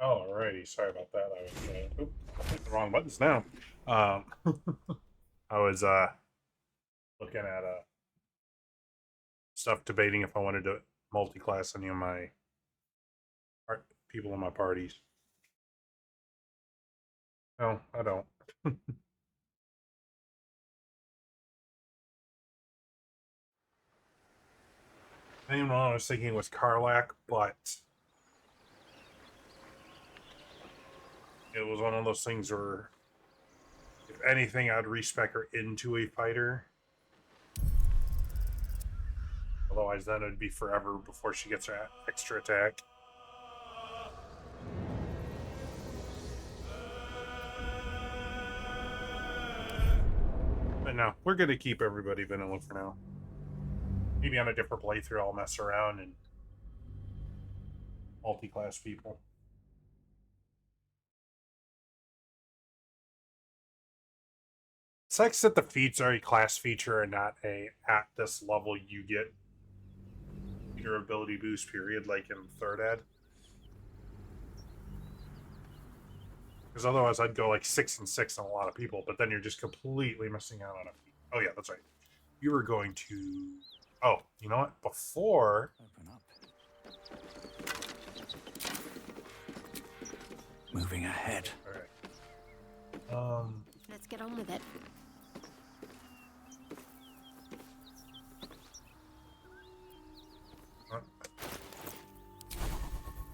Alrighty, sorry about that. I was hitting the wrong buttons now. Um, I was looking at stuff debating if I wanted to multi-class any of my people in my parties. No, I don't. I didn't know I was thinking was Karlak, but it was one of those things where, if anything, I'd respec her into a fighter. Otherwise, then it'd be forever before she gets her extra attack. But no, we're going to keep everybody vanilla for now. Maybe on a different playthrough, I'll mess around and multi-class people. It sucks that the feats are a class feature and not a at this level you get your ability boost period like in third ed. Because otherwise I'd go like 6 and 6 on a lot of people, but then you're just completely missing out on a feat. Oh yeah, that's right. You were going to... Oh, you know what? Before... Open up. Moving ahead. Alright. Let's get on with it.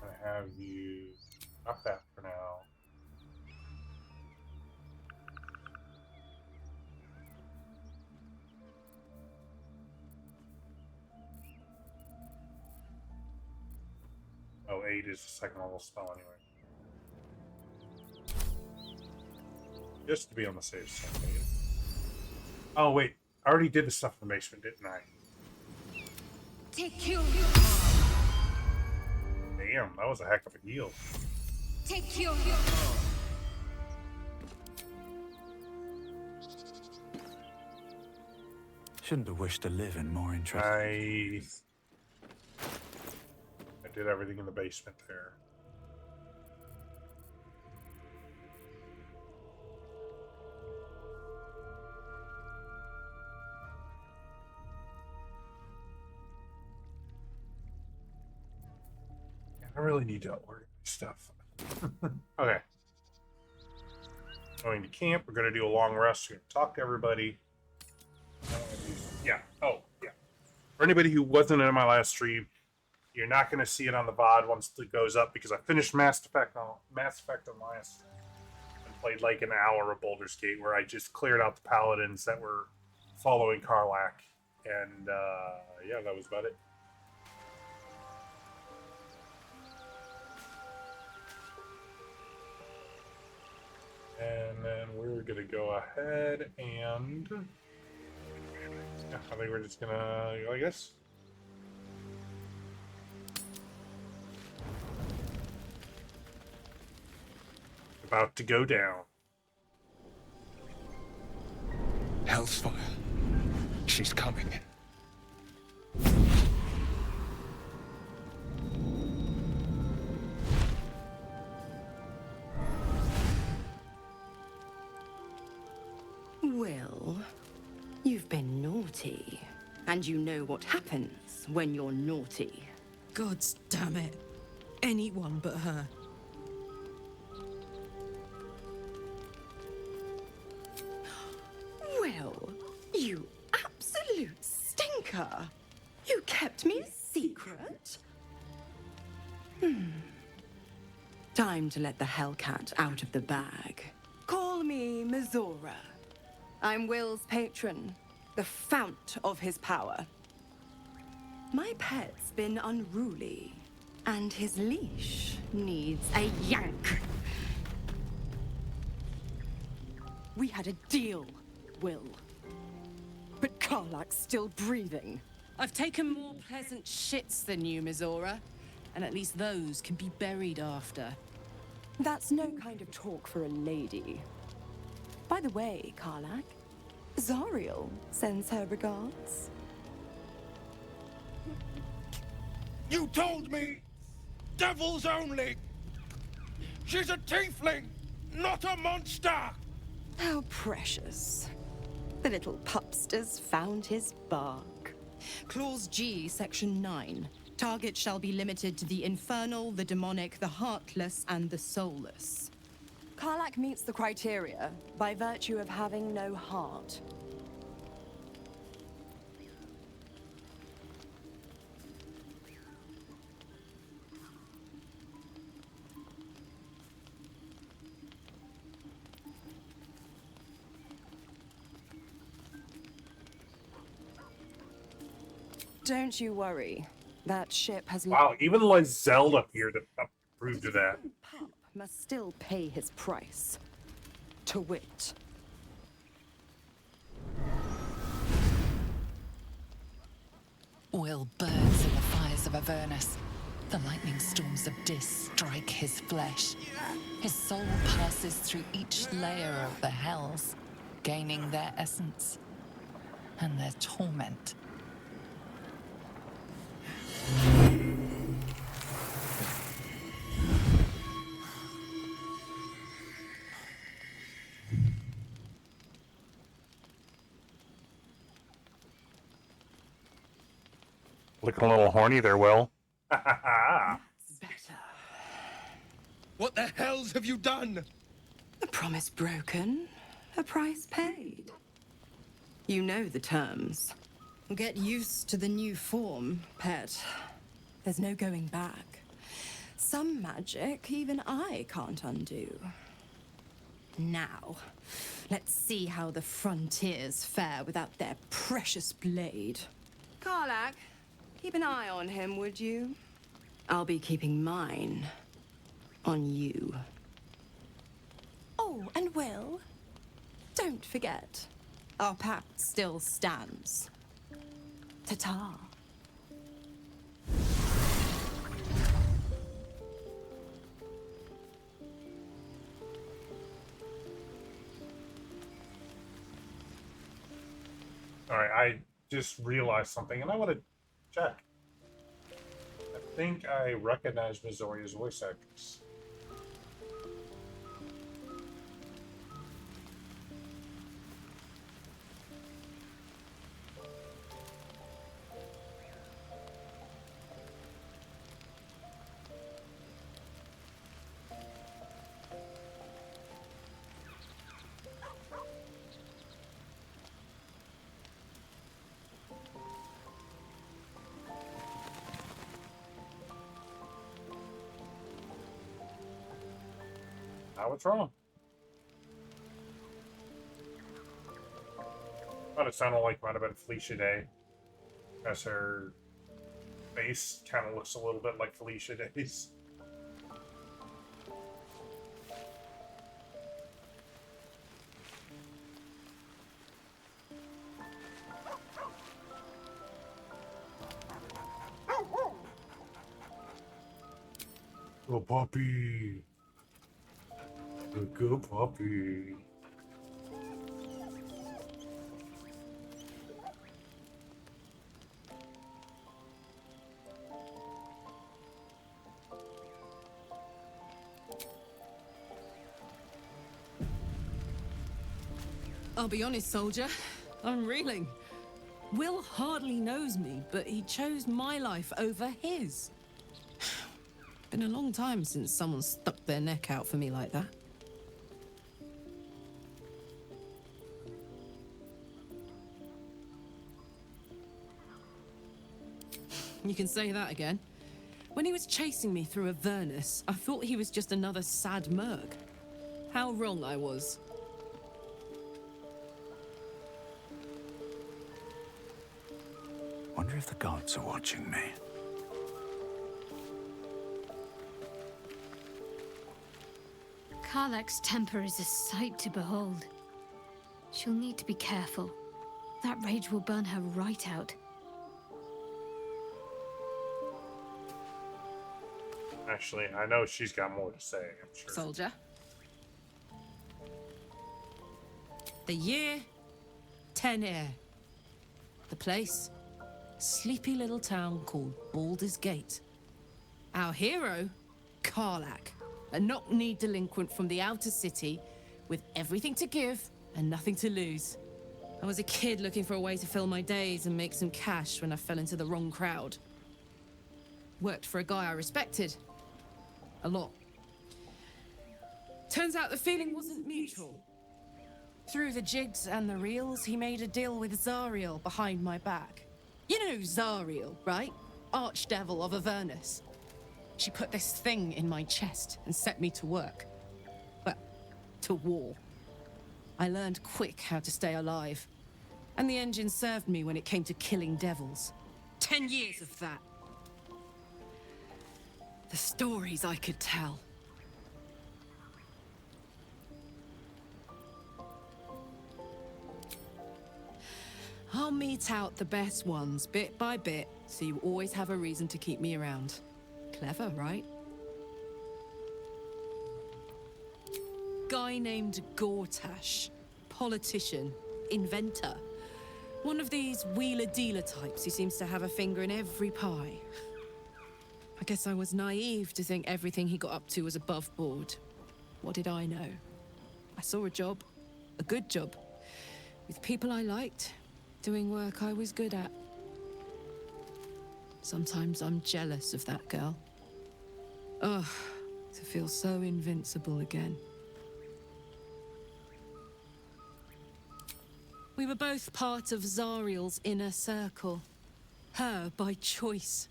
I have you up that for now. Oh, 8 is the second level spell anyway. Just to be on the safe side. Oh wait, I already did the stuff in the basement, didn't I? Take you. Damn, that was a heck of a heal. Take you. Shouldn't have wished to live in more interesting. I did everything in the basement there. I really need to order stuff. Okay. Going to camp. We're going to do a long rest. We're going to talk to everybody. Yeah. Oh, yeah. For anybody who wasn't in my last stream, you're not going to see it on the VOD once it goes up because I finished Mass Effect on last and played like an hour of Baldur's Gate where I just cleared out the paladins that were following Karlak. And yeah, that was about it. And then we're going to go ahead and... Yeah, I think we're just going to go like this. About to go down. Hellsfire. She's coming. Well, you've been naughty. And you know what happens when you're naughty. Gods damn it. Anyone but her. Well, you absolute stinker. You kept me a secret? Time to let the Hellcat out of the bag. Call me Mizora. I'm Will's patron, the fount of his power. My pet's been unruly, and his leash needs a yank. We had a deal, Will. But Karlak's still breathing. I've taken more pleasant shits than you, Mizora. And at least those can be buried after. That's no kind of talk for a lady. By the way, Karlak, Zariel sends her regards. You told me! Devils only! She's a tiefling, not a monster! How precious. The little pupster's found his bark. Clause G, Section 9. Target shall be limited to the infernal, the demonic, the heartless, and the soulless. Karlak meets the criteria by virtue of having no heart. Don't you worry. That ship has... Wow, even Lizelle appeared to approve of that. Pup must still pay his price. To wit. Will burns in the fires of Avernus. The lightning storms of Dis strike his flesh. His soul passes through each layer of the hells, gaining their essence and their torment. Looking a little horny there, Will. Better. What the hells have you done? A promise broken, a price paid. You know the terms. Get used to the new form, pet. There's no going back. Some magic even I can't undo. Now, let's see how the frontiers fare without their precious blade. Karlak, keep an eye on him, would you? I'll be keeping mine on you. Oh, and Will, don't forget, Our pact still stands. ta-ta. Alright, I just realized something, and I want to check. I think I recognize Missouri's voice actress. Now what's wrong? Thought it sounded like might have been Felicia Day, as her face kind of looks a little bit like Felicia Day's. Oh, puppy. Good puppy. I'll be honest, soldier. I'm reeling. Will hardly knows me, but he chose my life over his. Been a long time since someone stuck their neck out for me like that. You can say that again. When he was chasing me through Avernus, I thought he was just another sad merc. How wrong I was. Wonder if the gods are watching me. Karlak's temper is a sight to behold. She'll need to be careful. That rage will burn her right out. Actually, I know she's got more to say, I'm sure. Soldier. The year, 10 air. The place, sleepy little town called Baldur's Gate. Our hero, Karlak, A knock-kneed delinquent from the outer city with everything to give and nothing to lose. I was a kid looking for a way to fill my days and make some cash when I fell into the wrong crowd. Worked for a guy I respected. A lot. Turns out the feeling wasn't mutual. Through the jigs and the reels, he made a deal with Zariel behind my back. You know Zariel, right? Archdevil of Avernus. She put this thing in my chest and set me to work. Well, to war. I learned quick how to stay alive. And the engine served me when it came to killing devils. 10 years of that. The stories I could tell. I'll mete out the best ones bit by bit, so you always have a reason to keep me around. Clever, right? Guy named Gortash. Politician. Inventor. One of these wheeler-dealer types who seems to have a finger in every pie. I guess I was naive to think everything he got up to was above board. What did I know? I saw a job. A good job. With people I liked. Doing work I was good at. Sometimes I'm jealous of that girl. Ugh, to feel so invincible again. We were both part of Zariel's inner circle. Her by choice,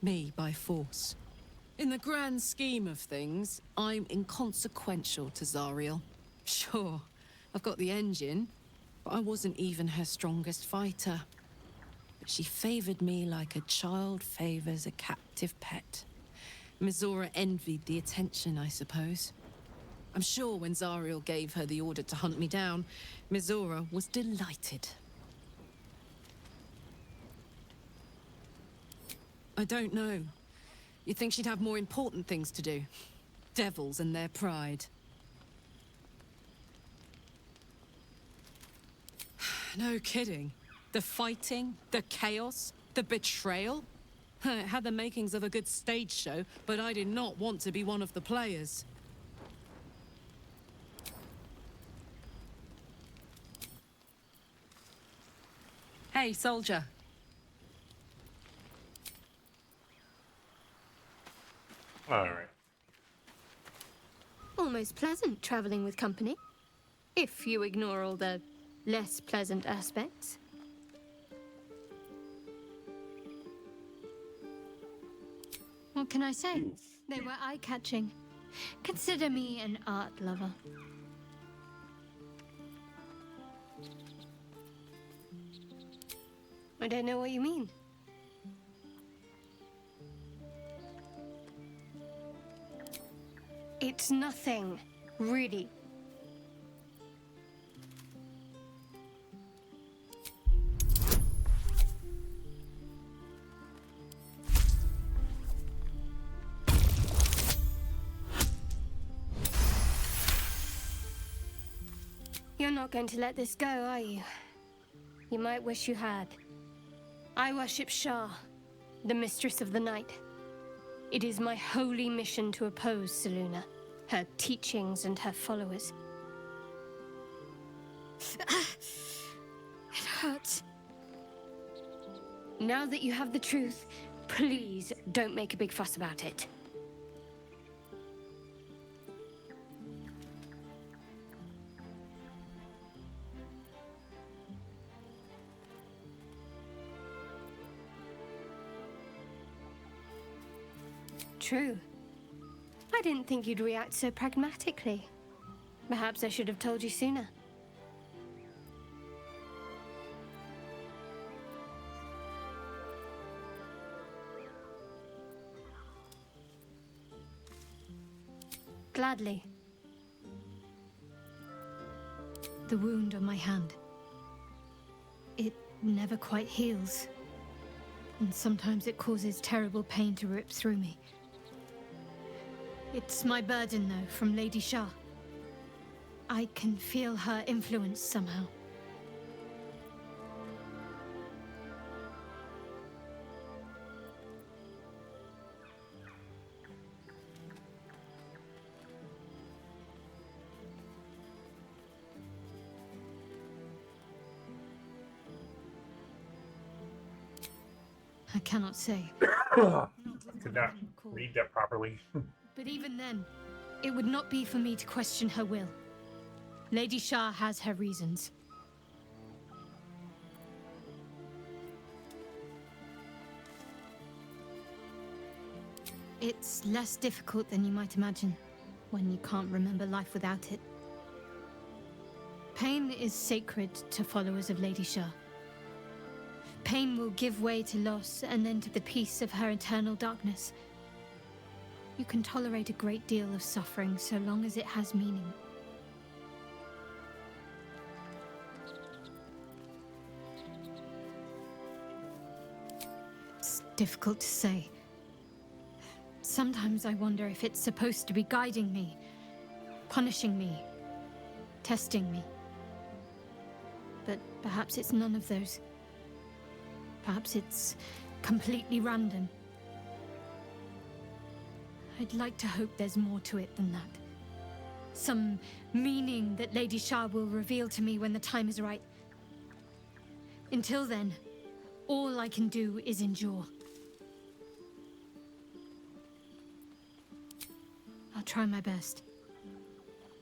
me by force. In the grand scheme of things, I'm inconsequential to Zariel. Sure, I've got the engine, but I wasn't even her strongest fighter. But she favored me like a child favors a captive pet. Mizora envied the attention, I suppose. I'm sure when Zariel gave her the order to hunt me down, Mizora was delighted. I don't know. You'd think she'd have more important things to do. Devils and their pride. No kidding. The fighting, the chaos, the betrayal. It had the makings of a good stage show, but I did not want to be one of the players. Hey, soldier. All right. Almost pleasant traveling with company, if you ignore all the less pleasant aspects. What can I say? They were eye-catching. Consider me an art lover. I don't know what you mean. It's nothing, really. You're not going to let this go, are you? You might wish you had. I worship Shah, the Mistress of the Night. It is my holy mission to oppose Selûne, her teachings and her followers. It hurts. Now that you have the truth, please don't make a big fuss about it. True. I didn't think you'd react so pragmatically. Perhaps I should have told you sooner. Gladly. The wound on my hand. It never quite heals. And sometimes it causes terrible pain to rip through me. It's my burden, though, from Lady Shah. I can feel her influence somehow. I cannot say. Could not read that properly. But even then, it would not be for me to question her will. Lady Shah has her reasons. It's less difficult than you might imagine when you can't remember life without it. Pain is sacred to followers of Lady Shah. Pain will give way to loss and then to the peace of her eternal darkness. You can tolerate a great deal of suffering so long as it has meaning. It's difficult to say. Sometimes I wonder if it's supposed to be guiding me, punishing me, testing me. But perhaps it's none of those. Perhaps it's completely random. I'd like to hope there's more to it than that. Some meaning that Lady Shah will reveal to me when the time is right. Until then, all I can do is endure. I'll try my best.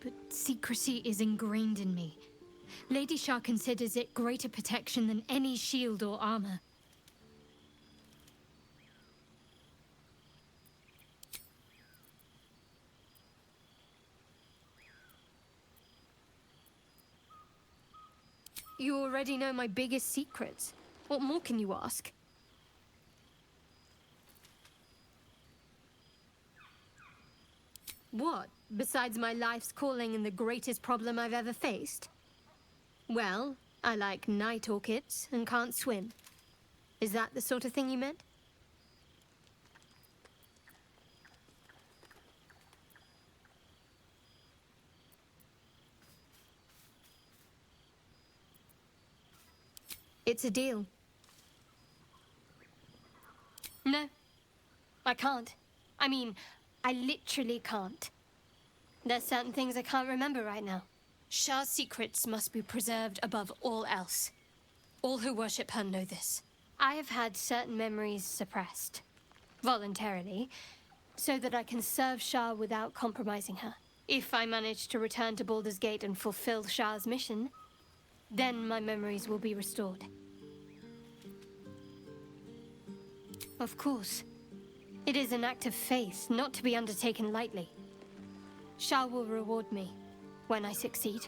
But secrecy is ingrained in me. Lady Shah considers it greater protection than any shield or armor. You already know my biggest secrets. What more can you ask? What, besides my life's calling and the greatest problem I've ever faced? Well, I like night orchids and can't swim. Is that the sort of thing you meant? It's a deal. No, I can't. I mean, I literally can't. There's certain things I can't remember right now. Shah's secrets must be preserved above all else. All who worship her know this. I have had certain memories suppressed, voluntarily, so that I can serve Shah without compromising her. If I manage to return to Baldur's Gate and fulfill Shah's mission, then my memories will be restored. Of course. It is an act of faith, not to be undertaken lightly. Shah will reward me when I succeed.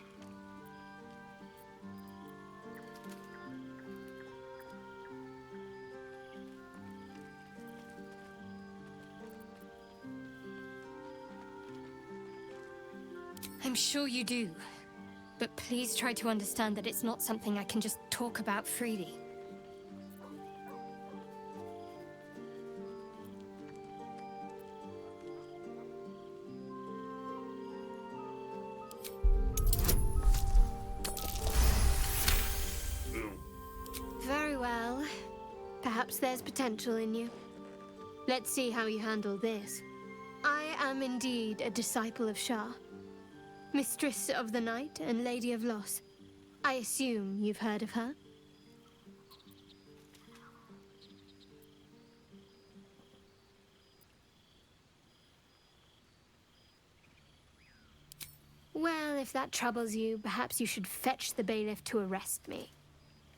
I'm sure you do. But please try to understand that it's not something I can just talk about freely. Very well. Perhaps there's potential in you. Let's see how you handle this. I am indeed a disciple of Shah. Mistress of the Night and Lady of Loss. I assume you've heard of her? Well, if that troubles you, perhaps you should fetch the bailiff to arrest me.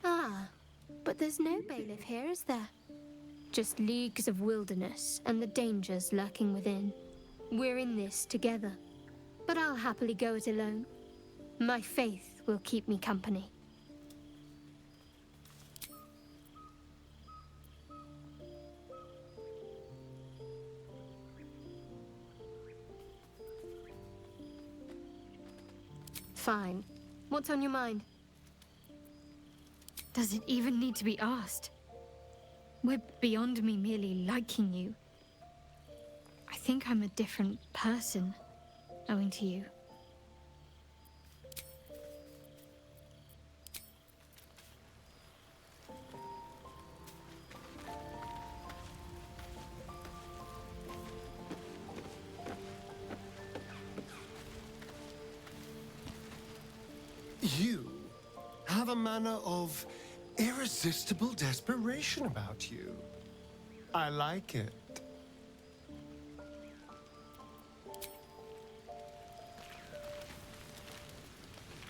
Ah, but there's no bailiff here, is there? Just leagues of wilderness and the dangers lurking within. We're in this together. But I'll happily go it alone. My faith will keep me company. Fine. What's on your mind? Does it even need to be asked? We're beyond me merely liking you. I think I'm a different person. Owing to you. You have a manner of irresistible desperation about you. I like it.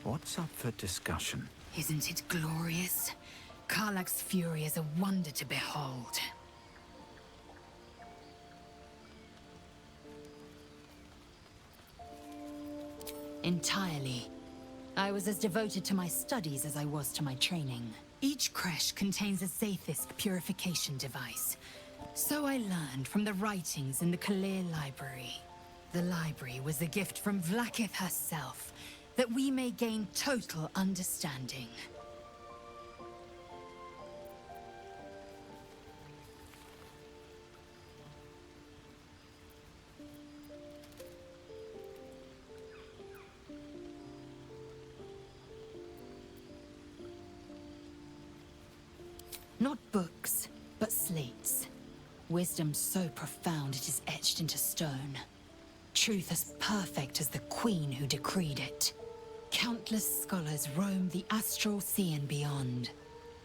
What's up for discussion? Isn't it glorious? Karlach's fury is a wonder to behold. Entirely. I was as devoted to my studies as I was to my training. Each creche contains a Zaithist purification device. So I learned from the writings in the Kalir Library. The library was a gift from Vlaakith herself, that we may gain total understanding. Not books, but slates. Wisdom so profound it is etched into stone. Truth as perfect as the queen who decreed it. Countless scholars roam the astral sea and beyond,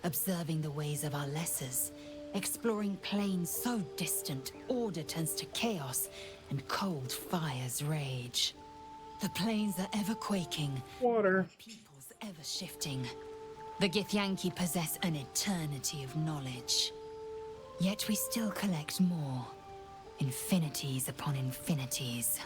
observing the ways of our lessers, exploring planes so distant order turns to chaos and cold fires rage. The planes are ever quaking, Water. peoples ever shifting. The Githyanki possess an eternity of knowledge. Yet we still collect more. Infinities upon infinities.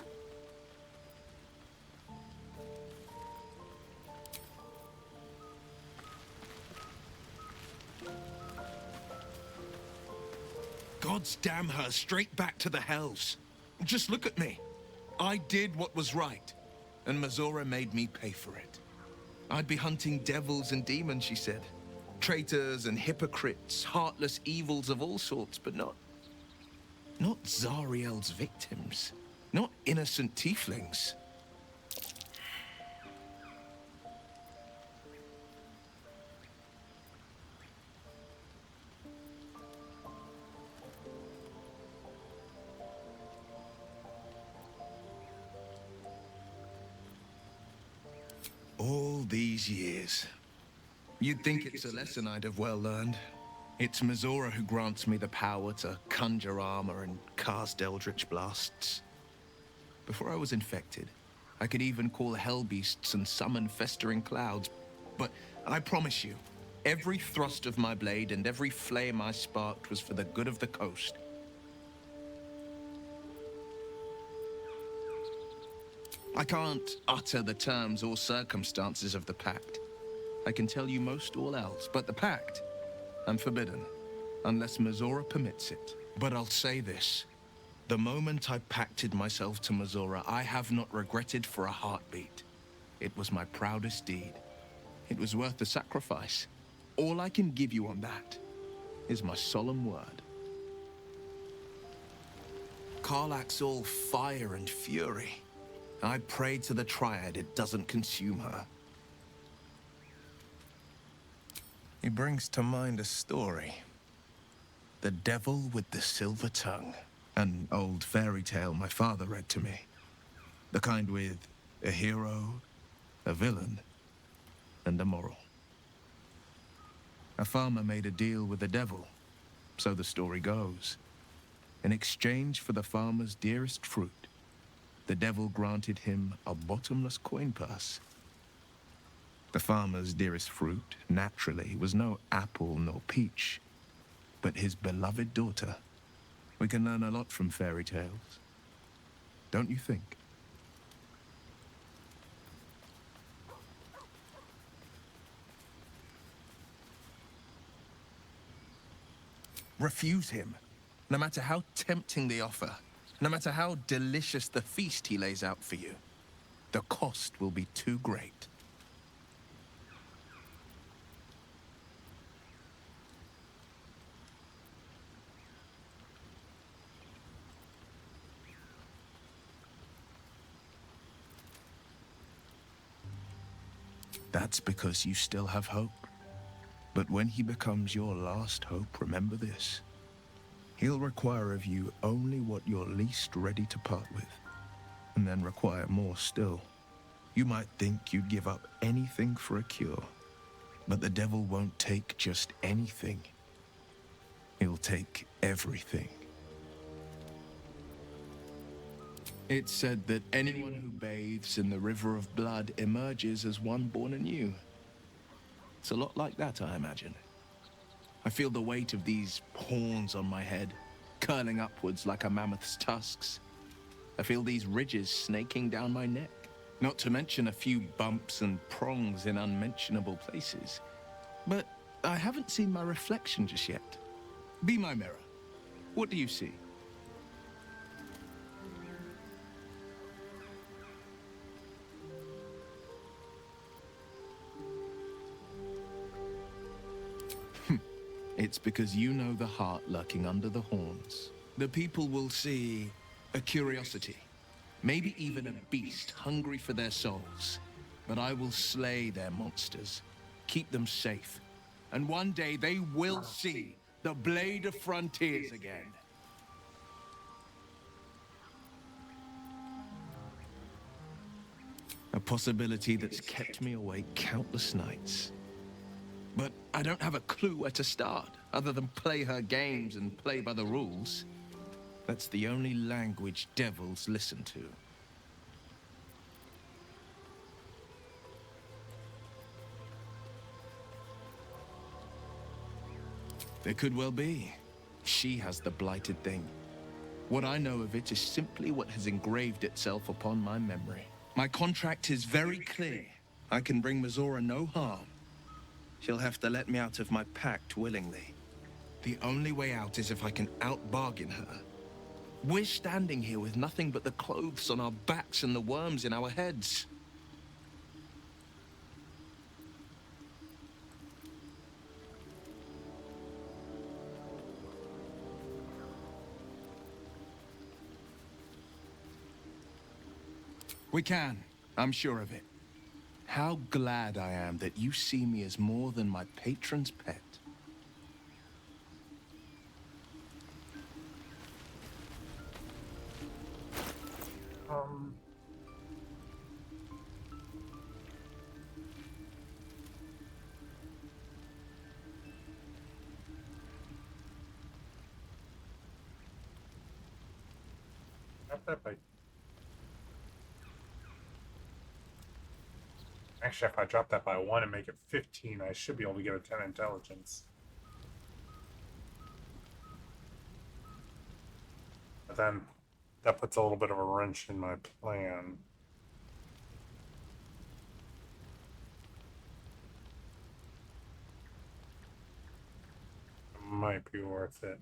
God's damn her straight back to the hells. Just look at me. I did what was right, and Mazora made me pay for it. I'd be hunting devils and demons, she said. Traitors and hypocrites, heartless evils of all sorts, but not Zariel's victims. Not innocent tieflings. All these years. You'd think it's a lesson I'd have well learned. It's Mazora who grants me the power to conjure armor and cast eldritch blasts. Before I was infected, I could even call hell beasts and summon festering clouds. But I promise you, every thrust of my blade and every flame I sparked was for the good of the coast. I can't utter the terms or circumstances of the pact. I can tell you most all else, but the pact, I'm forbidden, unless Mazora permits it. But I'll say this. The moment I pacted myself to Mazora, I have not regretted for a heartbeat. It was my proudest deed. It was worth the sacrifice. All I can give you on that is my solemn word. Karlach's all fire and fury. I pray to the Triad it doesn't consume her. He brings to mind a story. The Devil with the Silver Tongue. An old fairy tale my father read to me. The kind with a hero, a villain, and a moral. A farmer made a deal with the devil, so the story goes. In exchange for the farmer's dearest fruit, the devil granted him a bottomless coin purse. The farmer's dearest fruit, naturally, was no apple nor peach, but his beloved daughter. We can learn a lot from fairy tales, don't you think? Refuse him, no matter how tempting the offer. No matter how delicious the feast he lays out for you, the cost will be too great. That's because you still have hope. But when he becomes your last hope, remember this. He'll require of you only what you're least ready to part with, and then require more still. You might think you'd give up anything for a cure, but the devil won't take just anything. He'll take everything. It's said that anyone who bathes in the river of blood emerges as one born anew. It's a lot like that, I imagine. I feel the weight of these horns on my head, curling upwards like a mammoth's tusks. I feel these ridges snaking down my neck, not to mention a few bumps and prongs in unmentionable places. But I haven't seen my reflection just yet. Be my mirror. What do you see? It's because you know the heart lurking under the horns. The people will see a curiosity, maybe even a beast hungry for their souls. But I will slay their monsters, keep them safe. And one day they will see the Blade of Frontiers again. A possibility that's kept me awake countless nights. But I don't have a clue where to start, other than play her games and play by the rules. That's the only language devils listen to. There could well be. She has the blighted thing. What I know of it is simply what has engraved itself upon my memory. My contract is very clear. I can bring Mizora no harm. She'll have to let me out of my pact willingly. The only way out is if I can out-bargain her. We're standing here with nothing but the clothes on our backs and the worms in our heads. We can. I'm sure of it. How glad I am that you see me as more than my patron's pet. Not that big. Actually, if I drop that by 1 and make it 15, I should be able to get a 10 intelligence. But then, that puts a little bit of a wrench in my plan. It might be worth it.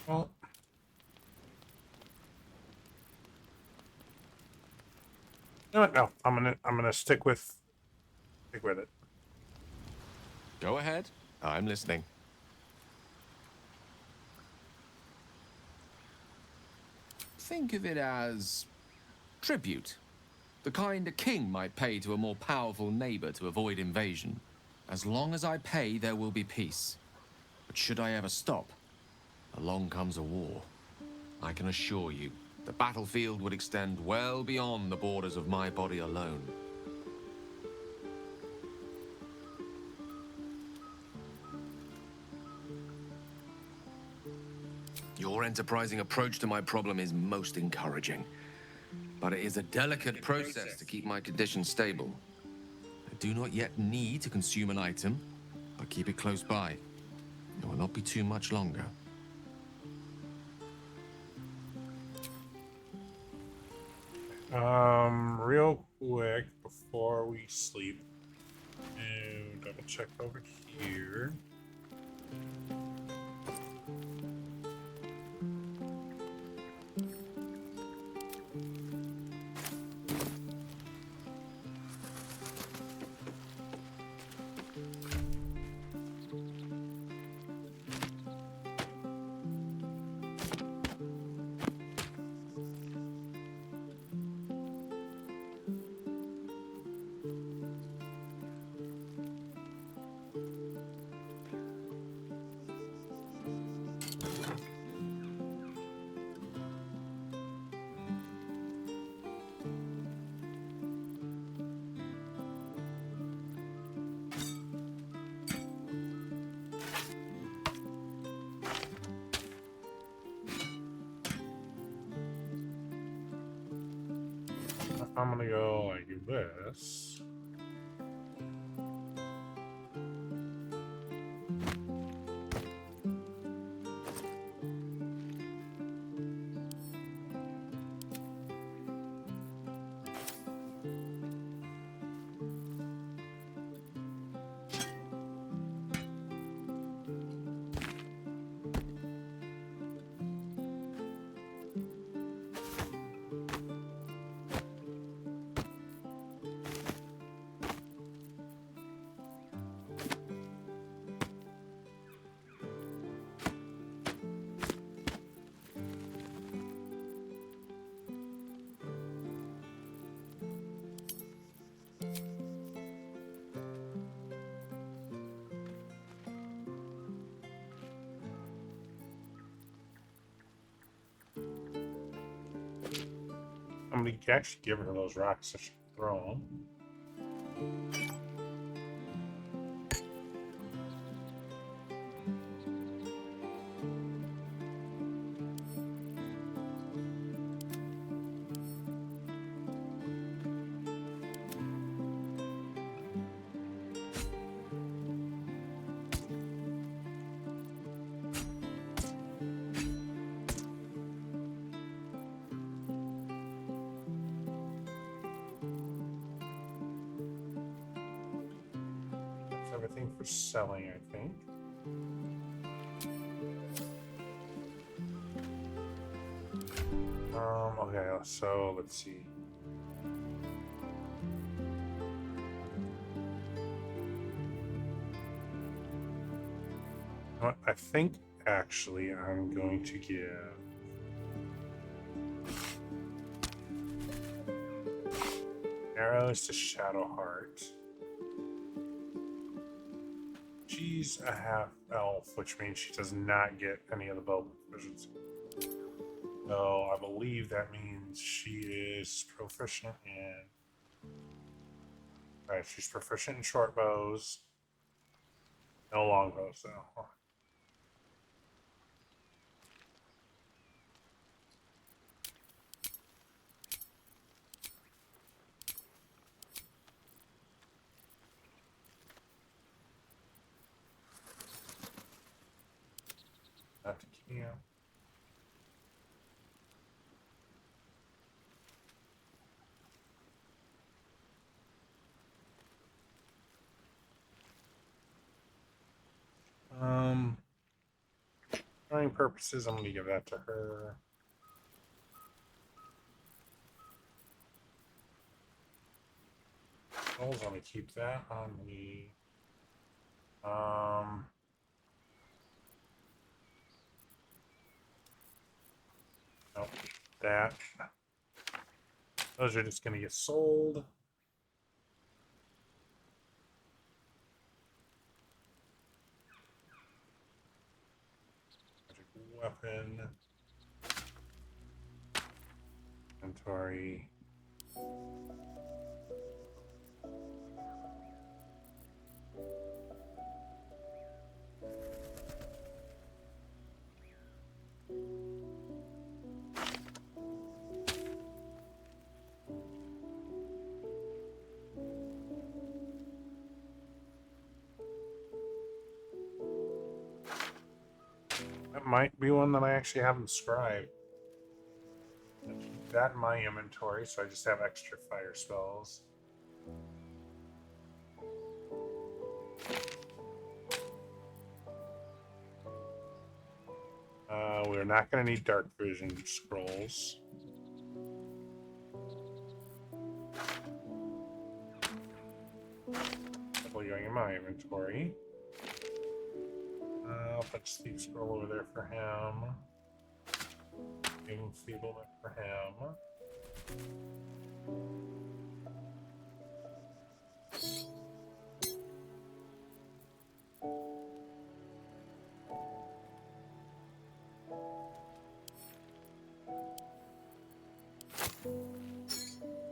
Well, you know what? No, I'm gonna stick with it. Go ahead. I'm listening. Think of it as tribute. The kind a king might pay to a more powerful neighbor to avoid invasion. As long as I pay, there will be peace. But should I ever stop, along comes a war. I can assure you, the battlefield would extend well beyond the borders of my body alone. Your enterprising approach to my problem is most encouraging. But it is a delicate process to keep my condition stable. I do not yet need to consume an item, but keep it close by. It will not be too much longer. Real quick before we sleep, and double check over here. I'm gonna go like this. I'm gonna actually give her those rocks. I should throw them. That's everything for selling, I think. Okay, so let's see. What I think actually I'm going to give arrows to Shadowheart. She's a half elf, which means she does not get any of the bow proficiency. So I believe that means she is proficient in. Alright, she's proficient in short bows. No long bows, though. Not to camp. Drawing purposes, I'm going to give that to her. I'm going to keep that on me. Nope, that. Those are just going to get sold. Magic weapon. Inventory. That might be one that I actually haven't scribed. I'll keep that in my inventory, so I just have extra fire spells. We're not going to need dark vision scrolls. Definitely going in my inventory. I'll put Steve scroll over there for him. Enfeeblement for him.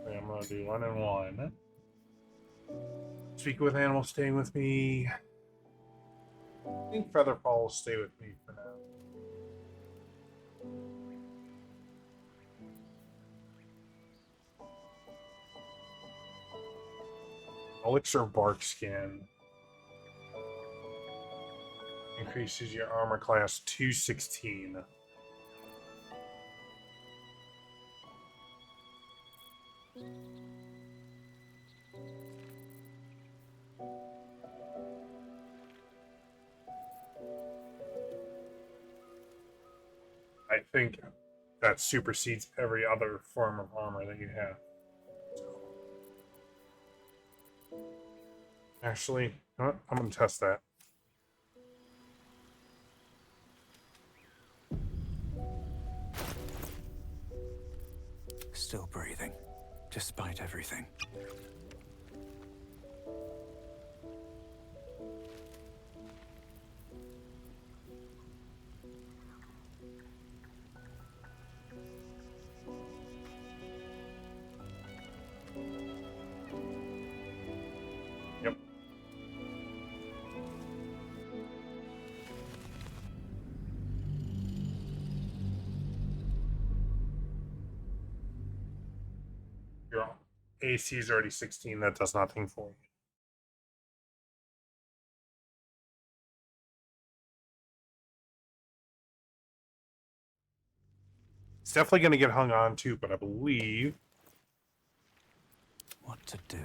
Okay, I'm gonna do 1 and 1. Speak with animals, stay with me. I think Featherfall will stay with me for now. Elixir bark skin. Increases your armor class to 16. I think that supersedes every other form of armor that you have. Actually, you know what? I'm going to test that. Still breathing, despite everything. Yep. Your AC is already 16. That does nothing for you. It's definitely going to get hung on to, but I believe What to do?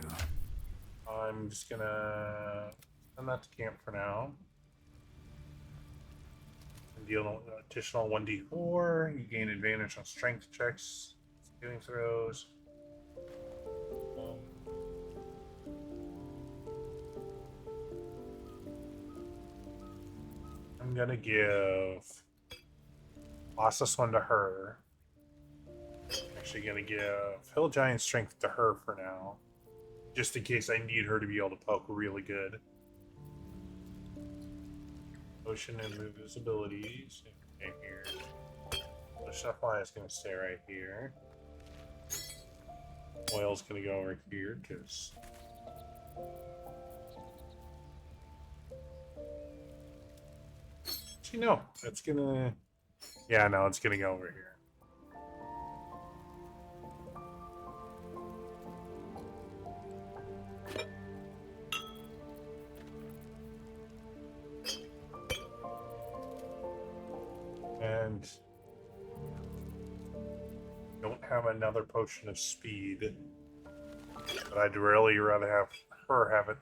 I'm just going to send that to camp for now. And deal an additional 1d4. You gain advantage on strength checks, saving throws. I'm going to give this one to her. Actually going to give Hill Giant strength to her for now. Just in case I need her to be able to poke really good. Motion and invisibilities. Okay, here. The Shuffle is going to stay right here. Oil's going to go over here because. Actually, no. It's going to. Yeah, no, it's going to go over here. And don't have another potion of speed, but I'd really rather have her have it.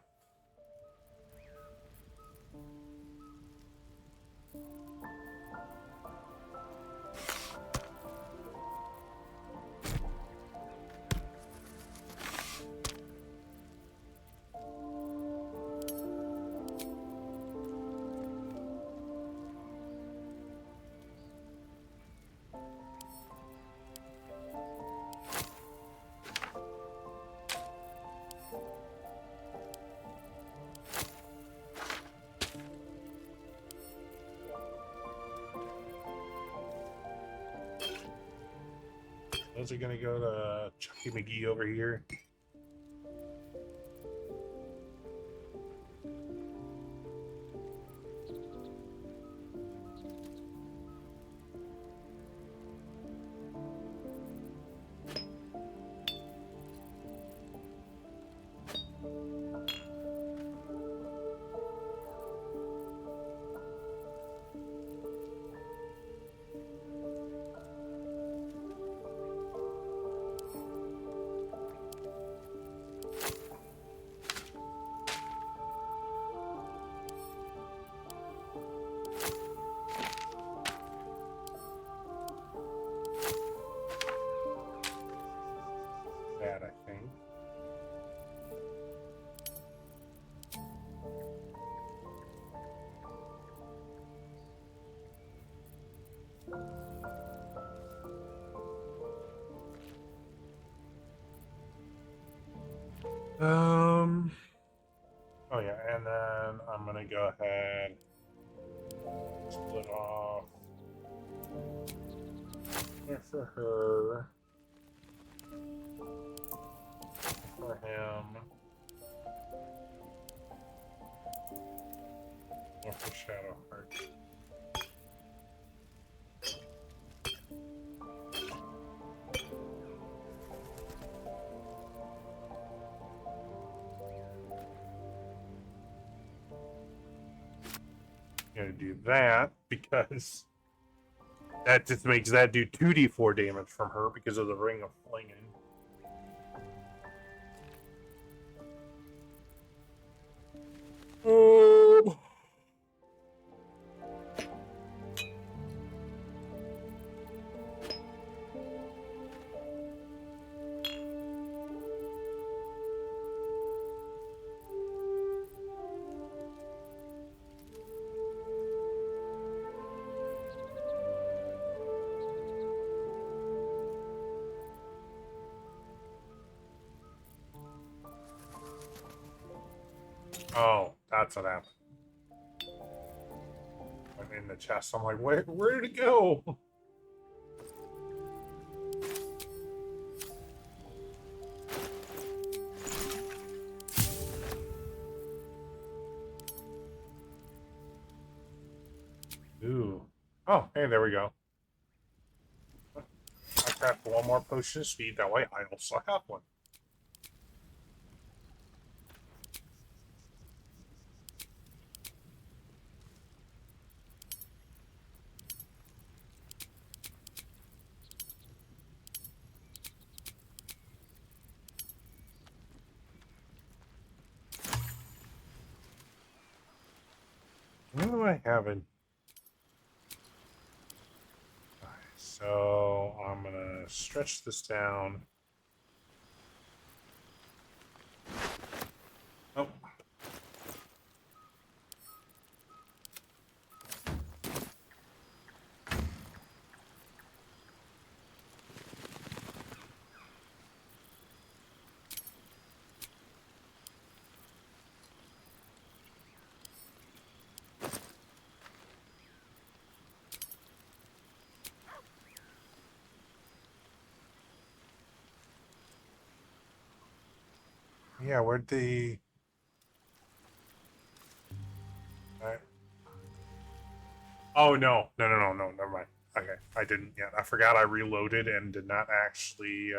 Those are going to go to Chucky McGee over here. That, I think. Oh yeah, and then I'm gonna go ahead, split off there for her, for him, and for Shadowheart. gonna do that because that just makes that do 2d4 damage from her because of the ring of flinging. Oh. Oh, that's what happened. Went in the chest. I'm like, where did it go? Ooh. Oh, hey, there we go. I craft one more potion of speed. That way I also have one. What do I have in? Alright, so I'm gonna stretch this down. Oh. Yeah, where'd the... Alright. Oh, no, never mind. Okay, I didn't yet. I forgot I reloaded and did not actually,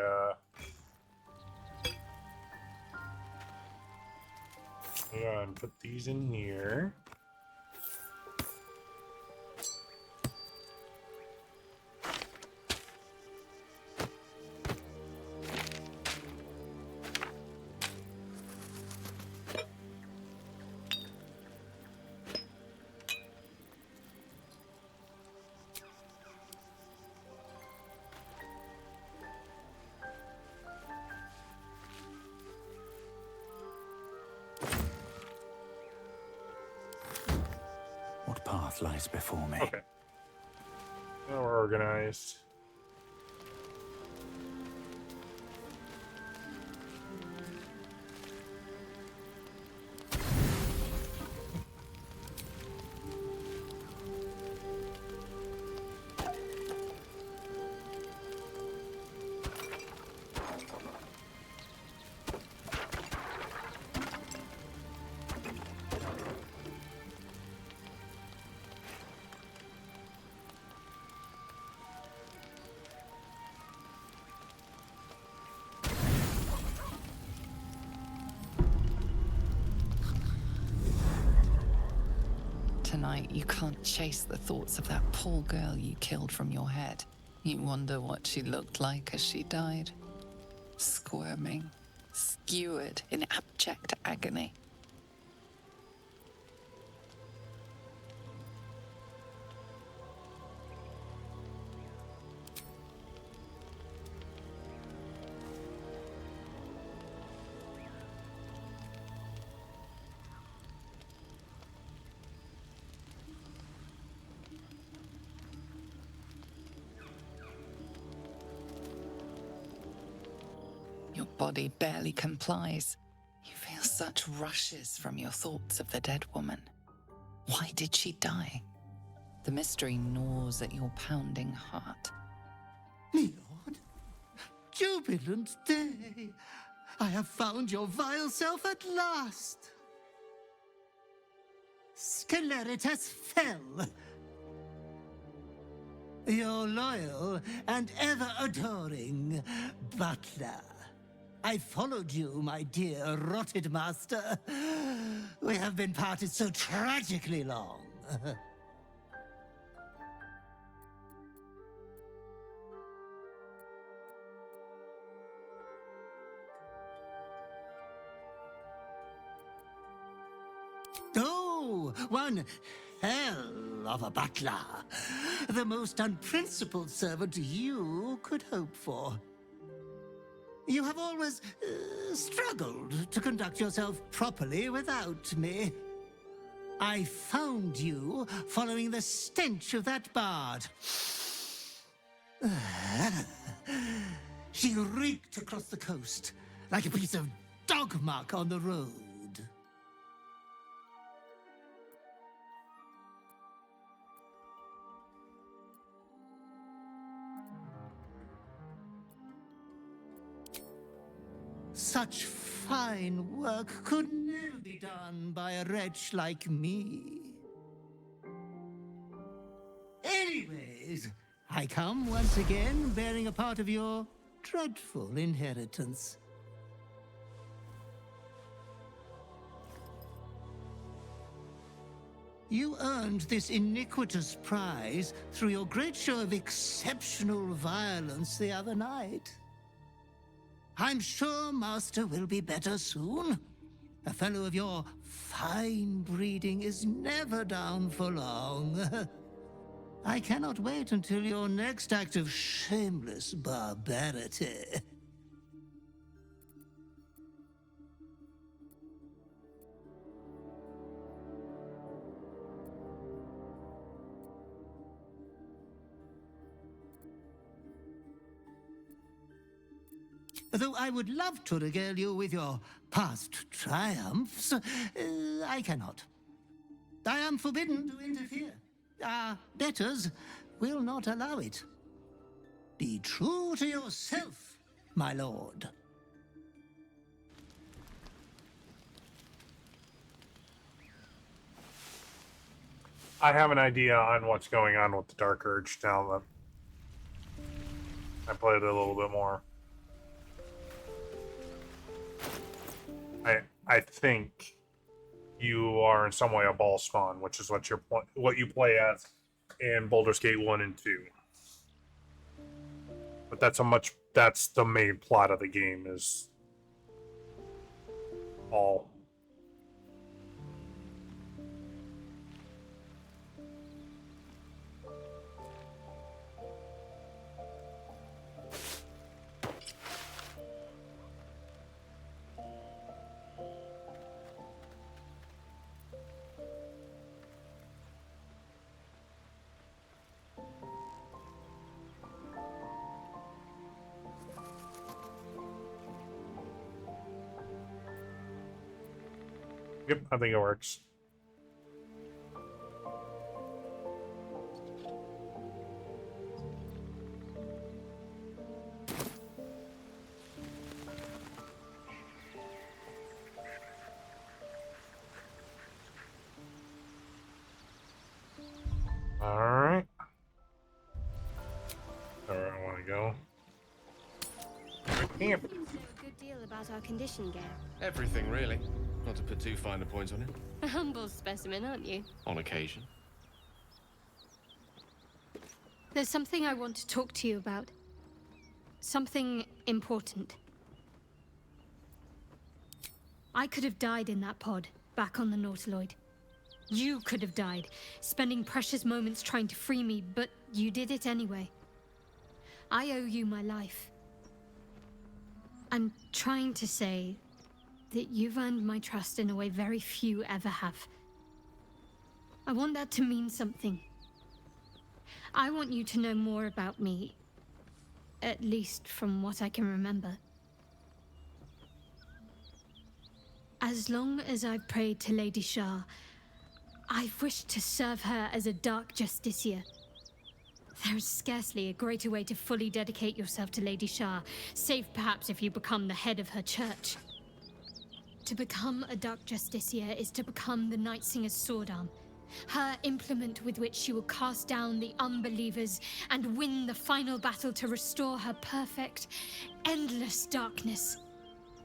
Yeah, and put these in here. What path lies before me? Okay. Now we're organized. Tonight, you can't chase the thoughts of that poor girl you killed from your head. You wonder what she looked like as she died. Squirming, skewered in abject agony. Your body barely complies. You feel such rushes from your thoughts of the dead woman. Why did she die? The mystery gnaws at your pounding heart. My lord, jubilant day! I have found your vile self at last! Sceleritas fell! Your loyal and ever-adoring butler. I followed you, my dear rotted master. We have been parted so tragically long. Oh, one hell of a butler. The most unprincipled servant you could hope for. You have always struggled to conduct yourself properly without me. I found you following the stench of that bard. She reeked across the coast like a piece of dog muck on the road. Such fine work could never be done by a wretch like me. Anyways, I come once again bearing a part of your dreadful inheritance. You earned this iniquitous prize through your great show of exceptional violence the other night. I'm sure Master will be better soon. A fellow of your fine breeding is never down for long. I cannot wait until your next act of shameless barbarity. Though I would love to regale you with your past triumphs, I cannot. I am forbidden to interfere. Our betters will not allow it. Be true to yourself, my lord. I have an idea on what's going on with the Dark Urge now that I played it a little bit more. I think you are in some way a ball spawn, which is what you play as in Baldur's Gate 1 and 2. But that's the main plot of the game is all. Yep, I think it works. Alright. Where I want to go. Camp. You know a good deal about our condition, Gare. Everything, really. Not to put too fine a point on it. A humble specimen, aren't you? On occasion. There's something I want to talk to you about. Something important. I could have died in that pod, back on the Nautiloid. You could have died, spending precious moments trying to free me, but you did it anyway. I owe you my life. I'm trying to say that you've earned my trust in a way very few ever have. I want that to mean something. I want you to know more about me, at least from what I can remember. As long as I've prayed to Lady Shah, I've wished to serve her as a Dark Justiciar. There is scarcely a greater way to fully dedicate yourself to Lady Shah, save perhaps if you become the head of her church. To become a Dark Justiciar is to become the Night Singer's sword arm, her implement with which she will cast down the unbelievers and win the final battle to restore her perfect, endless darkness.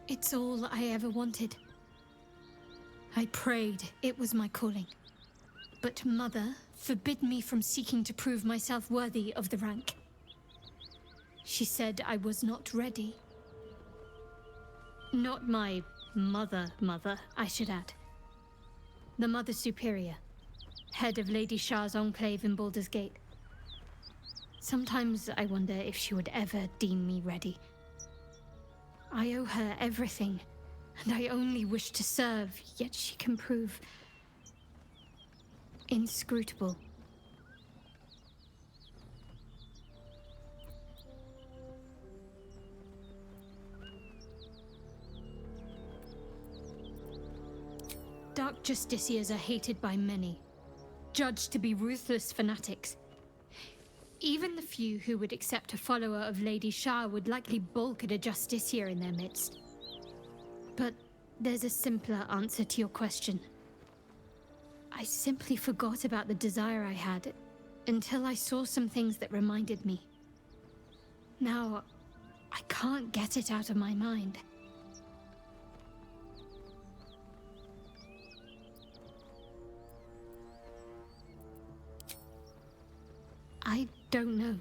It's all I ever wanted. I prayed it was my calling. But Mother forbid me from seeking to prove myself worthy of the rank. She said I was not ready. Not my mother, I should add. the Mother Superior, head of Lady Shah's enclave in Baldur's Gate. Sometimes I wonder if she would ever deem me ready. I owe her everything, and I only wish to serve, yet she can prove inscrutable. Dark Justiciars are hated by many, judged to be ruthless fanatics. Even the few who would accept a follower of Lady Shah would likely balk at a Justiciar in their midst. But there's a simpler answer to your question. I simply forgot about the desire I had until I saw some things that reminded me. Now, I can't get it out of my mind. I don't know.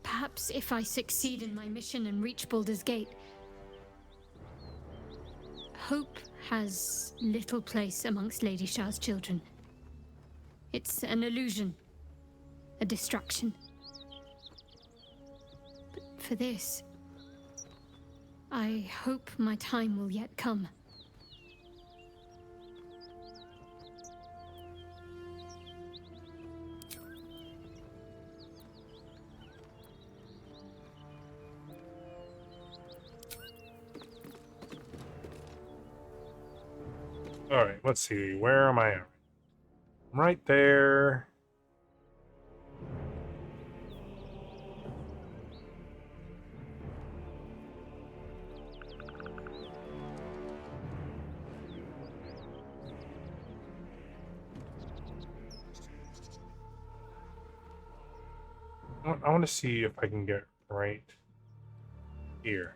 Perhaps if I succeed in my mission and reach Baldur's Gate. Hope has little place amongst Lady Shah's children. It's an illusion, a distraction. But for this, I hope my time will yet come. Alright, let's see. Where am I at? I'm right there. I want to see if I can get right here.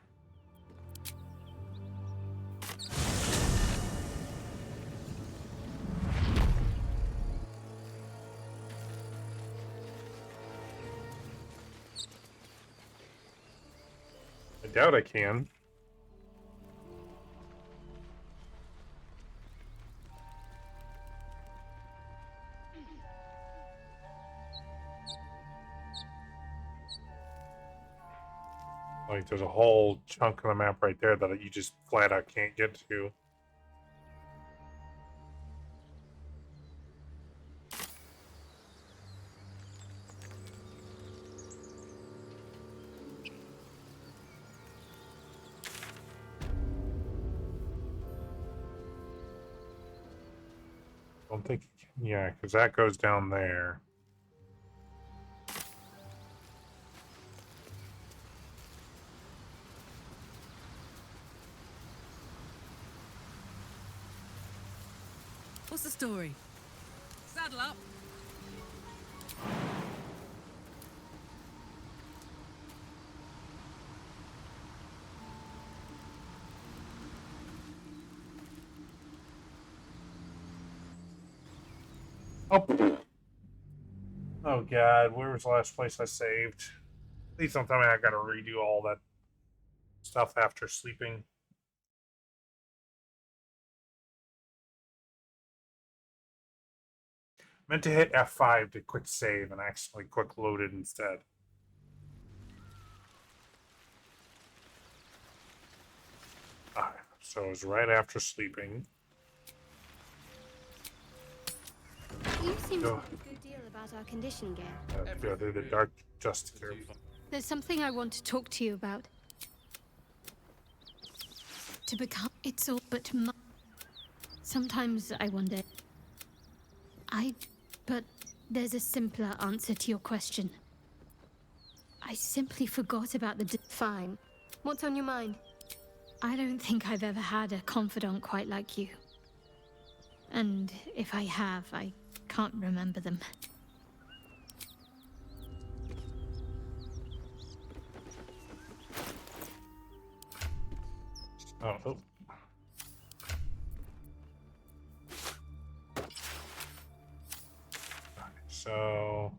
I doubt I can. Like, there's a whole chunk of the map right there that you just flat out can't get to. Don't think you can, yeah, because that goes down there. What's the story? Saddle up. Oh. Oh god, where was the last place I saved? Please don't tell me I gotta redo all that stuff after sleeping. Meant to hit F5 to quick save and accidentally quick loaded instead. Alright, so it was right after sleeping. You seem to think a good deal about our condition, Gale. Go through the Dark Justice. There's something I want to talk to you about. To become... It's all but... Sometimes I wonder... But there's a simpler answer to your question. I simply forgot about the... Fine. What's on your mind? I don't think I've ever had a confidant quite like you. And if I have, I can't remember them. Oh. So...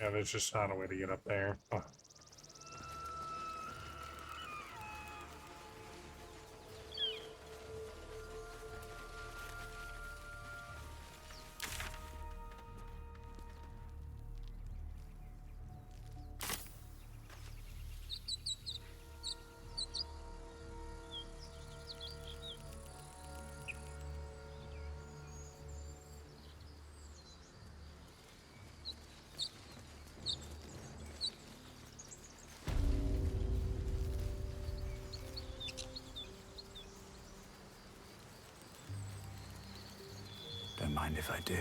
Yeah, there's just not a way to get up there. Oh. Don't mind if I do.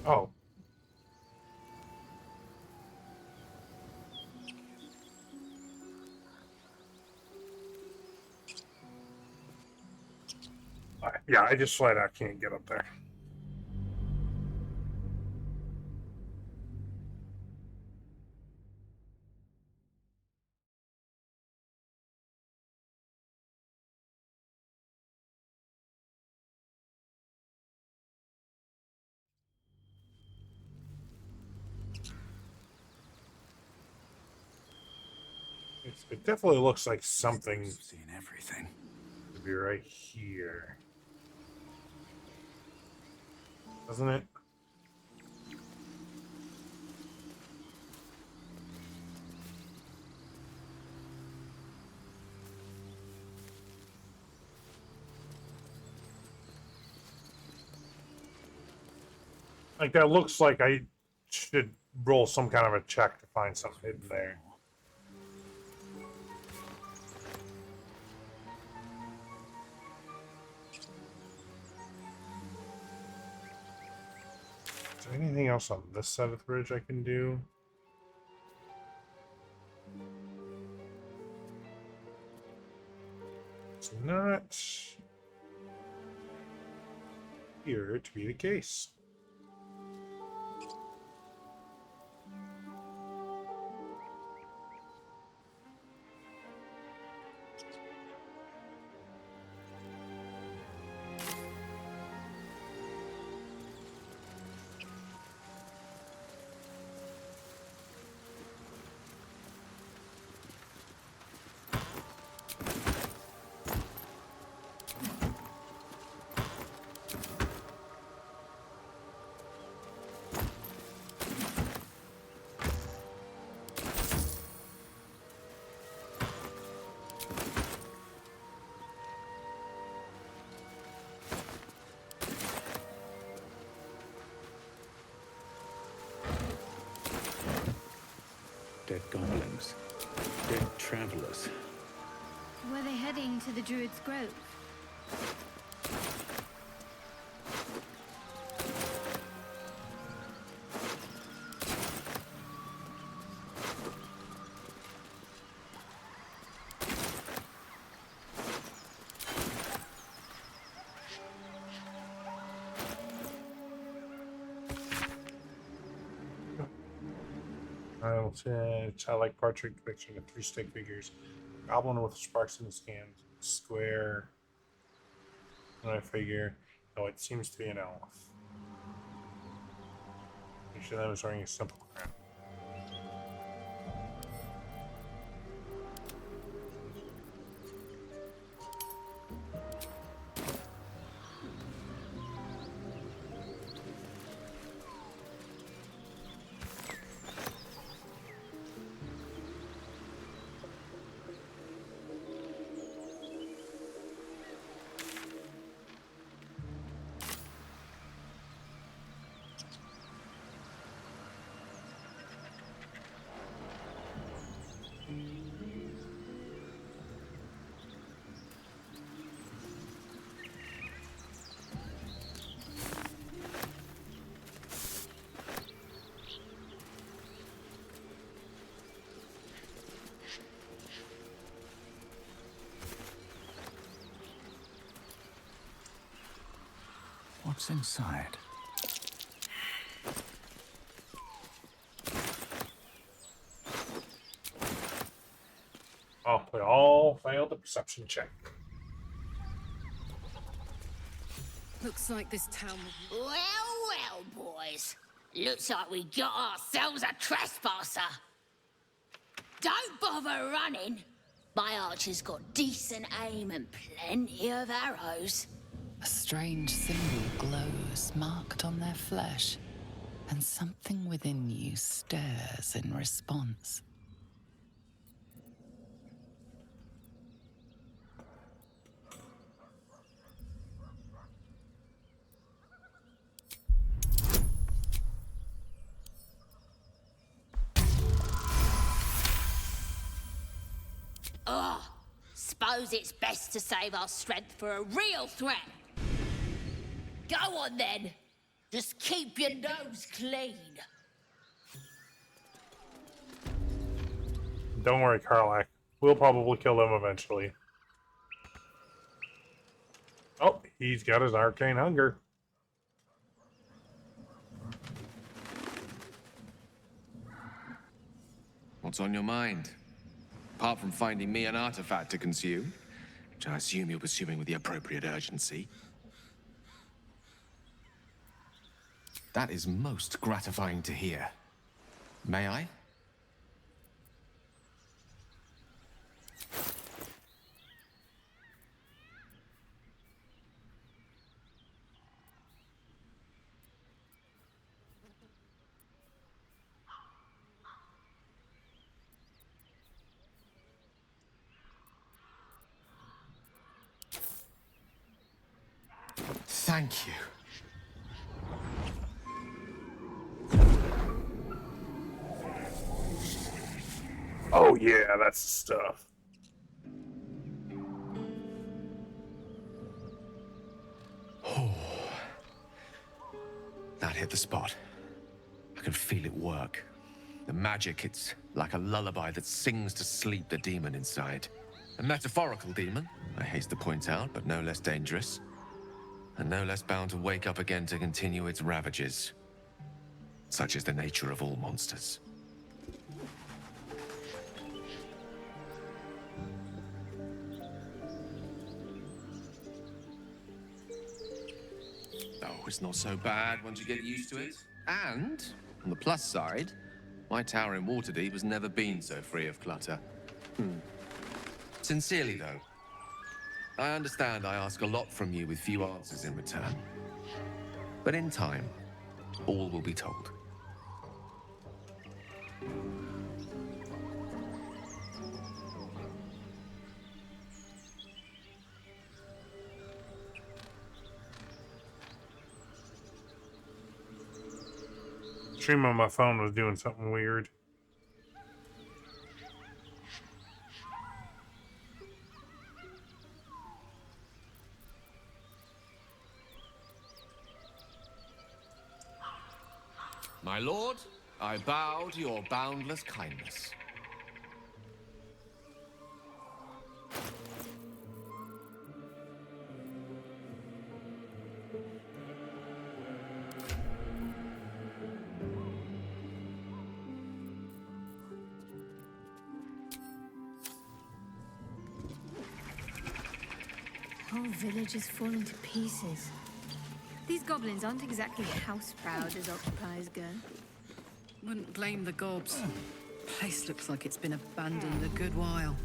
Oh. Yeah, I just flat out can't get up there. It definitely looks like something I've seen everything. to be right here. Doesn't it? Like, that looks like I should roll some kind of a check to find something hidden there. Is there anything else on this side of the bridge I can do? It's not here to be the case. Dead goblins. Dead travelers. Were they heading to the Druid's Grove? Childlike portrait depiction of 3 stick figures. Goblin with sparks in his hand. Square. And I figure, oh, it seems to be an elf. Each of them is wearing a simple crown. What's inside? Oh, we all failed the perception check. Looks like this town. Well, well, boys. Looks like we got ourselves a trespasser. Don't bother running. My archer's got decent aim and plenty of arrows. A strange symbol glows, marked on their flesh, and something within you stirs in response. Ugh. Suppose it's best to save our strength for a real threat. Go on then. Just keep your nose clean. Don't worry, Karlach. We'll probably kill them eventually. Oh, he's got his arcane hunger. What's on your mind? Apart from finding me an artifact to consume, which I assume you're pursuing with the appropriate urgency. That is most gratifying to hear. May I? Thank you. Oh yeah, that's the stuff. That hit the spot. I can feel it work. The magic, it's like a lullaby that sings to sleep the demon inside. A metaphorical demon, I haste to point out, but no less dangerous. And no less bound to wake up again to continue its ravages. Such is the nature of all monsters. Oh, it's not so bad once you get used to it. And, on the plus side, my tower in Waterdeep has never been so free of clutter. Sincerely, though, I understand I ask a lot from you with few answers in return. But in time, all will be told. Stream on my phone was doing something weird. My lord, I bow to your boundless kindness. Whole village is falling to pieces. These goblins aren't exactly house-proud as occupiers go. Wouldn't blame the gobs. Place looks like it's been abandoned a good while.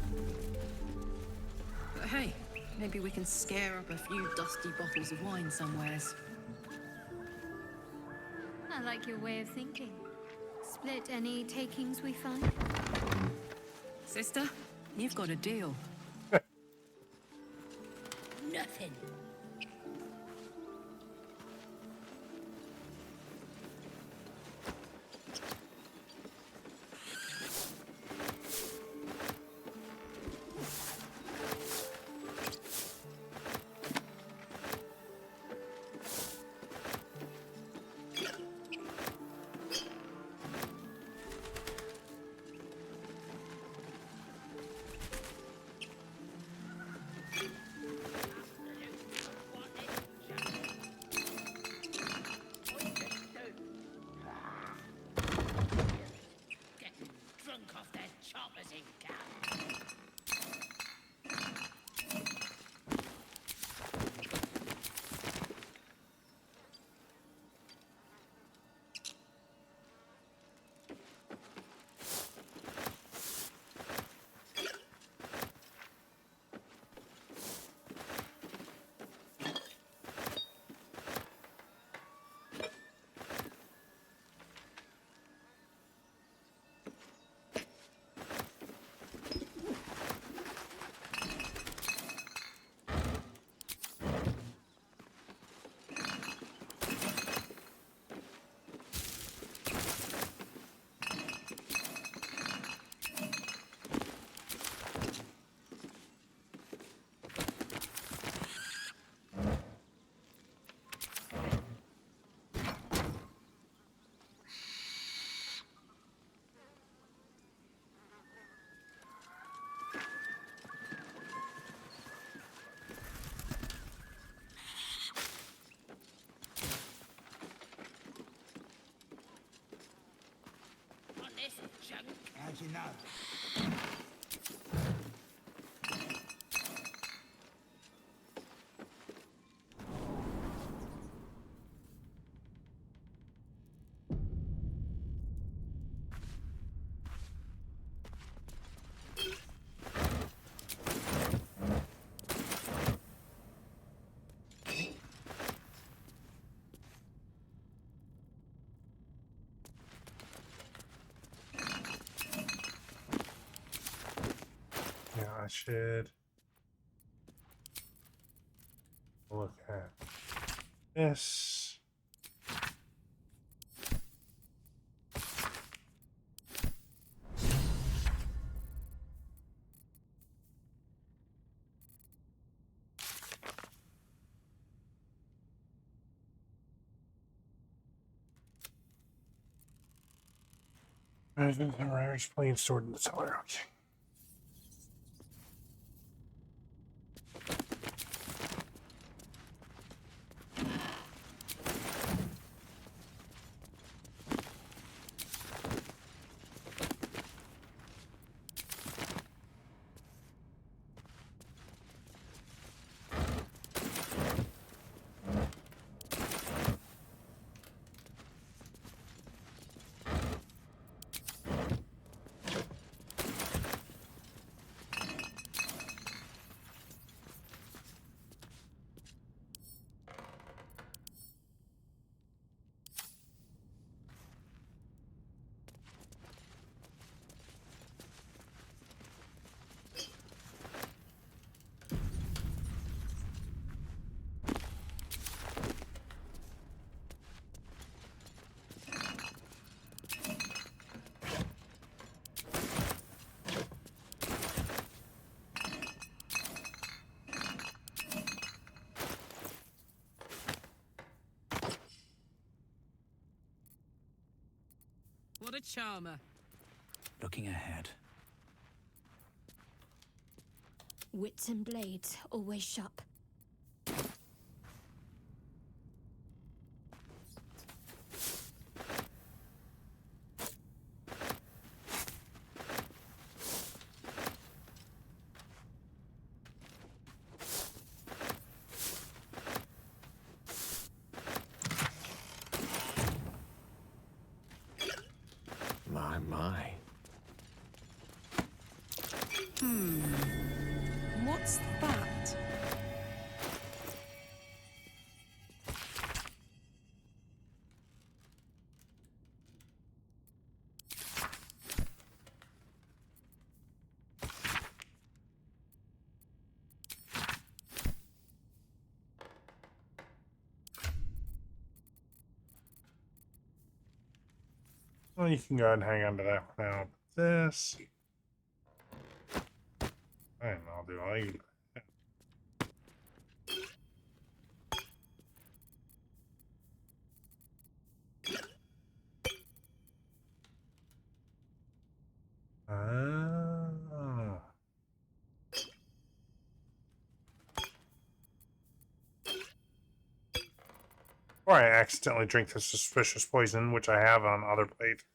But hey, maybe we can scare up a few dusty bottles of wine somewheres. I like your way of thinking. Split any takings we find? Sister, you've got a deal. Nothing. choppers in camp. How'd you know? Yeah, I should look at this. The Irish plane stored in the cellar. Okay. What a charmer. Looking ahead. Wits and blades always sharp. My. What's that? Well, you can go ahead and hang on to that for now. But this, and I'll do all you. Ah. Or I accidentally drink the suspicious poison, which I have on other plates.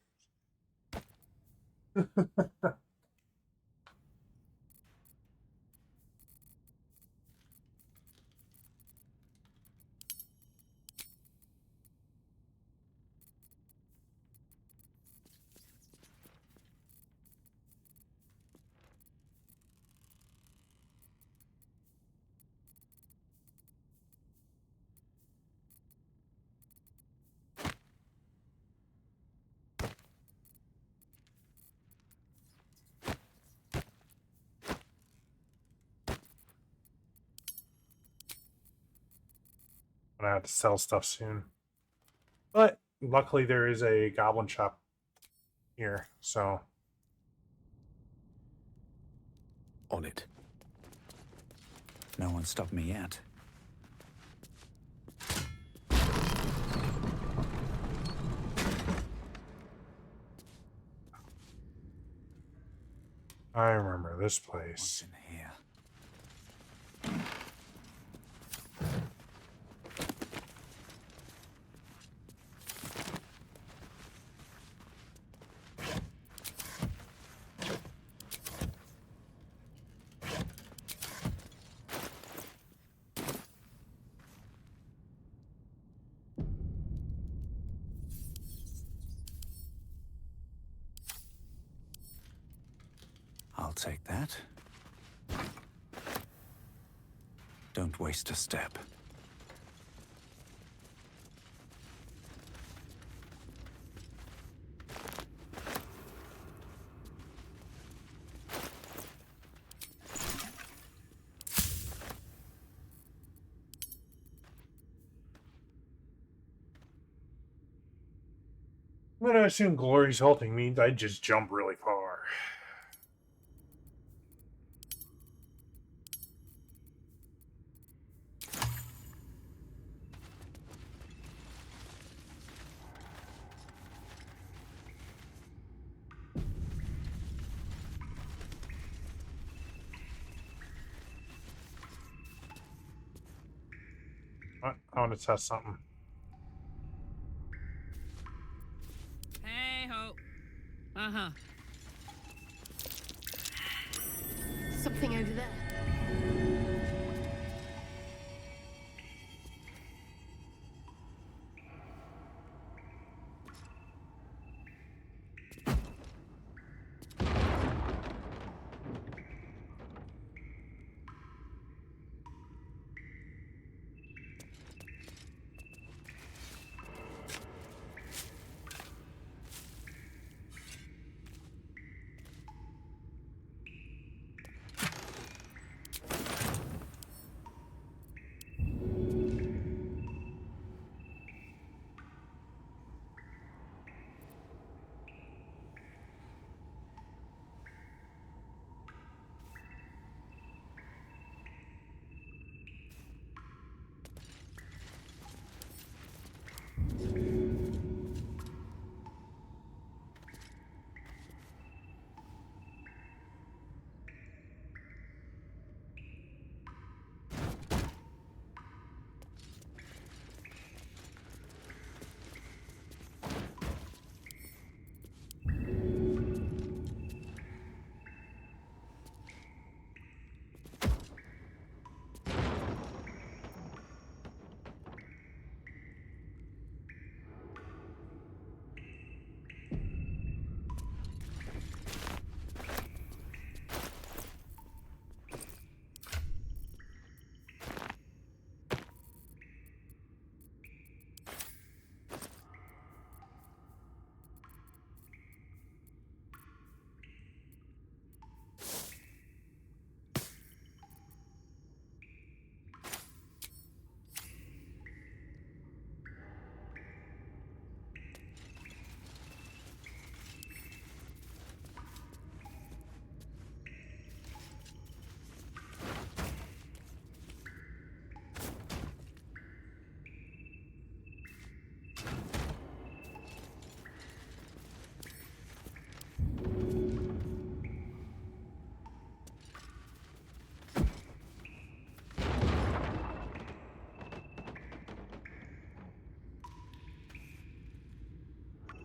I'm gonna have to sell stuff soon. But luckily there is a goblin shop here, so On it. No one stopped me yet. I remember this What's place. in here? I'll take that. Don't waste a step. I'm gonna assume Glory's halting means I just jump really far. I want to test something. Hey ho. Uh-huh. Something over there.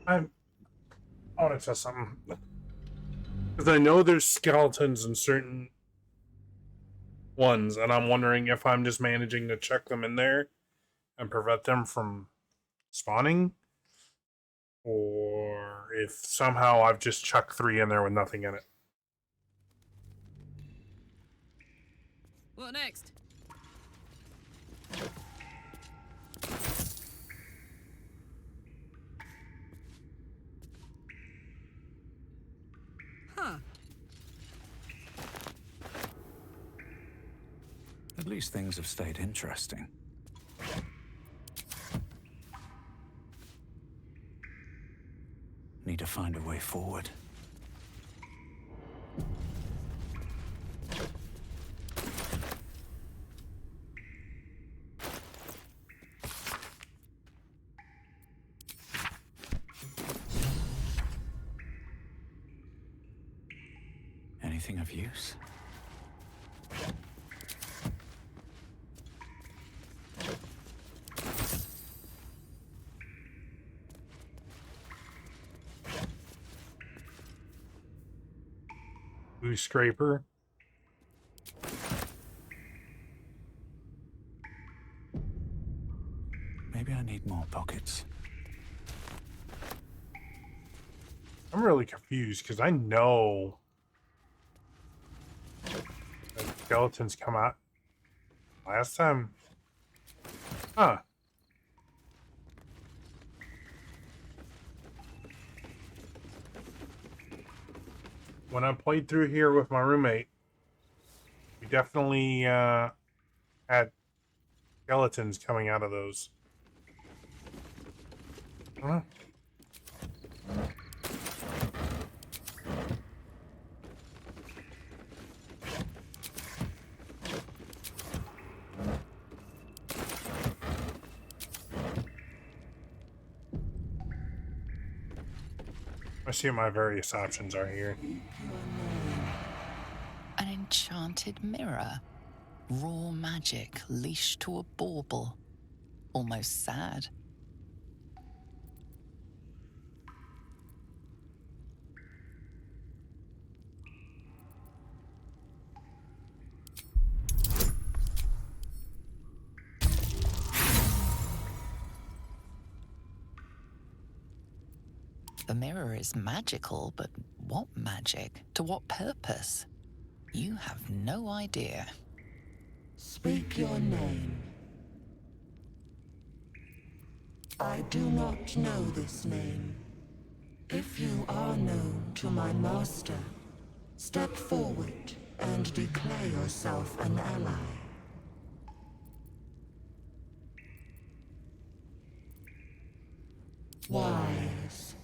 I want to test something. Because I know there's skeletons in certain ones, and I'm wondering if I'm just managing to check them in there and prevent them from spawning, or if somehow I've just chucked 3 in there with nothing in it. What next? Huh. At least things have stayed interesting. find a way forward. Anything of use? Blue scraper. Maybe I need more pockets. I'm really confused because I know that skeletons come out last time. Huh. When I played through here with my roommate, we definitely had skeletons coming out of those. Huh? Let's see what my various options are here. An enchanted mirror. Raw magic leashed to a bauble. Almost sad. The mirror is magical, but what magic? To what purpose? You have no idea. Speak your name. I do not know this name. If you are known to my master, step forward and declare yourself an ally. Wise.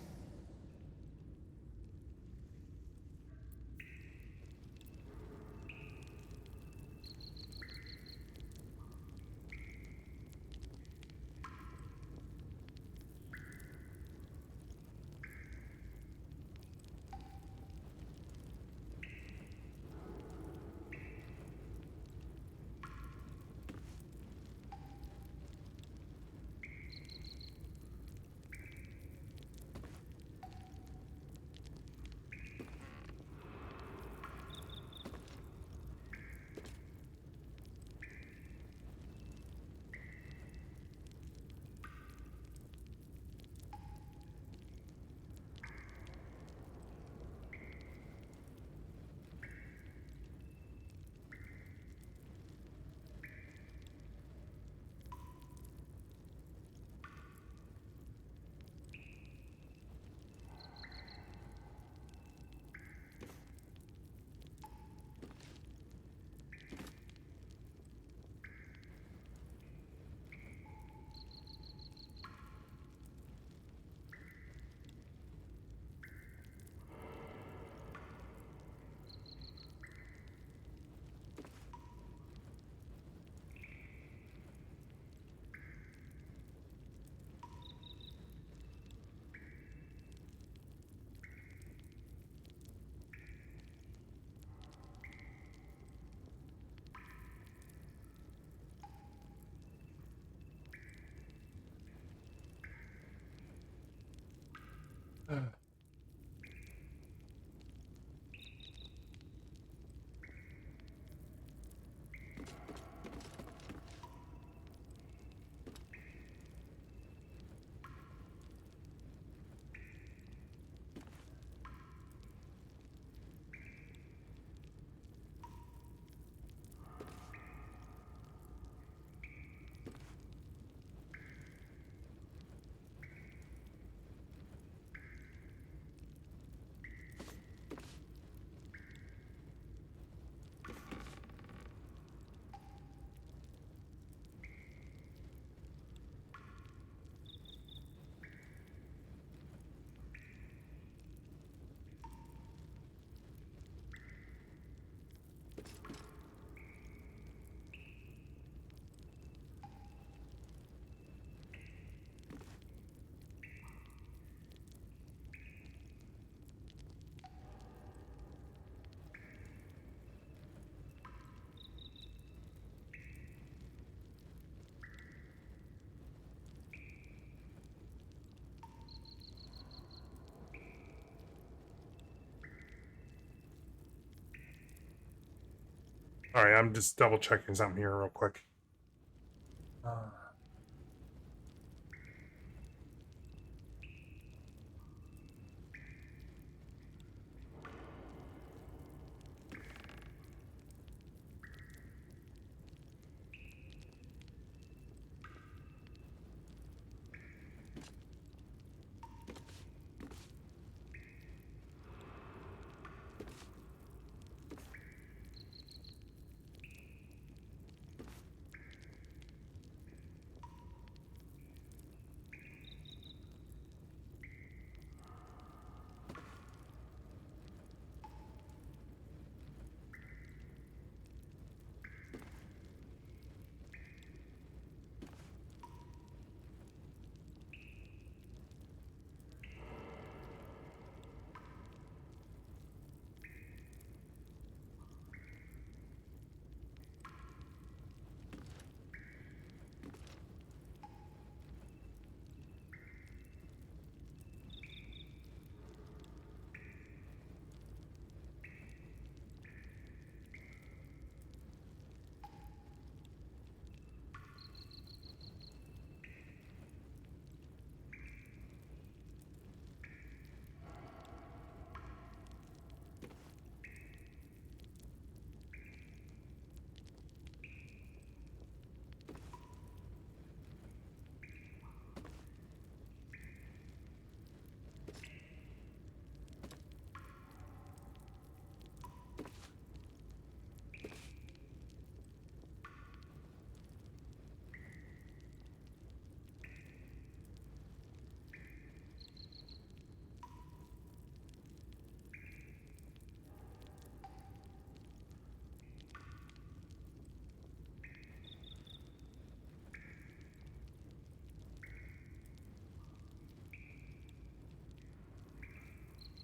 All right, I'm just double checking something here real quick.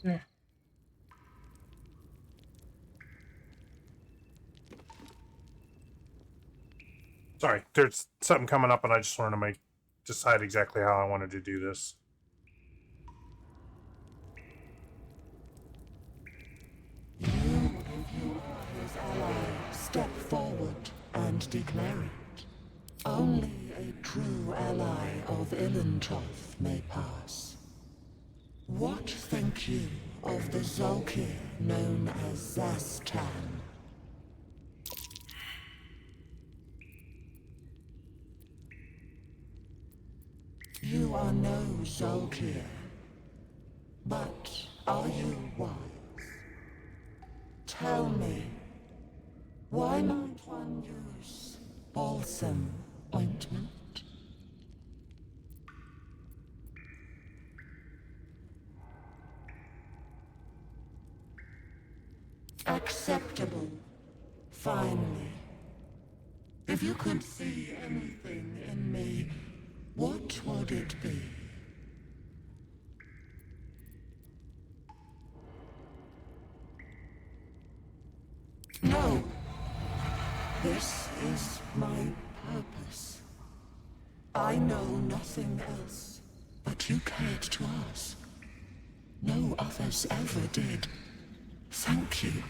Yeah. Sorry, there's something coming up, and I just wanted to decide exactly how I wanted to do this. You, if you are his ally, step forward and declare it. Only a true ally of Ilintoth may pass. What think you of the Zolkir known as Zastan? You are no Zolkir, but are you wise? Tell me, why might one use balsam ointment? Acceptable. Finally. If you could see anything in me, what would it be? No. This is my purpose. I know nothing else, but you cared to ask. No others ever did. Thank you.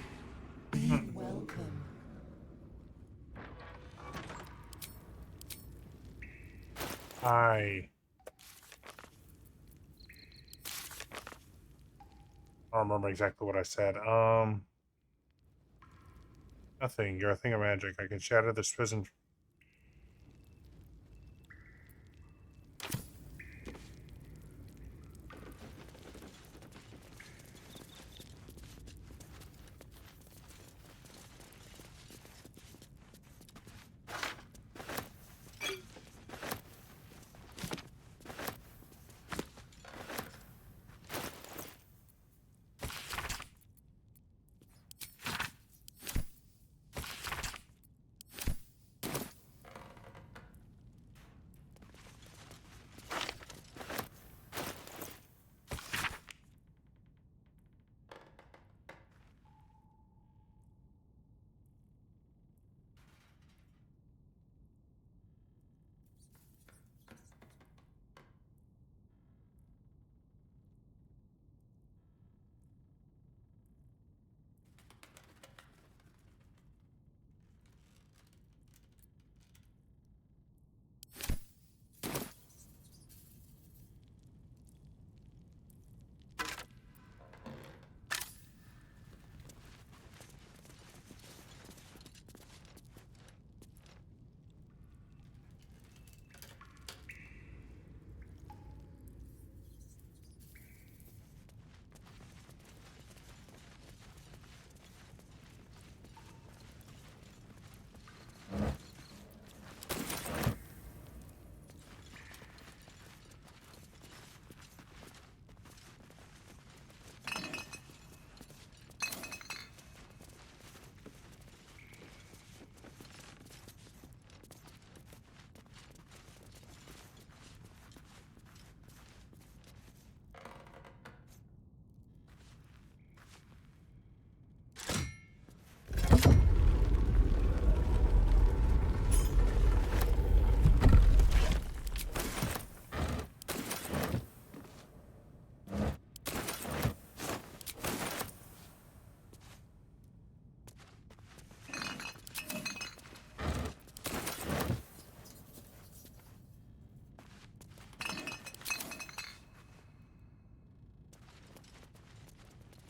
Be welcome. I don't remember exactly what I said. Nothing. You're a thing of magic. I can shatter this prison.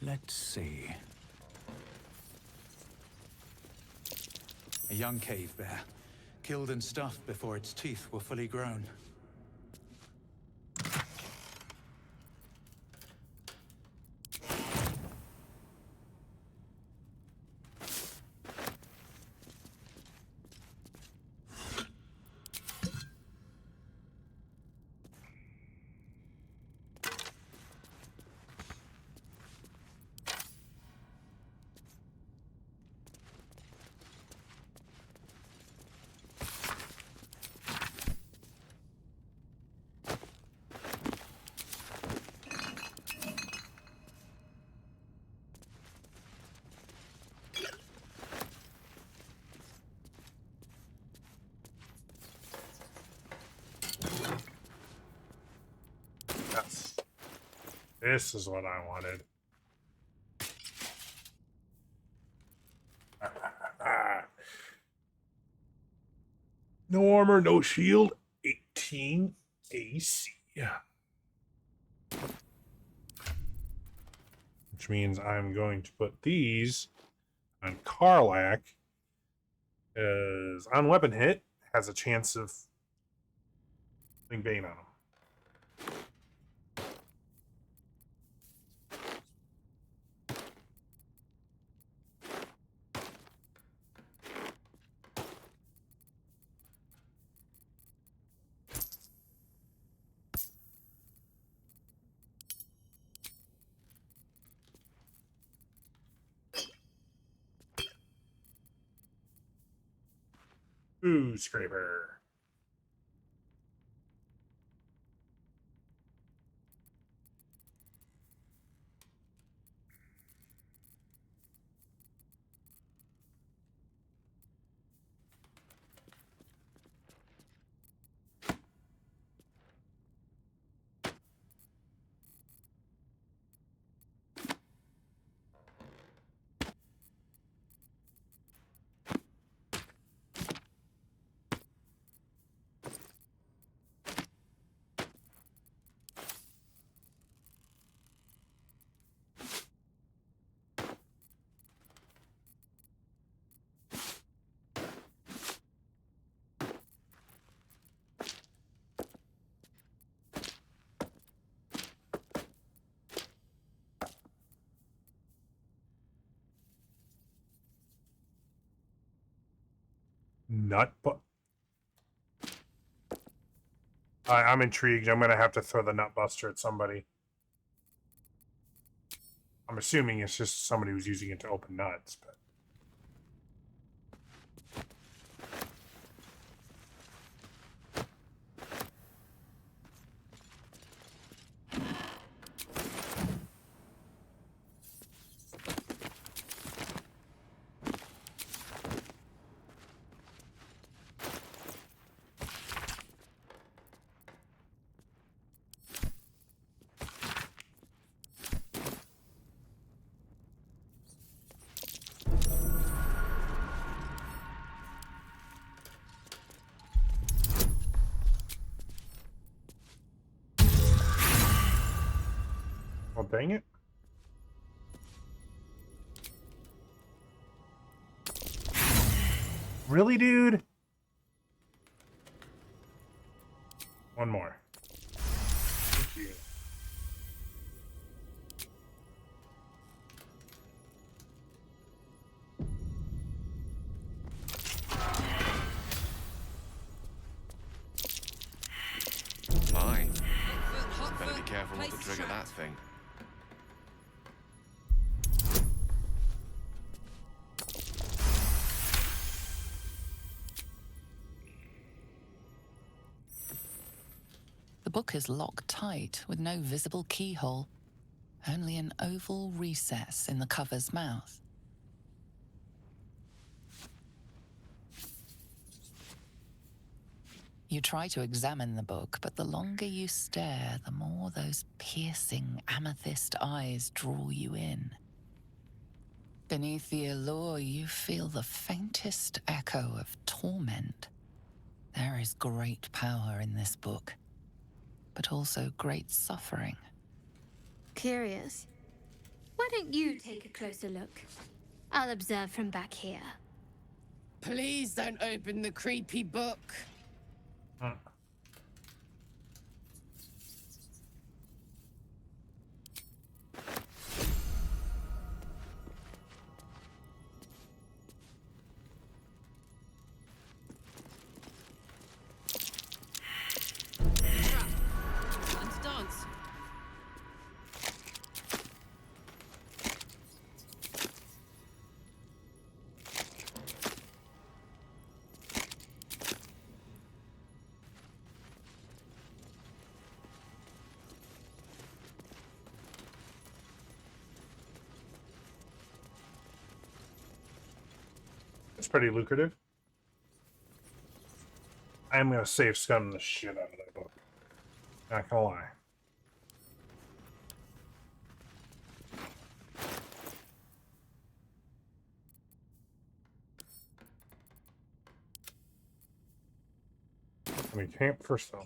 Let's see. A young cave bear, killed and stuffed before its teeth were fully grown. Yes. This is what I wanted. No armor, no shield. 18 AC. Which means I'm going to put these on Karlach. Because on weapon hit, has a chance of putting Bane on him. Ooh, scraper. Nut, but I'm intrigued. I'm gonna have to throw the nut buster at somebody. I'm assuming it's just somebody who's using it to open nuts, but well, dang it. Really, dude? One more. Thank you. Fine. Better be careful not to trigger that thing. The book is locked tight with no visible keyhole, only an oval recess in the cover's mouth. You try to examine the book, but the longer you stare, the more those piercing amethyst eyes draw you in. Beneath the allure, you feel the faintest echo of torment. There is great power in this book, but also great suffering. Curious. Why don't you take a closer look? I'll observe from back here. Please don't open the creepy book. Time to dance. It's pretty lucrative. I am gonna save scum the shit out of that book. Not gonna lie. Let me camp first though.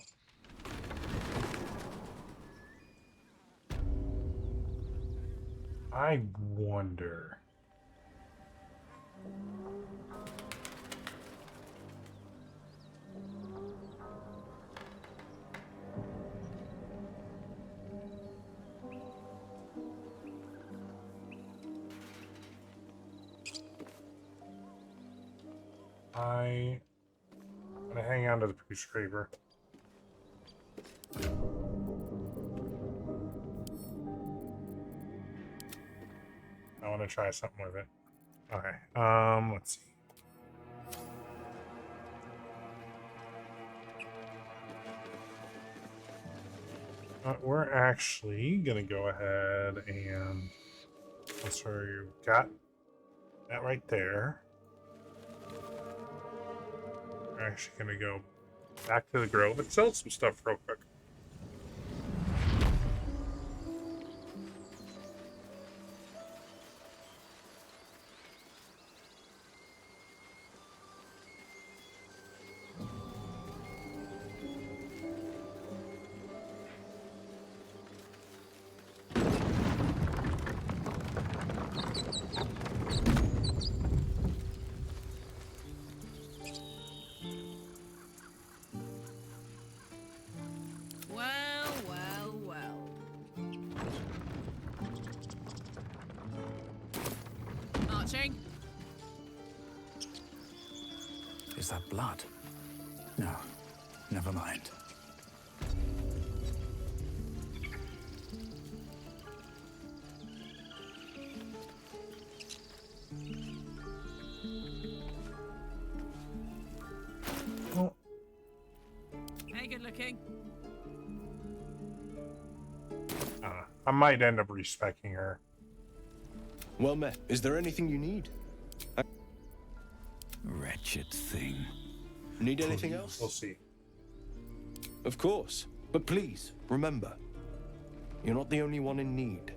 I wonder. I'm gonna hang on to the Priest Craver. I want to try something with it. Okay. Let's see. We're actually gonna go ahead and so you've got that right there. We're actually gonna go back to the grove and sell some stuff real quick. Well, well, well. Marching. Is that blood? No, never mind. Well, Hey, good looking. I might end up respecking her. Well met. Is there anything you need? Wretched thing. Need anything else? We'll see. Of course. But please, remember, you're not the only one in need.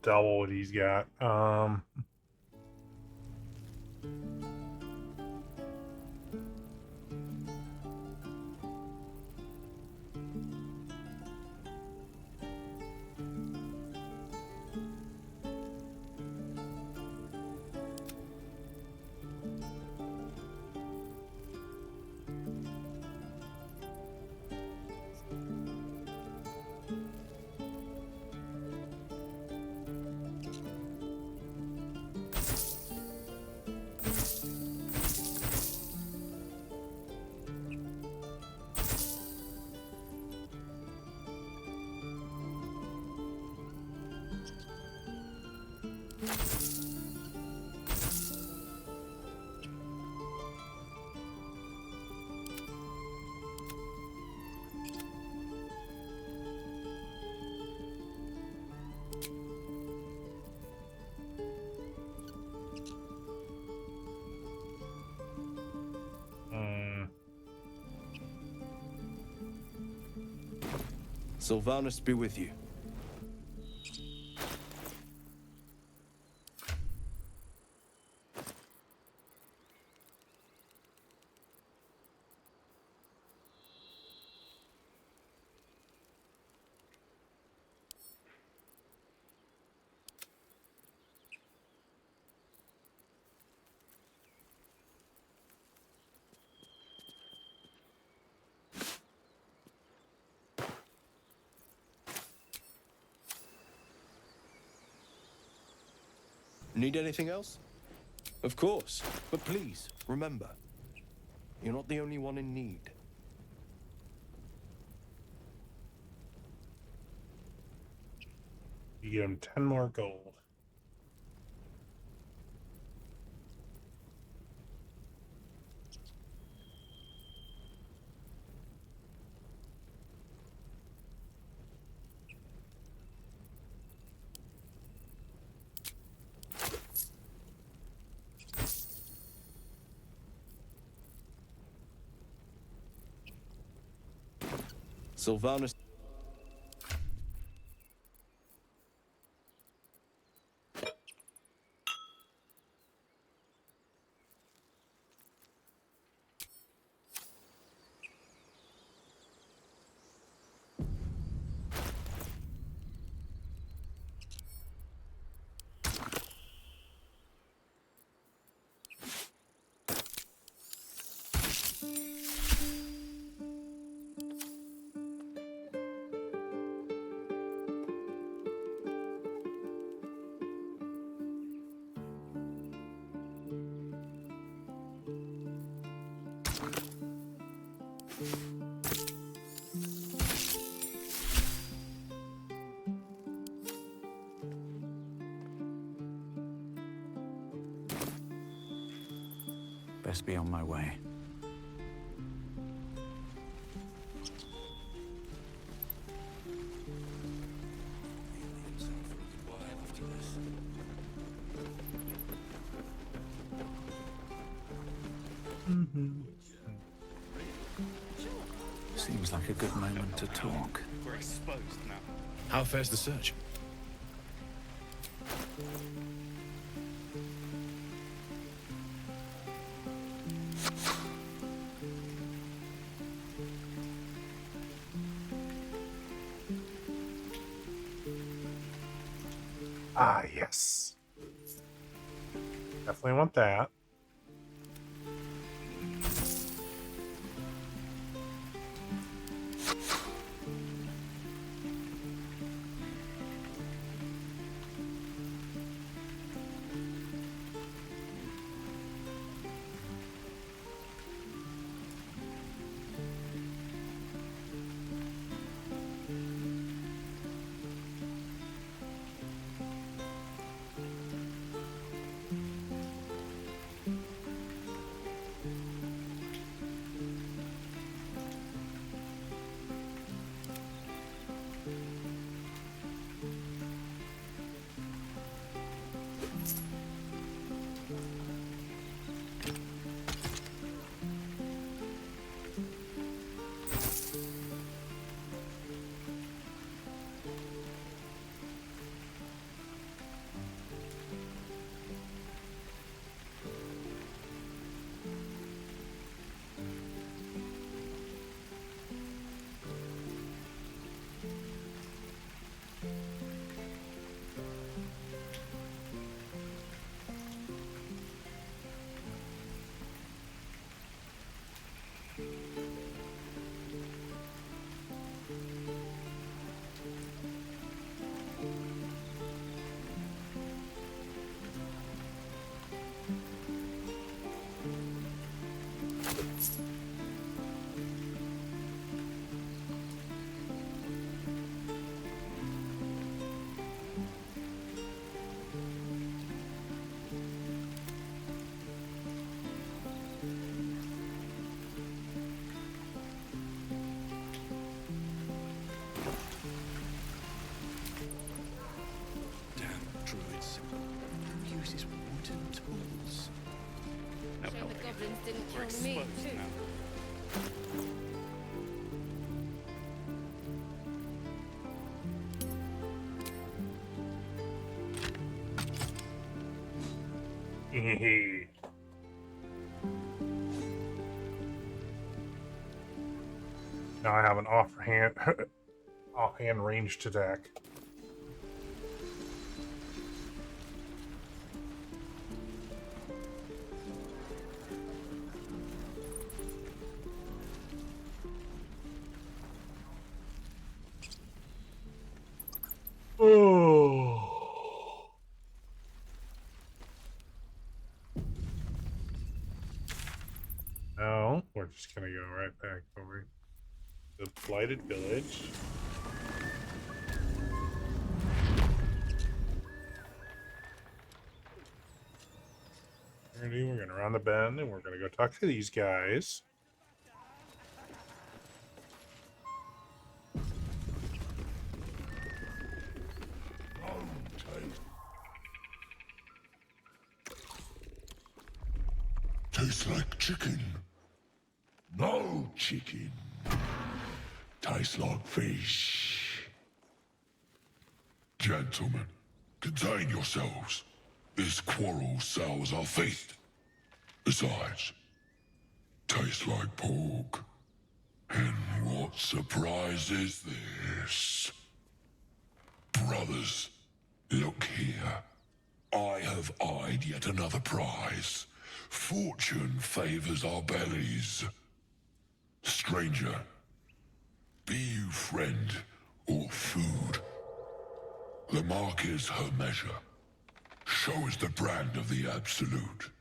double what he's got. Sylvanus be with you. Need anything else? Of course, but please, remember, you're not the only one in need. You give him 10 more gold. Sylvanus. Best be on my way. Seems like a good moment to talk. We're exposed now. How fares the search? Ah, yes. Definitely want that. use his wooden tools. No, Shame the goblins didn't we're kill me, exposed too. now. Now I have an offhand ranged attack. Oh. No, we're just gonna go right back over the blighted village. We're gonna round the bend and we're gonna go talk to these guys. Tastes like chicken. No chicken. Tastes like fish. Gentlemen, contain yourselves. This quarrel sours our feast. Besides, tastes like pork. And what surprise is this? Brothers, look here. I have eyed yet another prize. Fortune favors our bellies. Stranger, be you friend or food. The mark is her measure. Show is the brand of the absolute.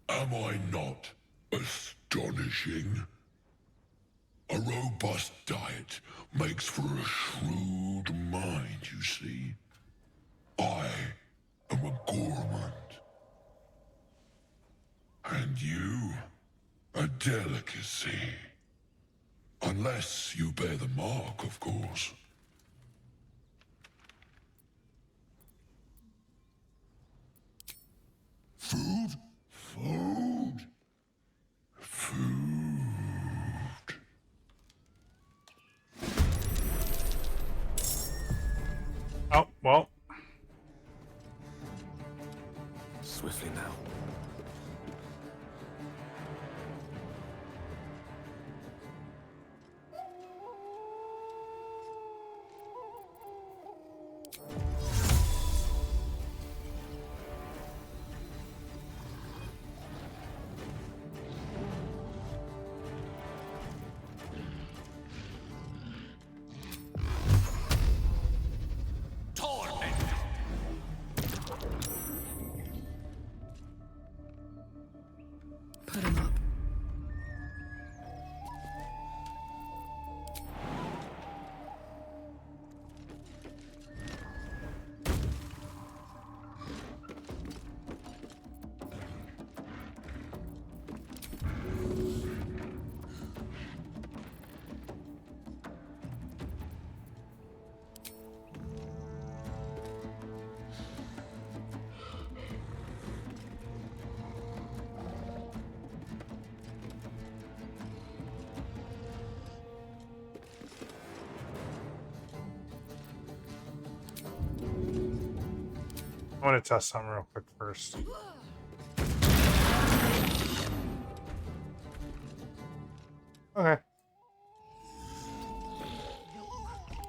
Am I not astonishing? A robust diet makes for a shrewd mind, you see. I am a gourmand. And you, a delicacy. Unless you bear the mark, of course. Food? Food? Food. Oh, well. Swiftly now. Put him up. I want to test something real quick first. Okay.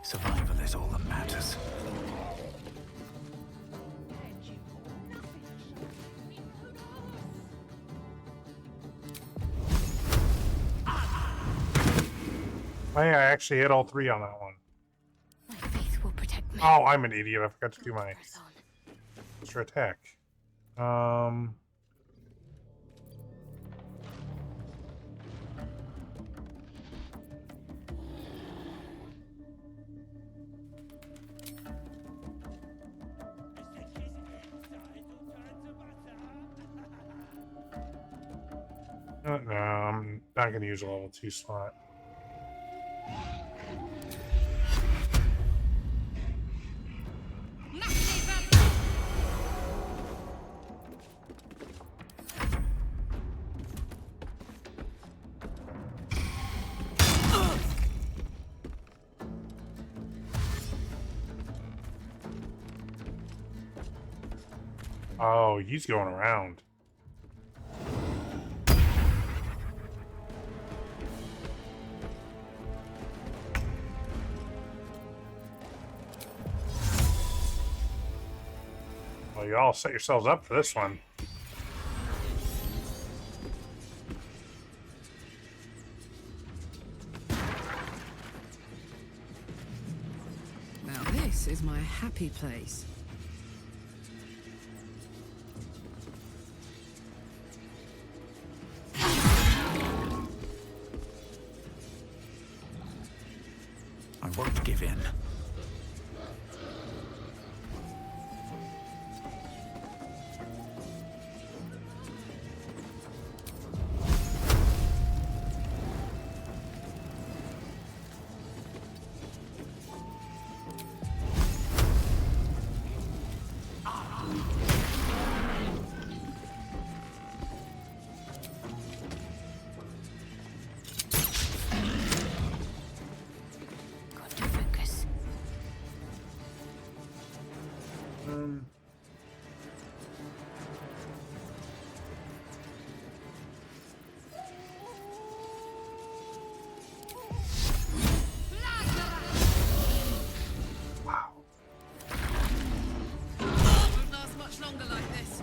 Survival is all that matters. Hey, I actually hit all three on that one. My faith will protect me. Oh, I'm an idiot. I forgot to do my extra attack. No, I'm not going to use a level 2 slot. Oh, he's going around. Well, you all set yourselves up for this one. Now this is my happy place. I won't give in. Got to focus. Won't last much longer like this.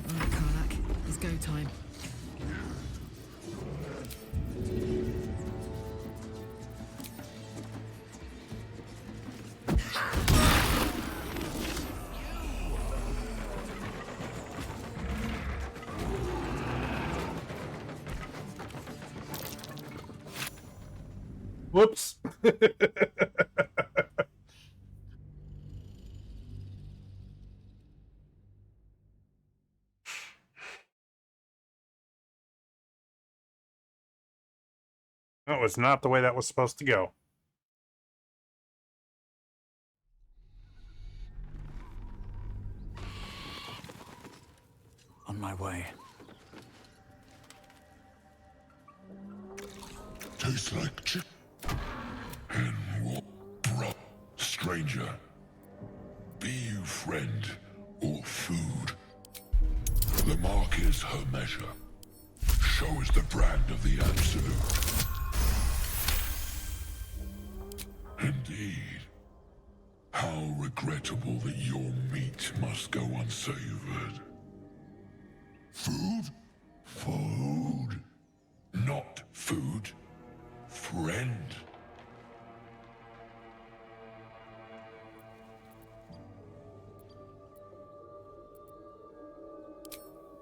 Alright, Karlak, it's go time. Whoops. That was not the way that was supposed to go. On my way. Tastes like chick. And what, bro? Stranger. Be you friend or food. The mark is her measure. Show is the brand of the absolute. Indeed. How regrettable that your meat must go unsavored. Food? Food. Not food. Friend.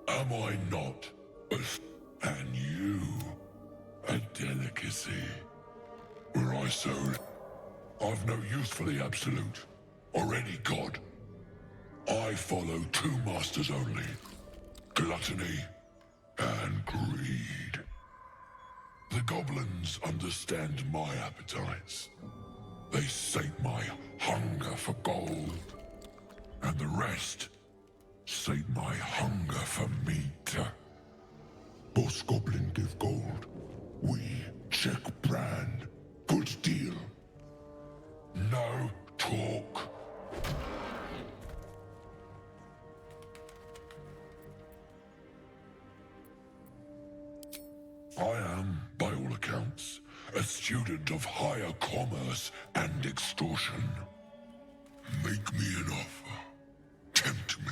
Am I not and you a delicacy? Were I so, I've no use for the absolute, or any god. I follow two masters only, gluttony and greed. The goblins understand my appetites. They sate my hunger for gold, and the rest sate my hunger for meat. Boss goblin give gold. We check brand. Good deal. No talk. I am, by all accounts, a student of higher commerce and extortion. Make me an offer. Tempt me.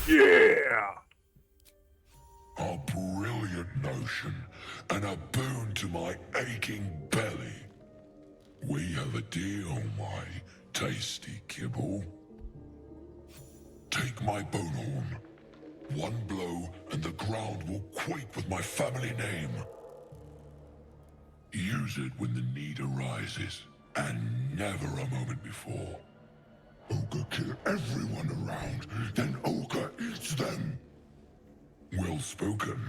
Yeah! A brilliant notion, and a boon to my aching belly. We have a deal, my tasty kibble. Take my bone horn. One blow, and the ground will quake with my family name. Use it when the need arises, and never a moment before. Ogre kill everyone around, then Ogre eats them. Well spoken,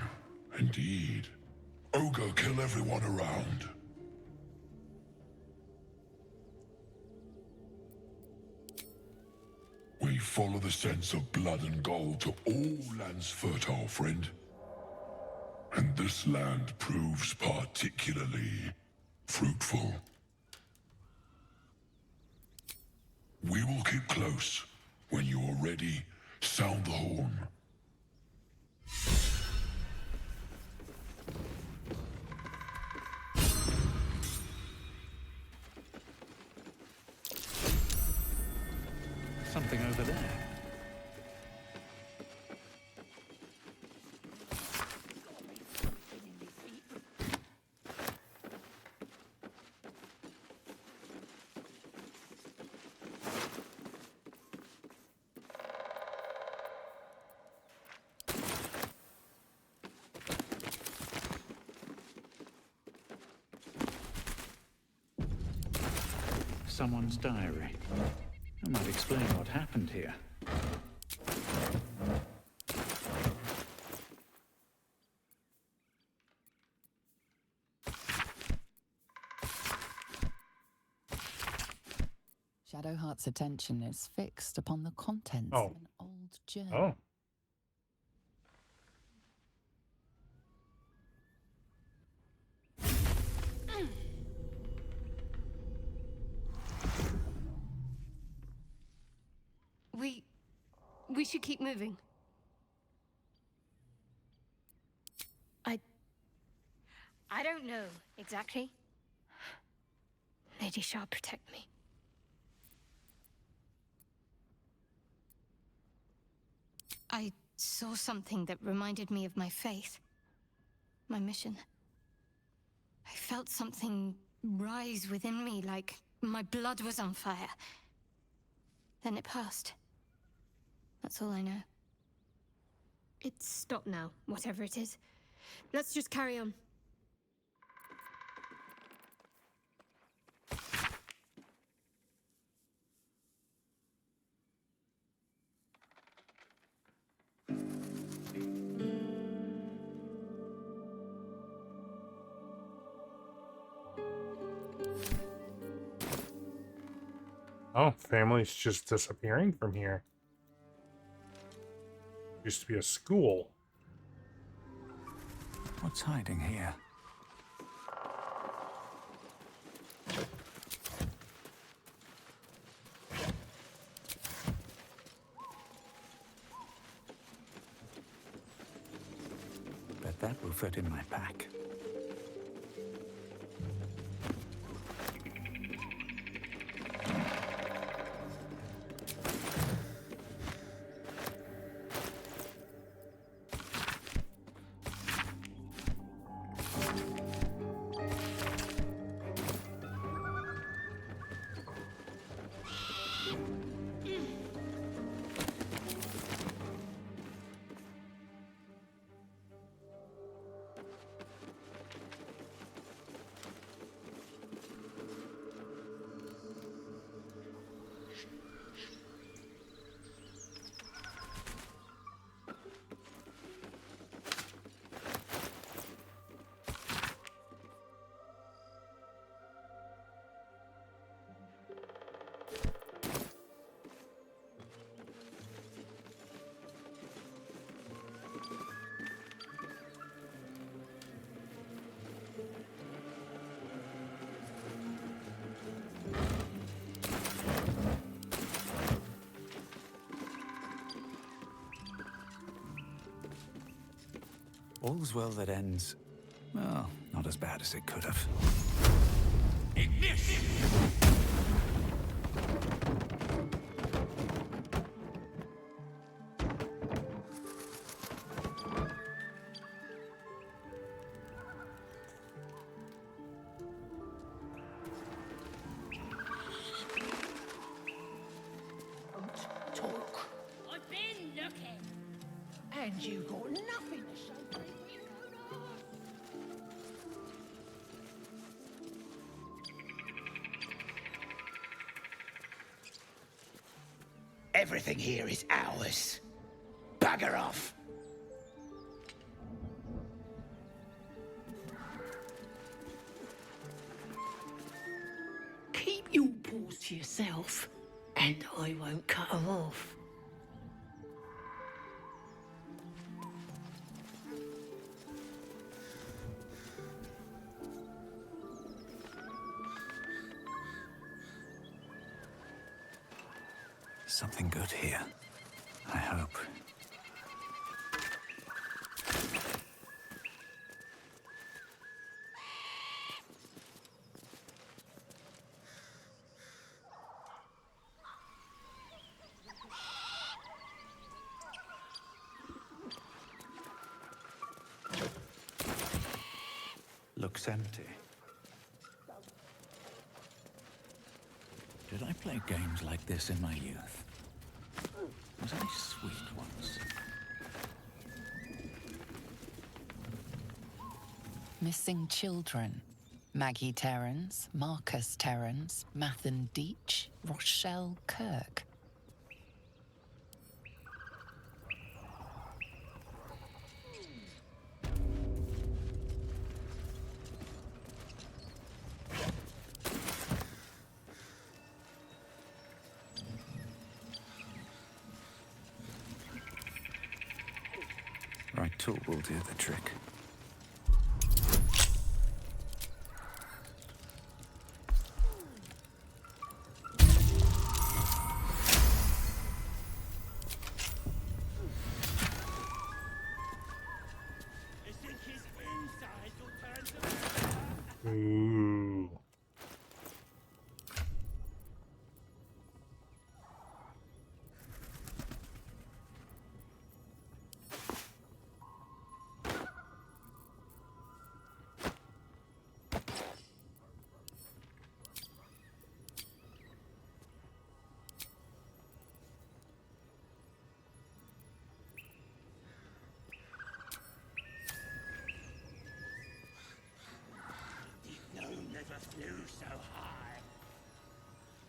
indeed. Ogre kill everyone around. We follow the sense of blood and gold to all lands fertile, friend. And this land proves particularly fruitful. We will keep close. When you are ready, sound the horn. Something over there. Someone's diary. That might explain what happened here. Shadowheart's attention is fixed upon the contents Oh. of an old journal. Oh. We should keep moving. I don't know exactly. Lady Shah, protect me. I saw something that reminded me of my faith. My mission. I felt something rise within me like my blood was on fire. Then it passed. That's all I know. It's stopped now, whatever it is. Let's just carry on. Oh, family's just disappearing from here. Used to be a school. What's hiding here? Bet that will fit in my pack. All's well that ends. Well, not as bad as it could have. Ignition! You got nothing to show for it. Everything here is ours. Bugger off. Keep your paws to yourself, and I won't cut them off. Something good here. I hope. Looks empty. Did I play games like this in my youth? Was I sweet once? Missing children. Maggie Terrans, Marcus Terrans, Mathan Deach, Rochelle Kirk. Right tool will do the trick. Ooh.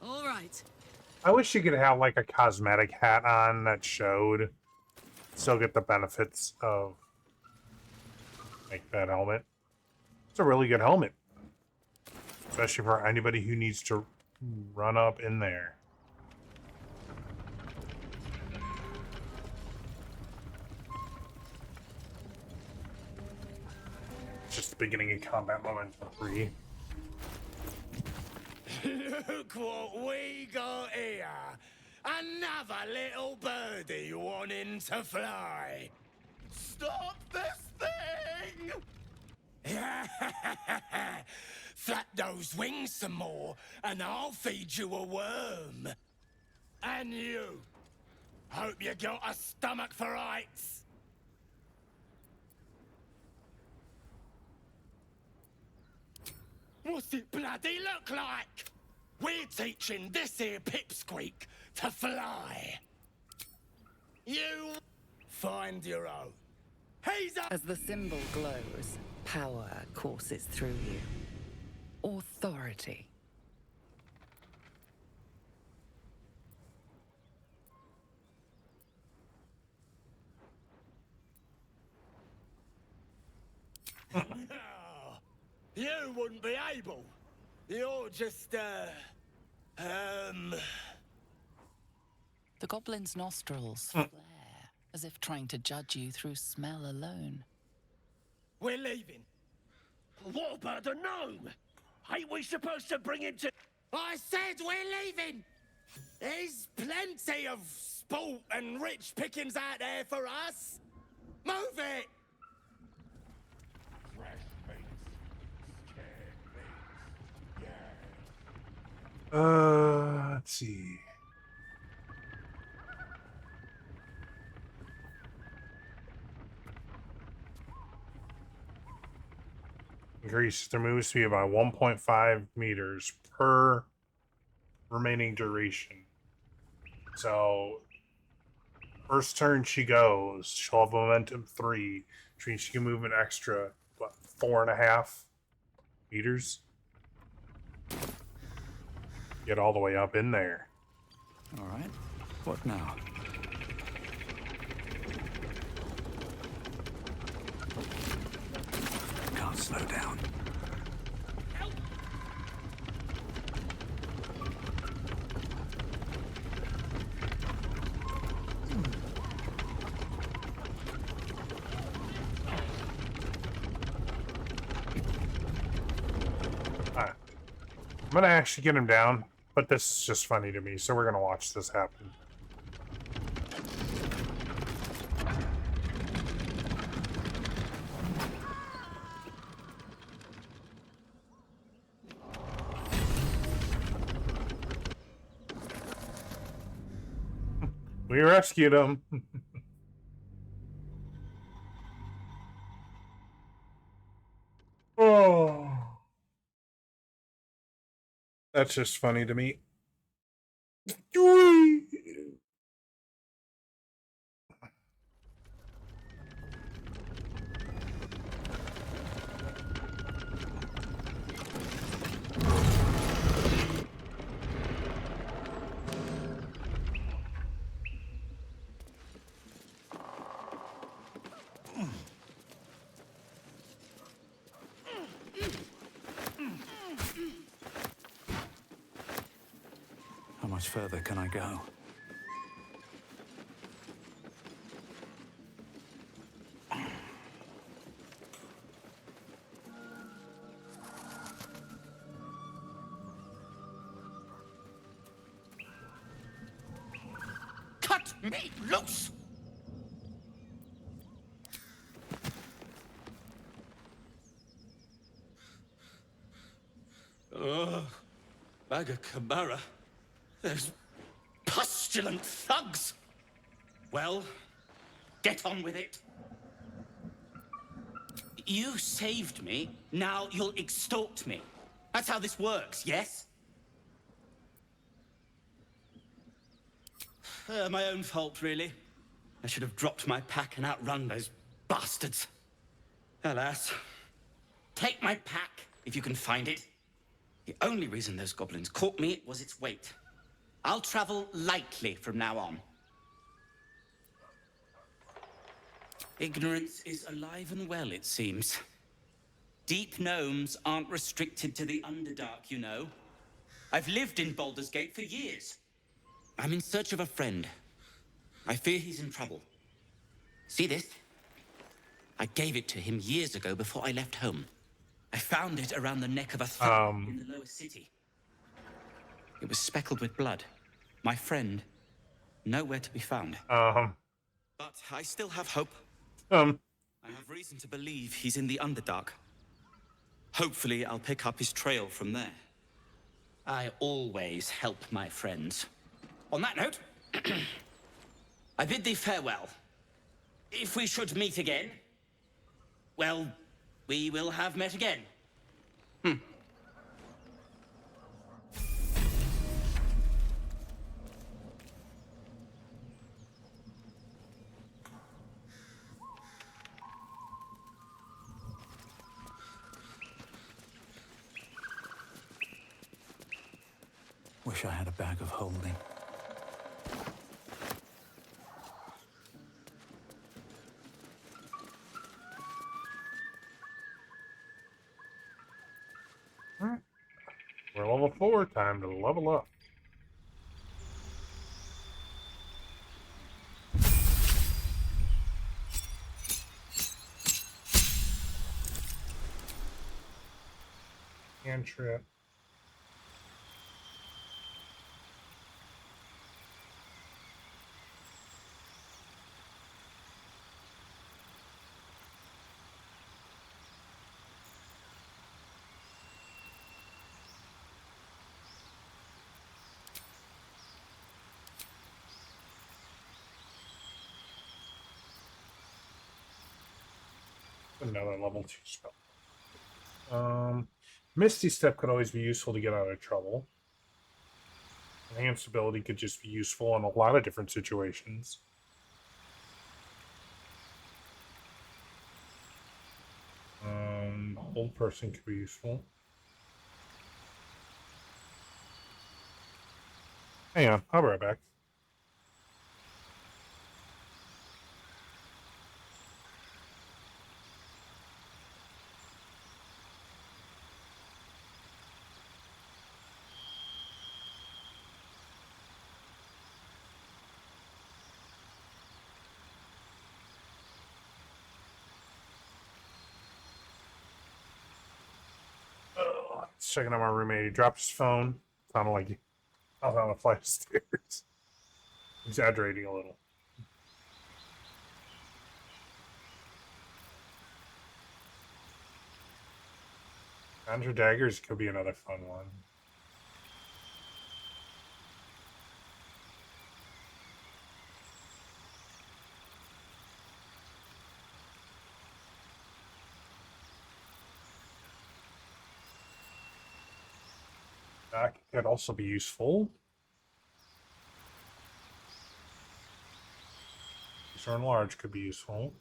All right. I wish you could have like a cosmetic hat on that showed. Still get the benefits of like that helmet. It's a really good helmet. Especially for anybody who needs to run up in there. It's just the beginning of combat momentum 3. Look what we got here. Another little birdie wanting to fly. Stop this thing! Flap those wings some more, and I'll feed you a worm. And you. Hope you got a stomach for heights. What's it bloody look like? We're teaching this here pipsqueak to fly. You find your own. He's up. As the symbol glows, power courses through you. Authority. You wouldn't be able. You're just, The goblin's nostrils flare, as if trying to judge you through smell alone. We're leaving. What about the gnome? Ain't we supposed to bring him to... I said we're leaving! There's plenty of sport and rich pickings out there for us. Move it! Let's see. Increase the move speed by 1.5 meters per remaining duration. So First turn she goes. She'll have momentum 3, which means she can move an extra, what, 4.5 meters? Get all the way up in there. All right. What now? Can't slow down. I'm gonna actually get him down, but this is just funny to me, so we're gonna watch this happen. We rescued him. Oh. That's just funny to me. How much further can I go? Cut me loose! Ugh. Maga Kamara. Those pustulant thugs! Well, get on with it. You saved me, now you'll extort me. That's how this works, yes? My own fault, really. I should have dropped my pack and outrun those bastards. Alas. Take my pack, if you can find it. The only reason those goblins caught me was its weight. I'll travel lightly from now on. Ignorance is alive and well, it seems. Deep gnomes aren't restricted to the Underdark, you know. I've lived in Baldur's Gate for years. I'm in search of a friend. I fear he's in trouble. See this? I gave it to him years ago before I left home. I found it around the neck of a thug in the lower city. It was speckled with blood. My friend, nowhere to be found. But I still have hope. I have reason to believe he's in the Underdark. Hopefully, I'll pick up his trail from there. I always help my friends. On that note, I bid thee farewell. If we should meet again, well, we will have met again. Wish I had a bag of holding. Alright. We're level 4, time to level up. Cantrip. Another level 2 spell. Misty Step could always be useful to get out of trouble. Enhanced ability could just be useful in a lot of different situations. Old person could be useful. Hang on, I'll be right back. Checking on my roommate. He dropped his phone. Sounded like he I was on a flight of stairs. Exaggerating a little. Conjure daggers could be another fun one. That could also be useful. Short and large could be useful.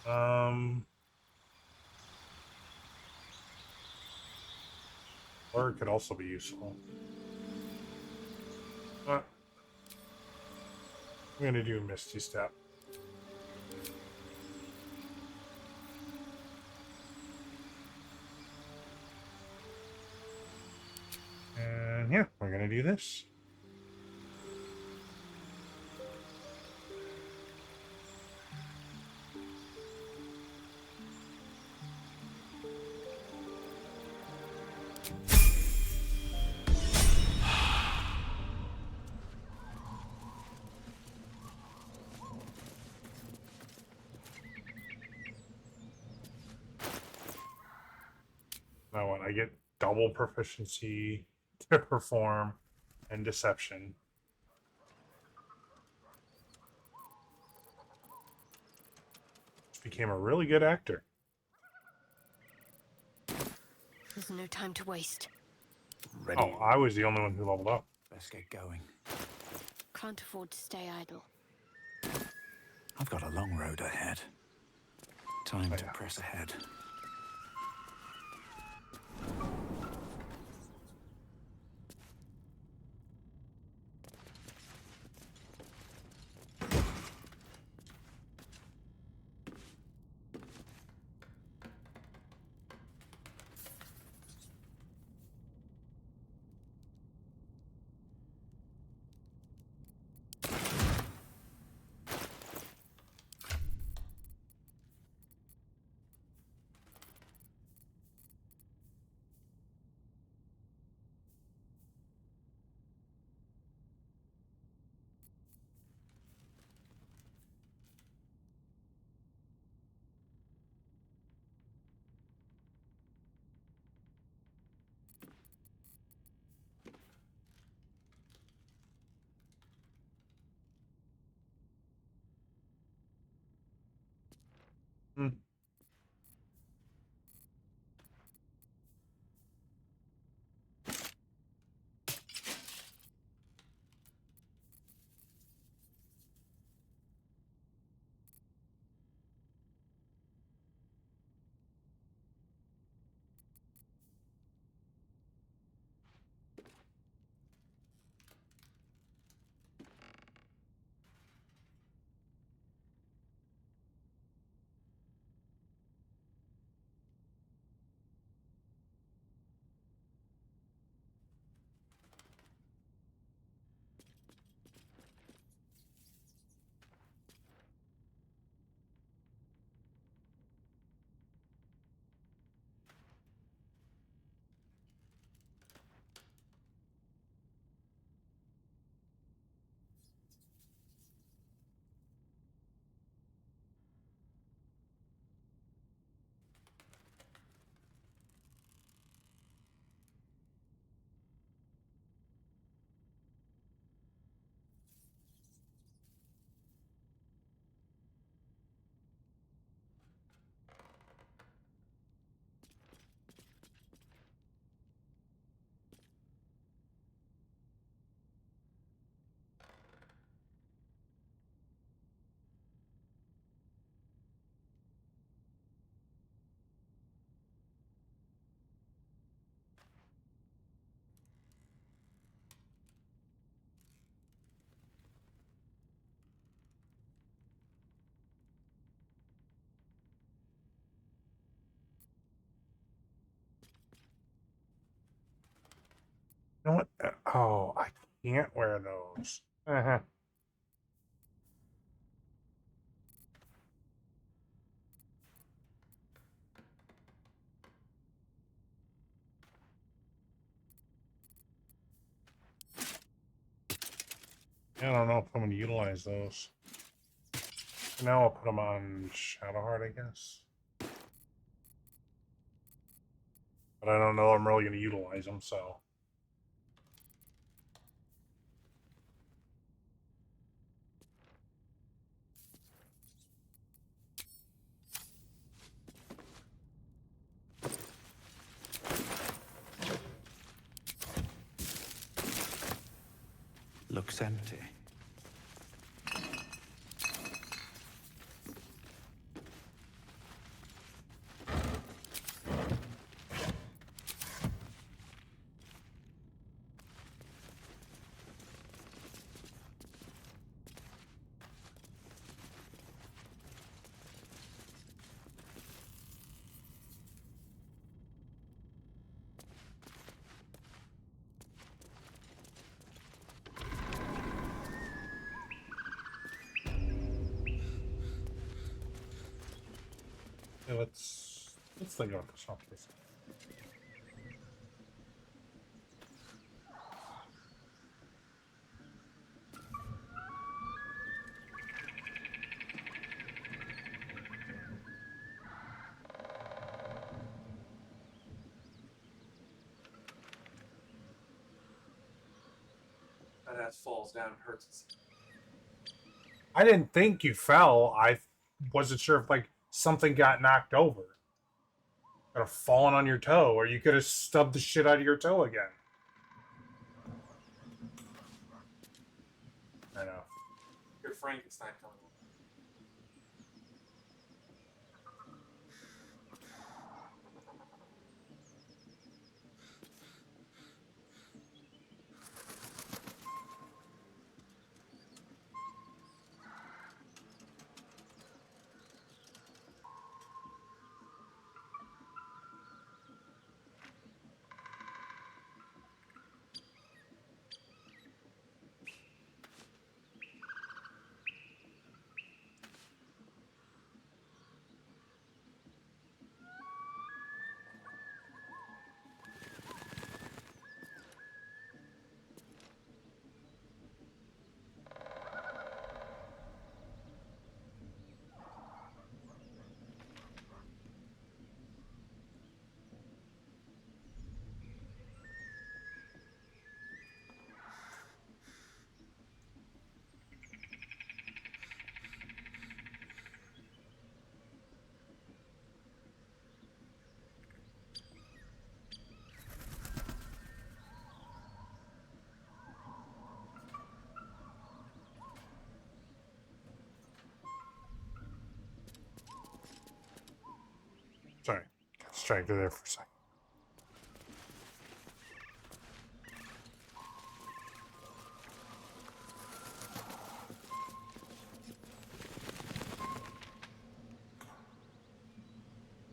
Or it could also be useful. I'm gonna do Misty Step. And yeah, we're gonna do this. Now what? I get double proficiency to perform and deception. Just became a really good actor. There's no time to waste. Ready. Oh, I was the only one who leveled up. Let's get going. Can't afford to stay idle. I've got a long road ahead. Time to press ahead. Hmm. know what? Oh, I can't wear those. Uh-huh. I don't know if I'm going to utilize those. Now I'll put them on Shadowheart, I guess. But I don't know I'm really going to utilize them, so. Looks empty. Yeah, let's think about this. That ass falls down and hurts us. I didn't think you fell. I wasn't sure if like something got knocked over. Could have fallen on your toe, or you could have stubbed the shit out of your toe again. I know. Your Frankenstein coming. Sorry, got distracted there for a second.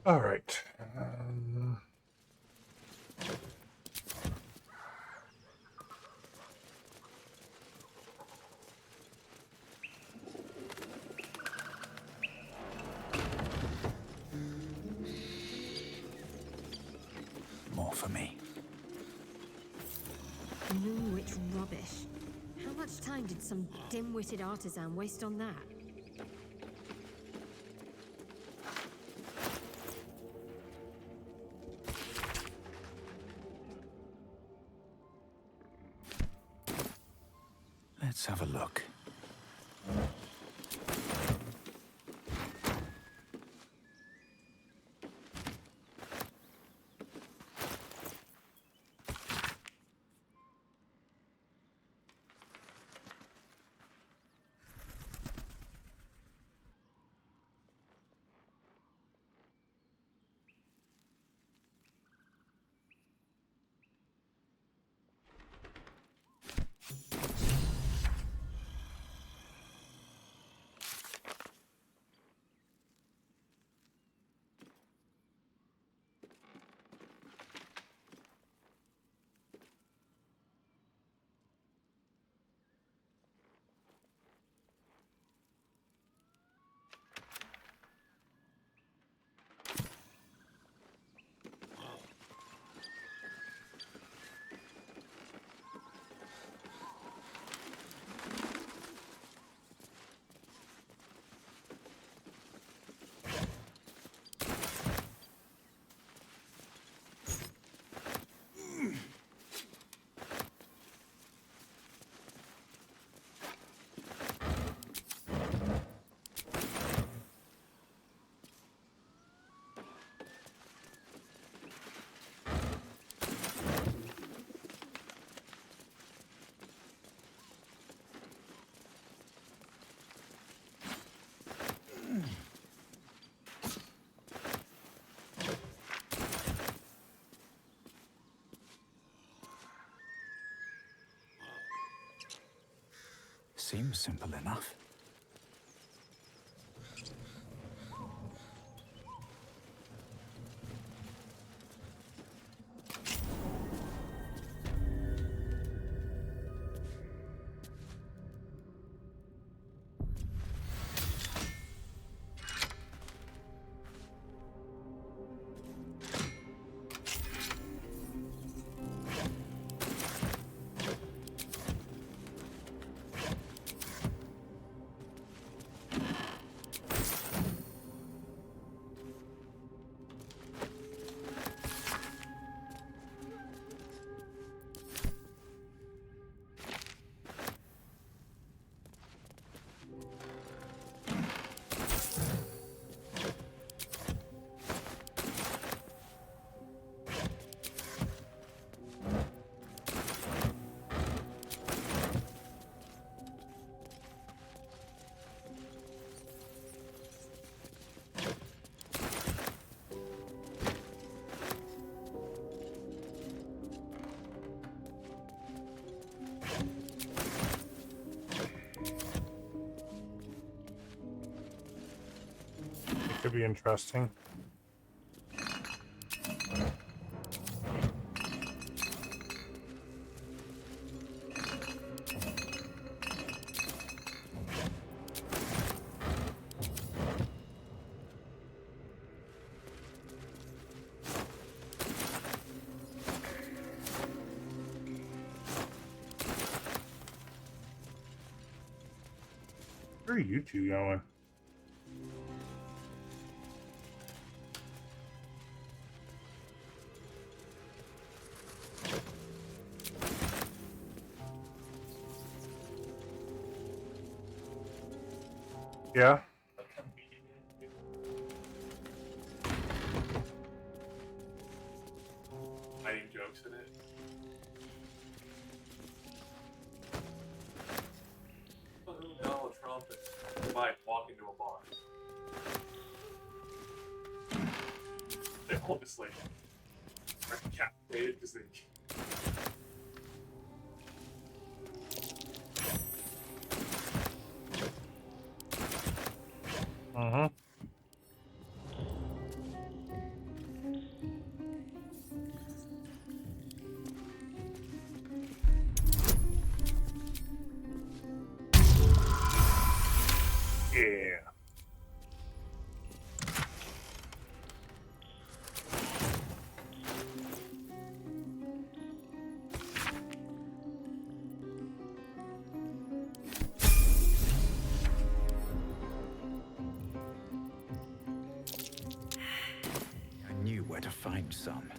All right. More for me. Which rubbish. How much time did some dim-witted artisan waste on that? Let's have a look. seems simple enough. It could be interesting. Where are you two going? Yeah. Hiding jokes in it. Donald Trump and might walk into a bar. They obviously are decapitated because they. Uh-huh. Yeah. I knew where to find some.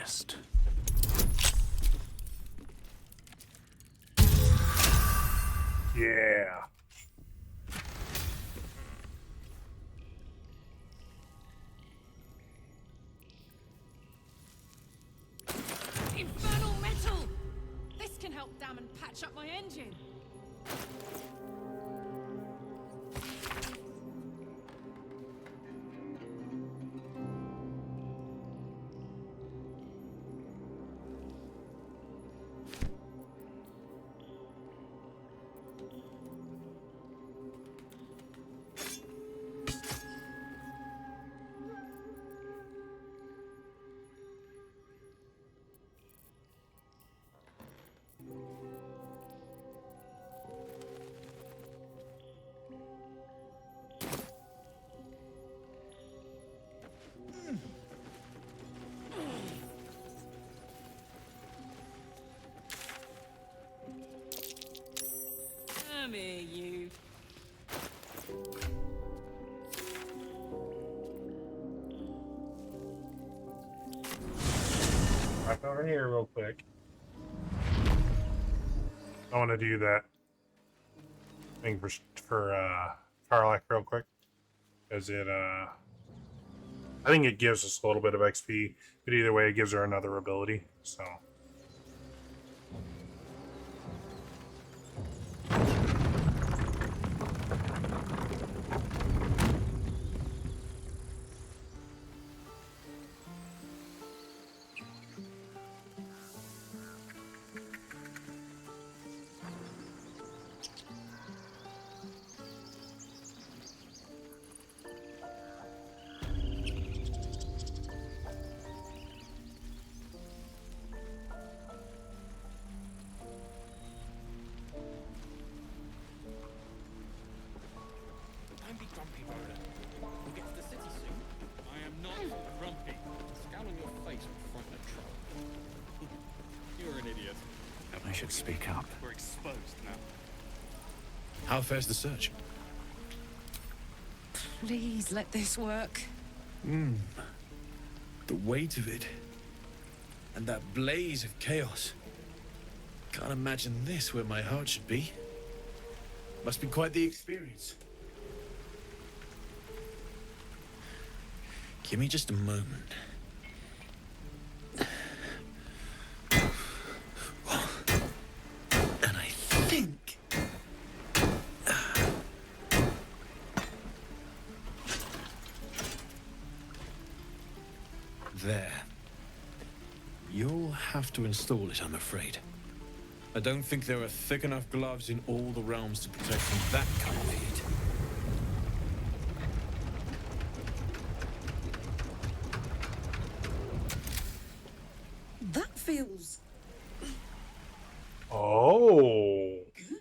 rest. Yeah. Infernal metal! This can help dam and patch up my engine. Come here, you. Back over here real quick. I want to do that thing for Karlak real quick. Because it, I think it gives us a little bit of XP, but either way, it gives her another ability, so. Don't be grumpy, Baldur. We'll get to the city soon. I am not grumpy. The scowl on your face will frighten a troll. You're an idiot. I should speak up. We're exposed now. How fares the search? Please let this work. The weight of it. And that blaze of chaos. Can't imagine this where my heart should be. Must be quite the experience. Give me just a moment. And I think... There. You'll have to install it, I'm afraid. I don't think there are thick enough gloves in all the realms to protect from that kind of heat. That feels Oh. good.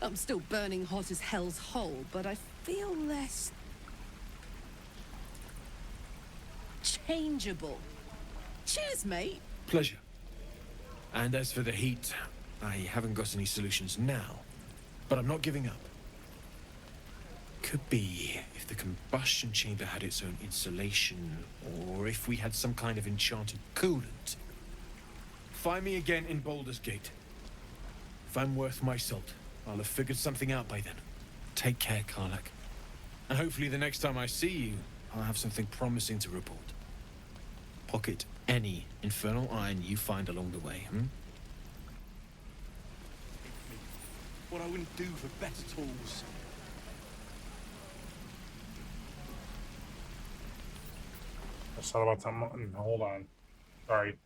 I'm still burning hot as hell's hole, but I feel less changeable. Cheers, mate. Pleasure. And as for the heat, I haven't got any solutions now, but I'm not giving up. Could be if the combustion chamber had its own insulation, or if we had some kind of enchanted coolant. Find me again in Baldur's Gate. If I'm worth my salt, I'll have figured something out by then. Take care, Karlak. And hopefully the next time I see you, I'll have something promising to report. Pocket any infernal iron you find along the way, What I wouldn't do for better tools. I thought about something. Hold on. Sorry.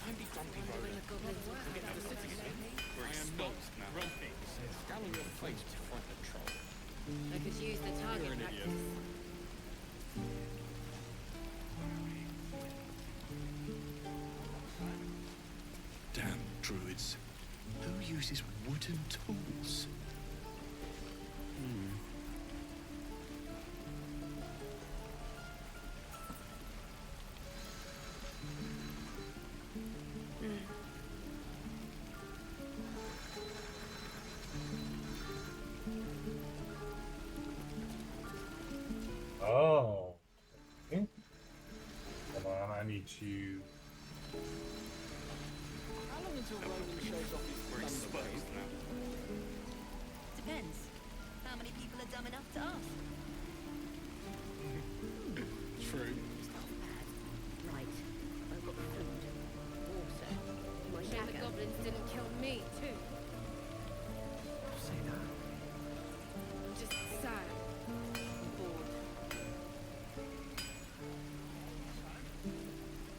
Don't be grumpy, Baldur. We'll get to the city soon. We're exposed now. Grumpy. The scowl on your face will frighten a troll. I could use the target You're an idiot. Damn druids. Who uses wooden tools? Oh. Okay. Hold on, I need to. How long until Roland shows off his exposed now? Depends. How many people are dumb enough to ask? True. It's not bad. Right. I've got food. Water. My Shame the dagger. goblins didn't kill me, too. Say that. I'm just sad. I'm bored.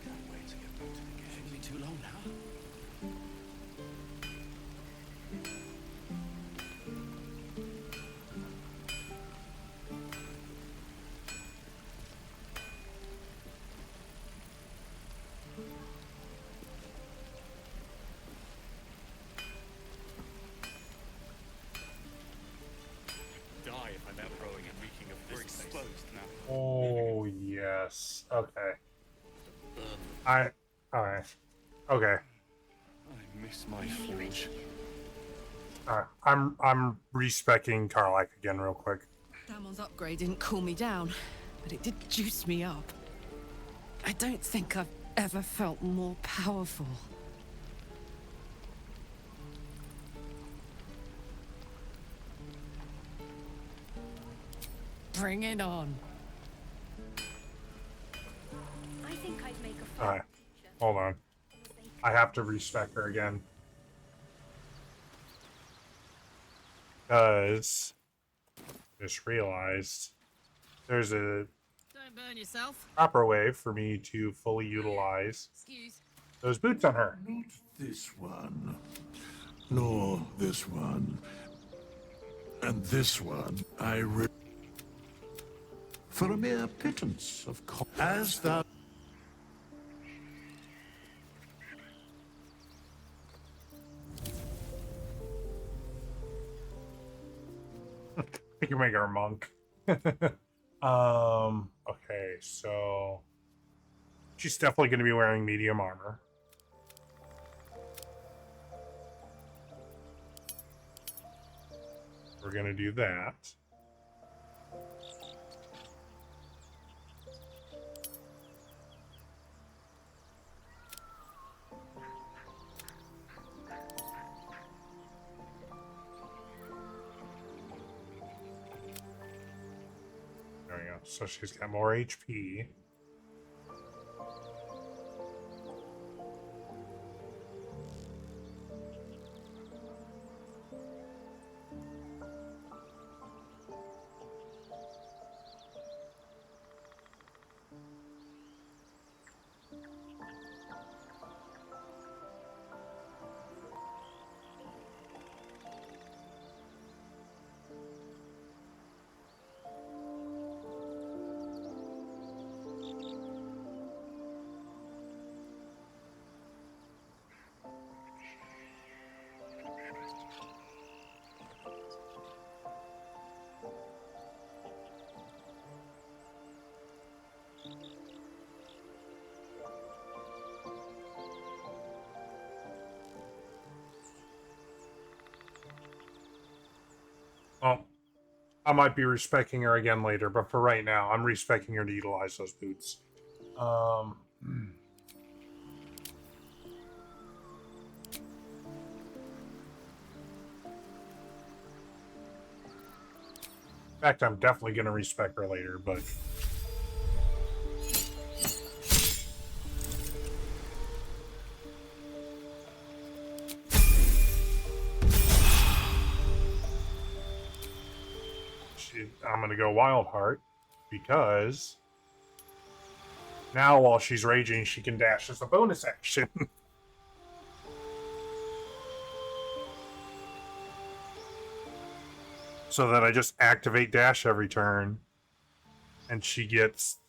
Can't wait to get back to the game. Shouldn't be too long now. Die if I'm out rowing and reeking of this exposed now. Oh yes. Okay. Alright. Okay. I miss my forge. Alright. I'm respecking Karlak again real quick. Damon's upgrade didn't cool me down, but it did juice me up. I don't think I've ever felt more powerful. Bring it on. I think I'd make a Alright. Hold on. I have to respect her again. Because just realized there's a Don't burn yourself. proper way for me to fully utilize Excuse. those boots on her. Not this one, nor this one, and this one for a mere pittance of as thou. We can make her a monk. Okay, so she's definitely going to be wearing medium armor. We're going to do that. There we go. So she's got more HP. Well, I might be respecting her again later, but for right now, I'm respecting her to utilize those boots. In fact, I'm definitely going to respect her later, but... I'm going to go Wild Heart, because... now, while she's raging, she can dash as a bonus action. So that I just activate dash every turn, and she gets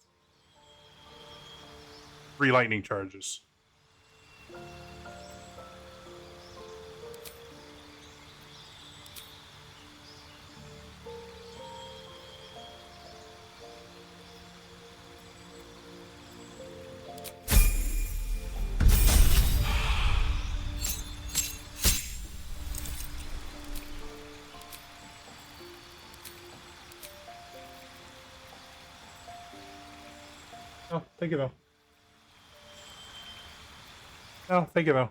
3 lightning charges. Oh, thank you though. Oh, thank you though.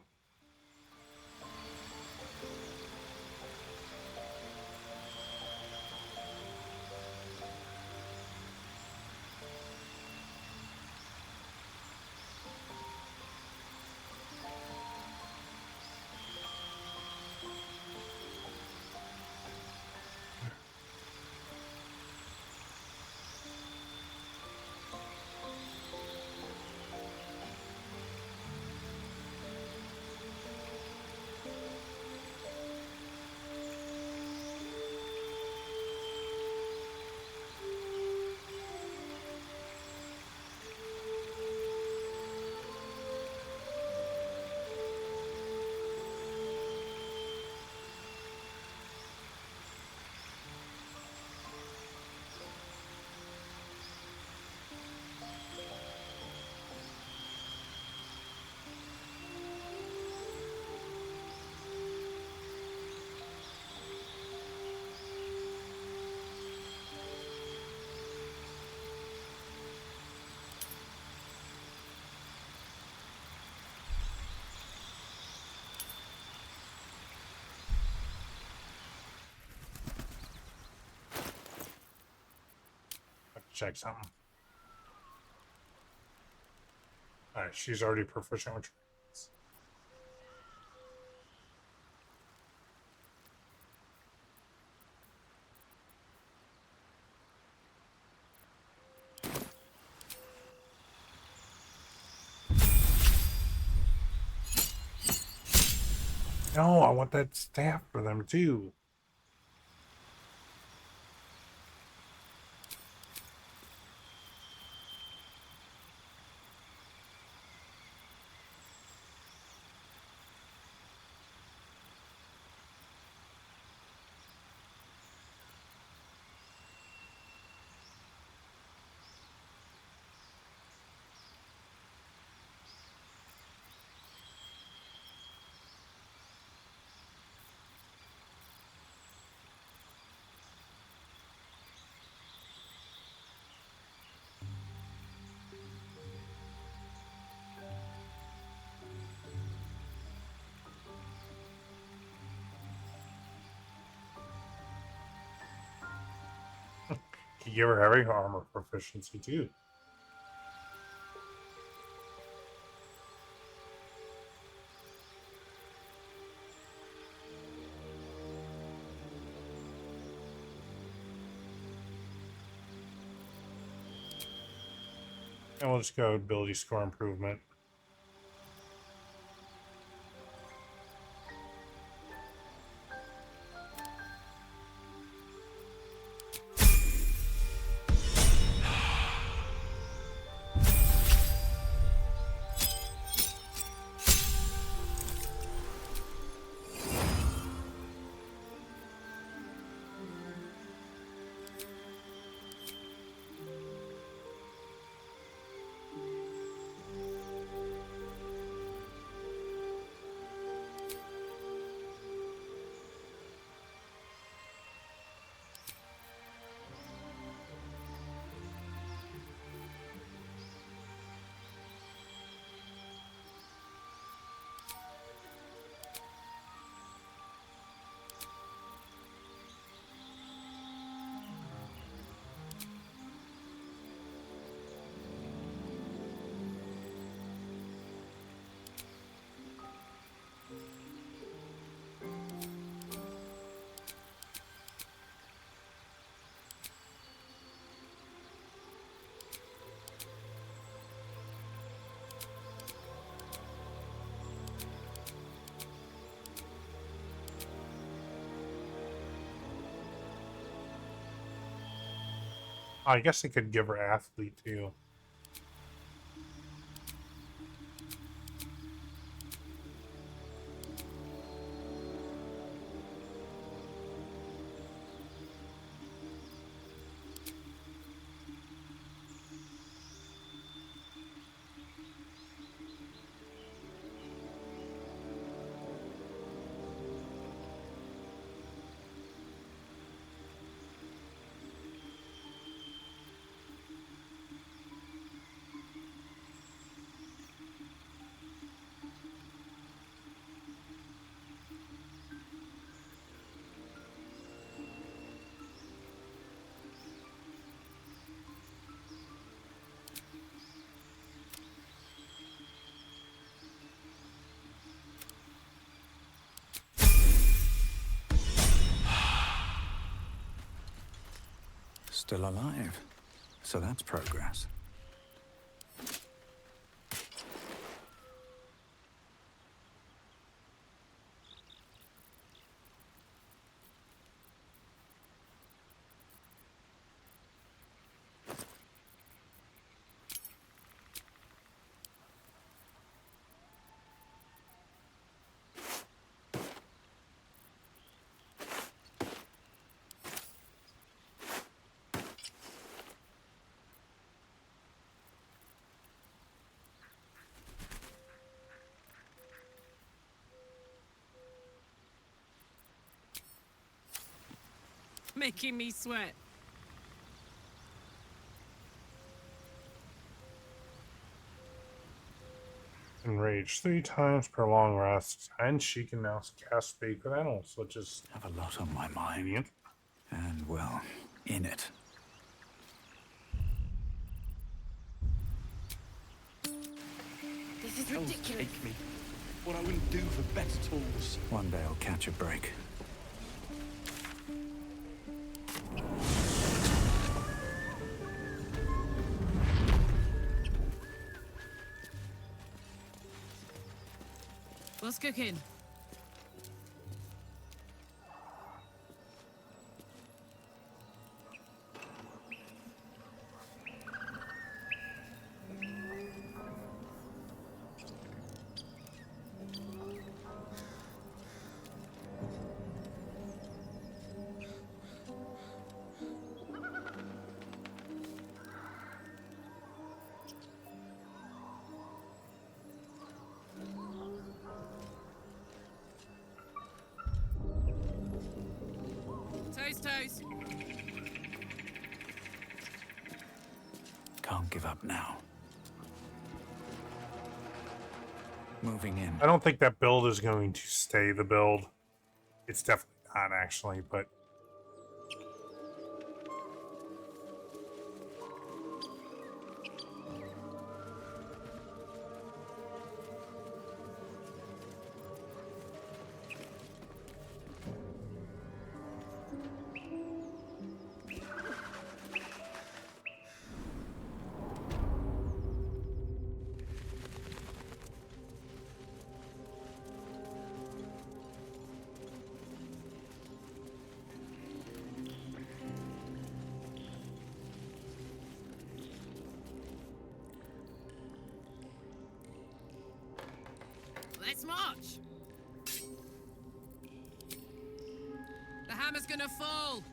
Check something. Alright, she's already proficient with traits. No, I want that staff for them too. You give her heavy armor proficiency too. And we'll just go ability score improvement. I guess I could give her athlete too. Still alive. So that's progress. Making me sweat. Enrage 3 times per long rest, and she can now cast Speak with Animals, which is have a lot on my mind. And, well, in it. This is Hell's ridiculous. take me. What I wouldn't do for better tools. One day I'll catch a break. What's cooking? Toast. Can't give up now. Moving in. I don't think that build is going to stay the build. It's definitely not, actually, but Let's march. The hammer's gonna fall.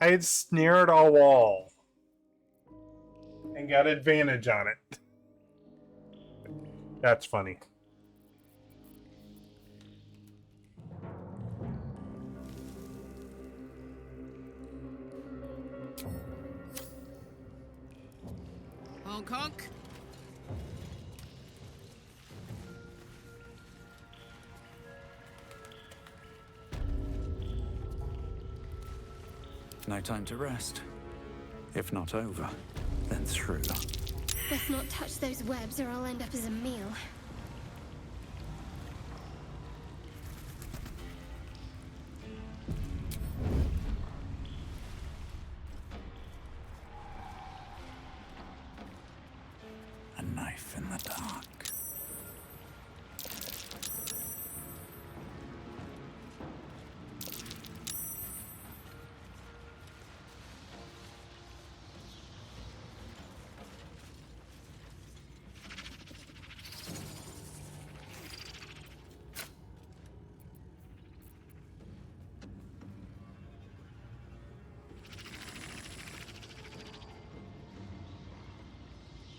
I had snared a wall and got advantage on it. That's funny. Honk honk. No time to rest. If not over, then through. Let's not touch those webs or I'll end up as a meal. A knife in the dark.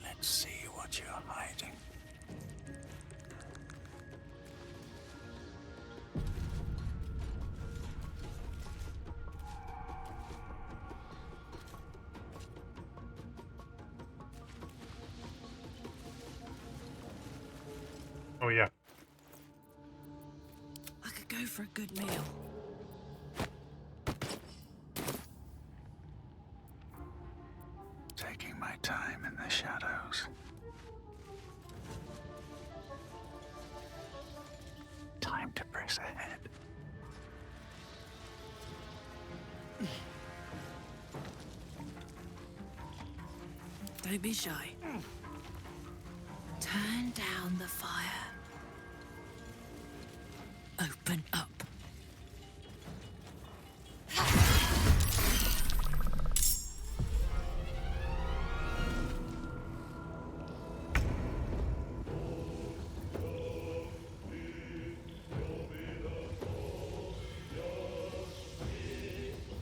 Let's see what you're hiding. for a good meal. Taking my time in the shadows. Time to press ahead. Don't be shy. Turn down the fire. Open up.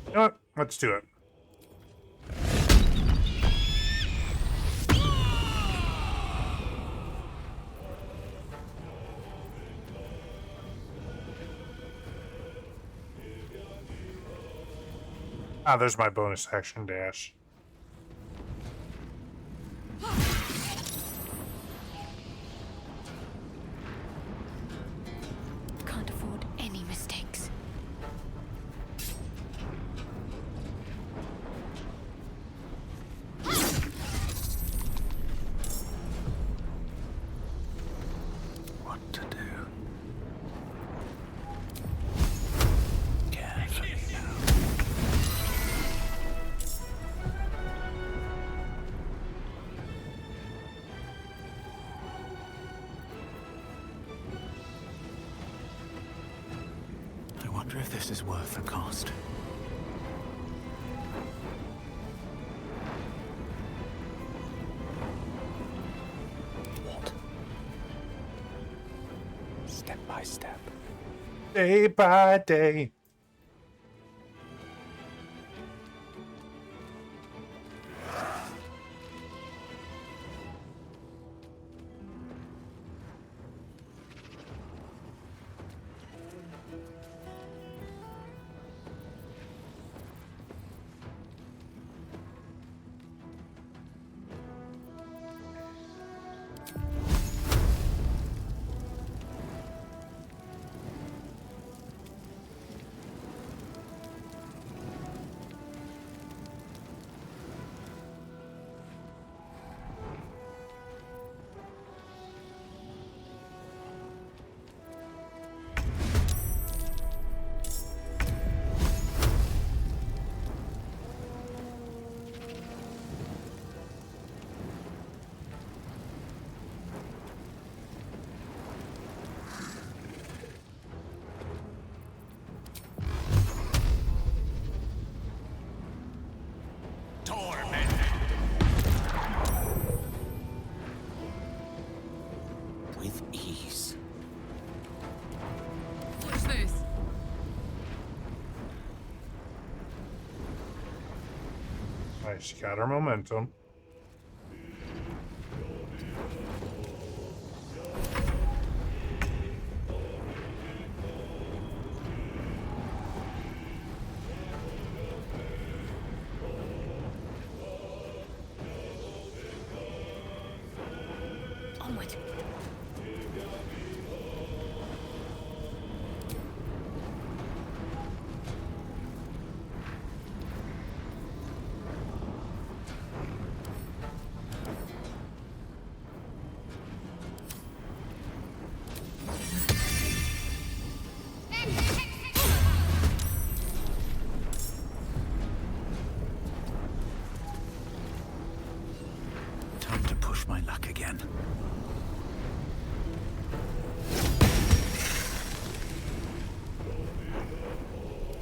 You know what? Let's do it. Ah, there's my bonus action dash. Can't afford any mistakes. What to do? Carefully now. I wonder if this is worth the cost. What? Step by step. Day by day. With ease. Watch this. Nice, got our momentum. Onward. Time to push my luck again.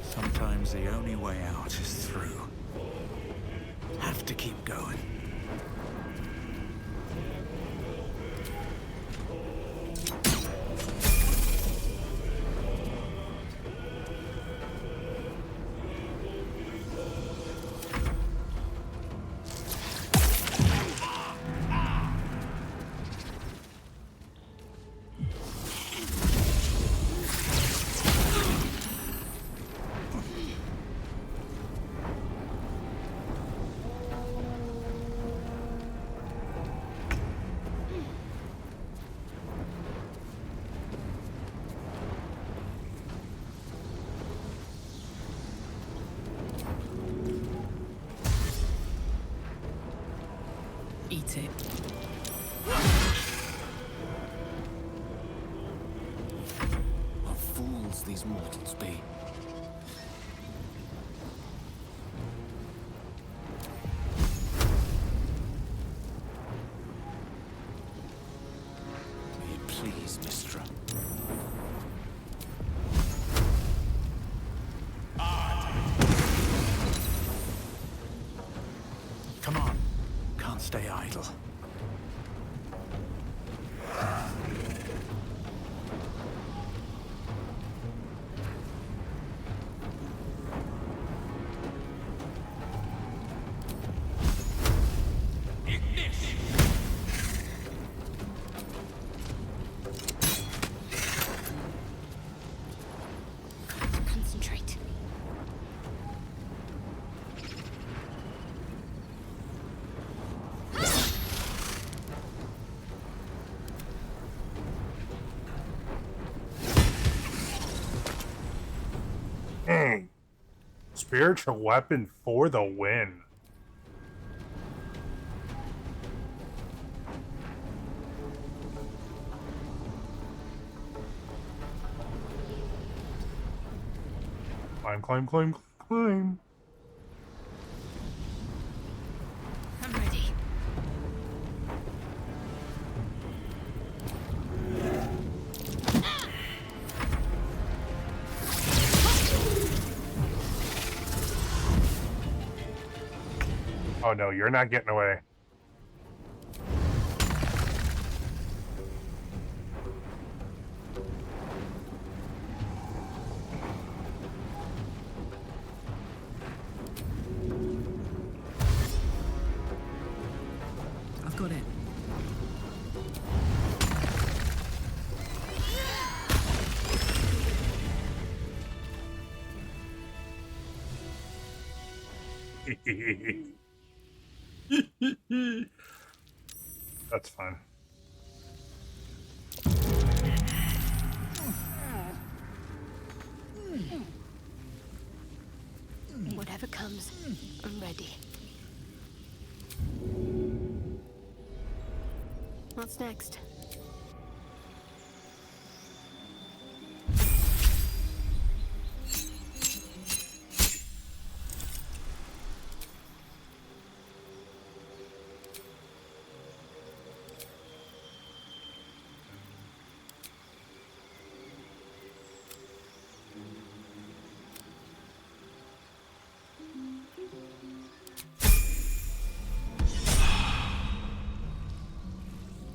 Sometimes the only way out is through. Have to keep going. Eat it. What fools these mortals be. May it please, Mistra. Come on. Can't stay idle. Concentrate. Dang. Spiritual weapon for the win. Climb, climb, climb, climb. I'm ready. Oh no, you're not getting away. I've got it. That's fine. Whatever comes, I'm ready. What's next?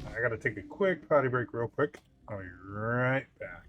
I gotta take a quick potty break real quick. I'll be right back.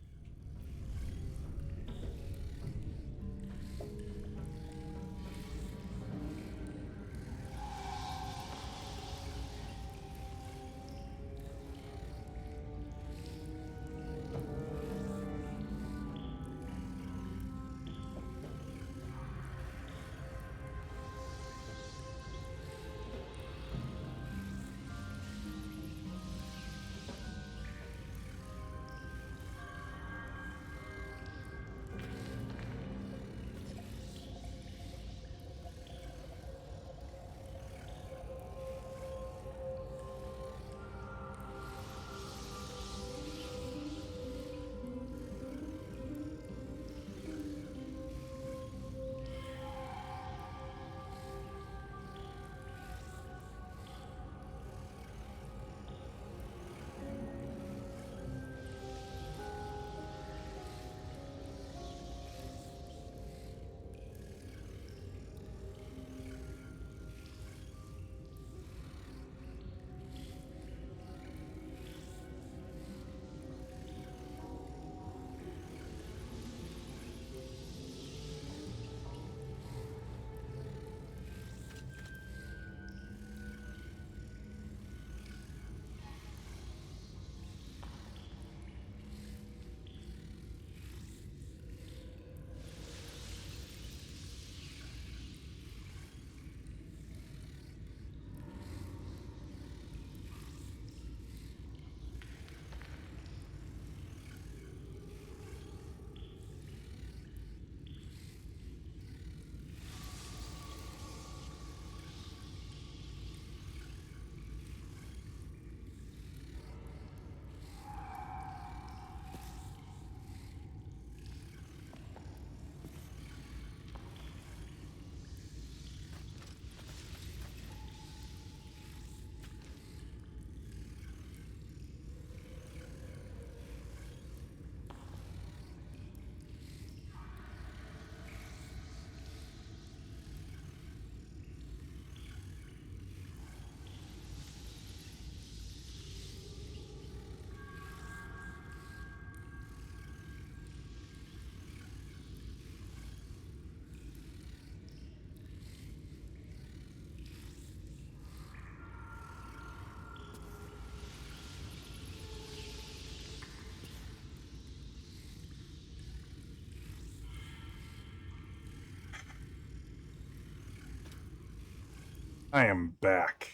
I am back.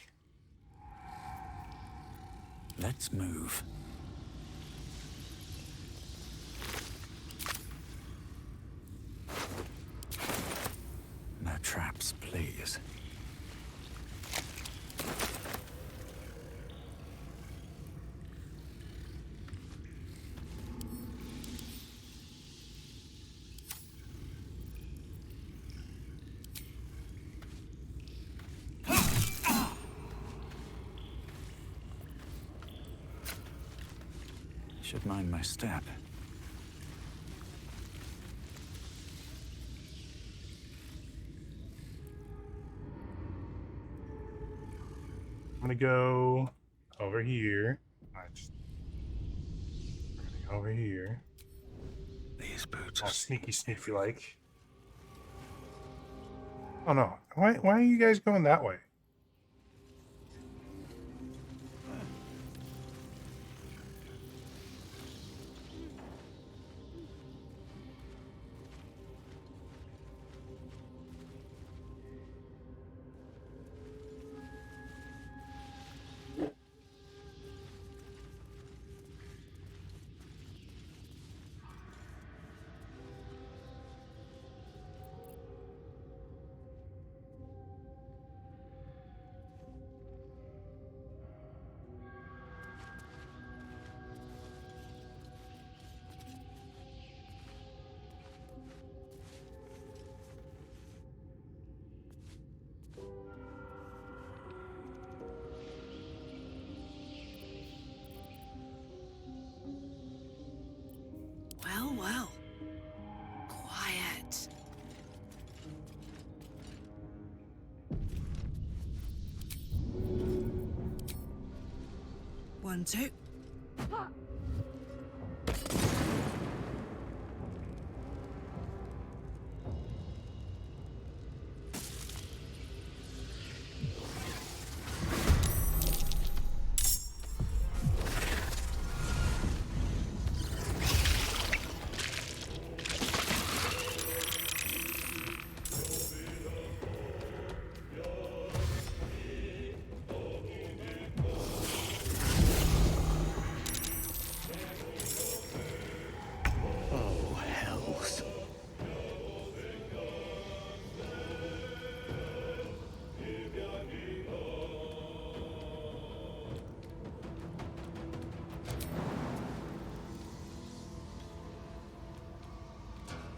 Let's move. No traps, please. Should mind my step. I'm gonna go over here. Over here. These boots all sneaky sneaky like. Oh no! Why are you guys going that way? Well, well. Quiet. One, two.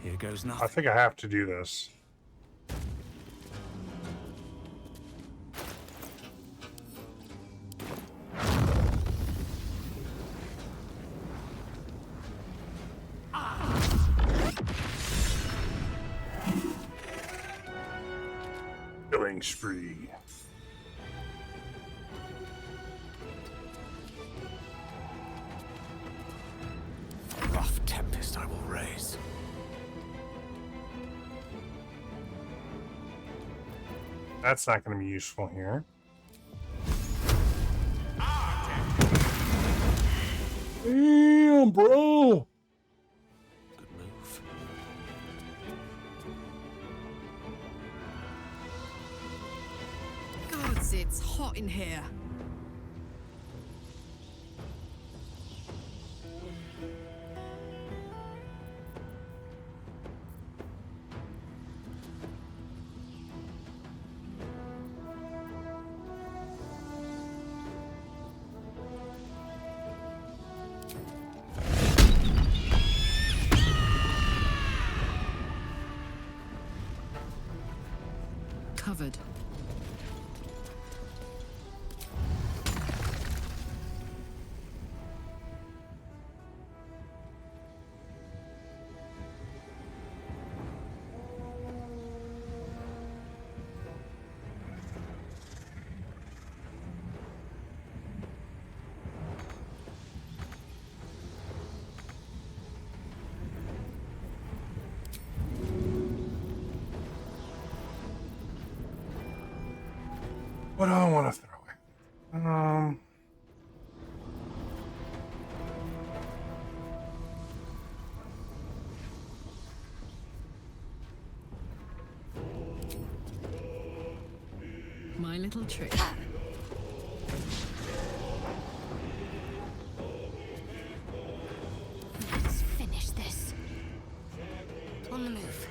Here goes nothing. I think I have to do this. Killing spree. A rough tempest I will raise. That's not going to be useful here. Damn, bro. Good move. Gods, it's hot in here. Covered. What do I want to throw away? my little trick. Let's finish this. On the move.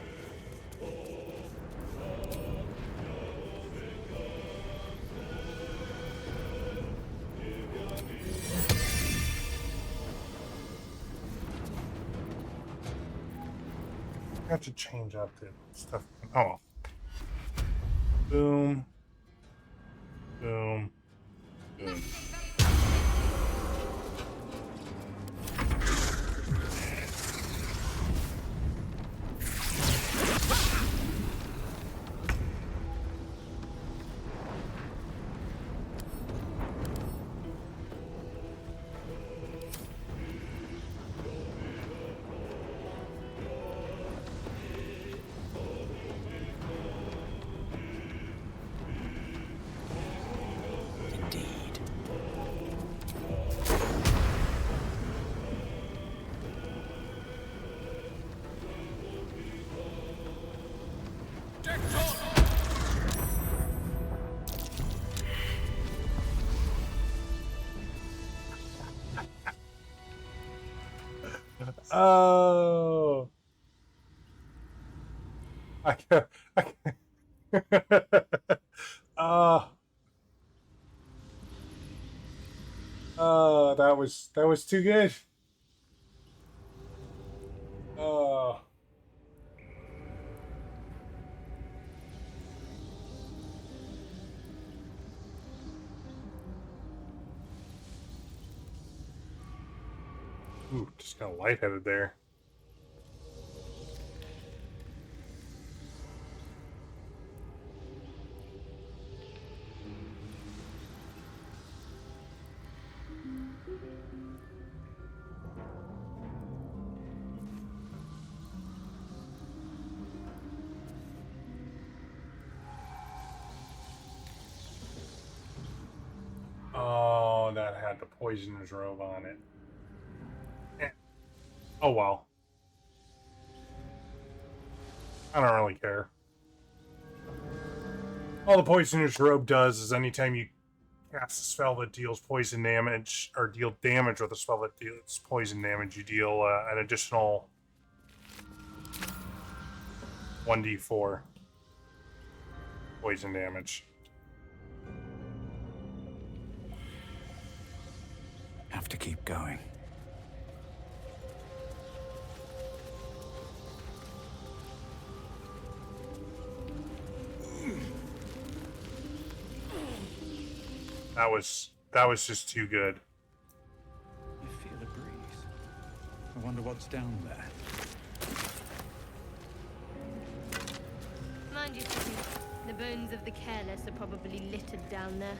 Got to change up the stuff. Oh. Boom. Boom. Boom. Oh, I can't. I can't. Oh, oh, that was too good. Oh, ooh, just got lightheaded there. Oh, that had the poisoner's robe on it. Eh. Oh well. I don't really care. All the poisoner's robe does is anytime you cast a spell that deals poison damage, or deal damage with a spell that deals poison damage, you deal an additional 1d4 poison damage. Have to keep going. That was just too good. I feel a breeze. I wonder what's down there. Mind you, Tippy, the bones of the careless are probably littered down there.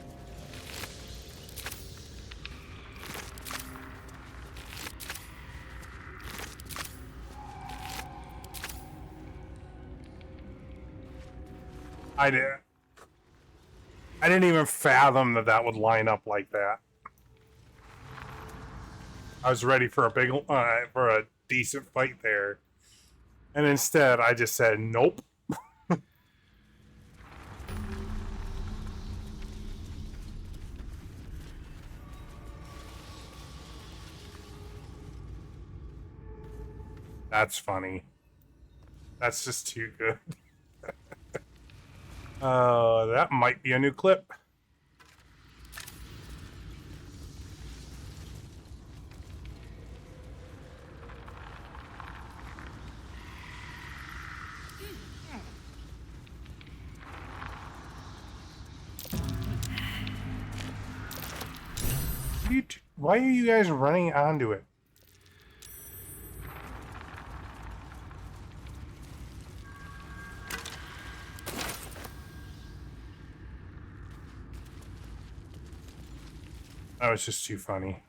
I didn't even fathom that that would line up like that. I was ready for for a decent fight there, and instead I just said nope. That's funny. That's just too good. That might be a new clip. Why are you guys running onto it? That was just too funny.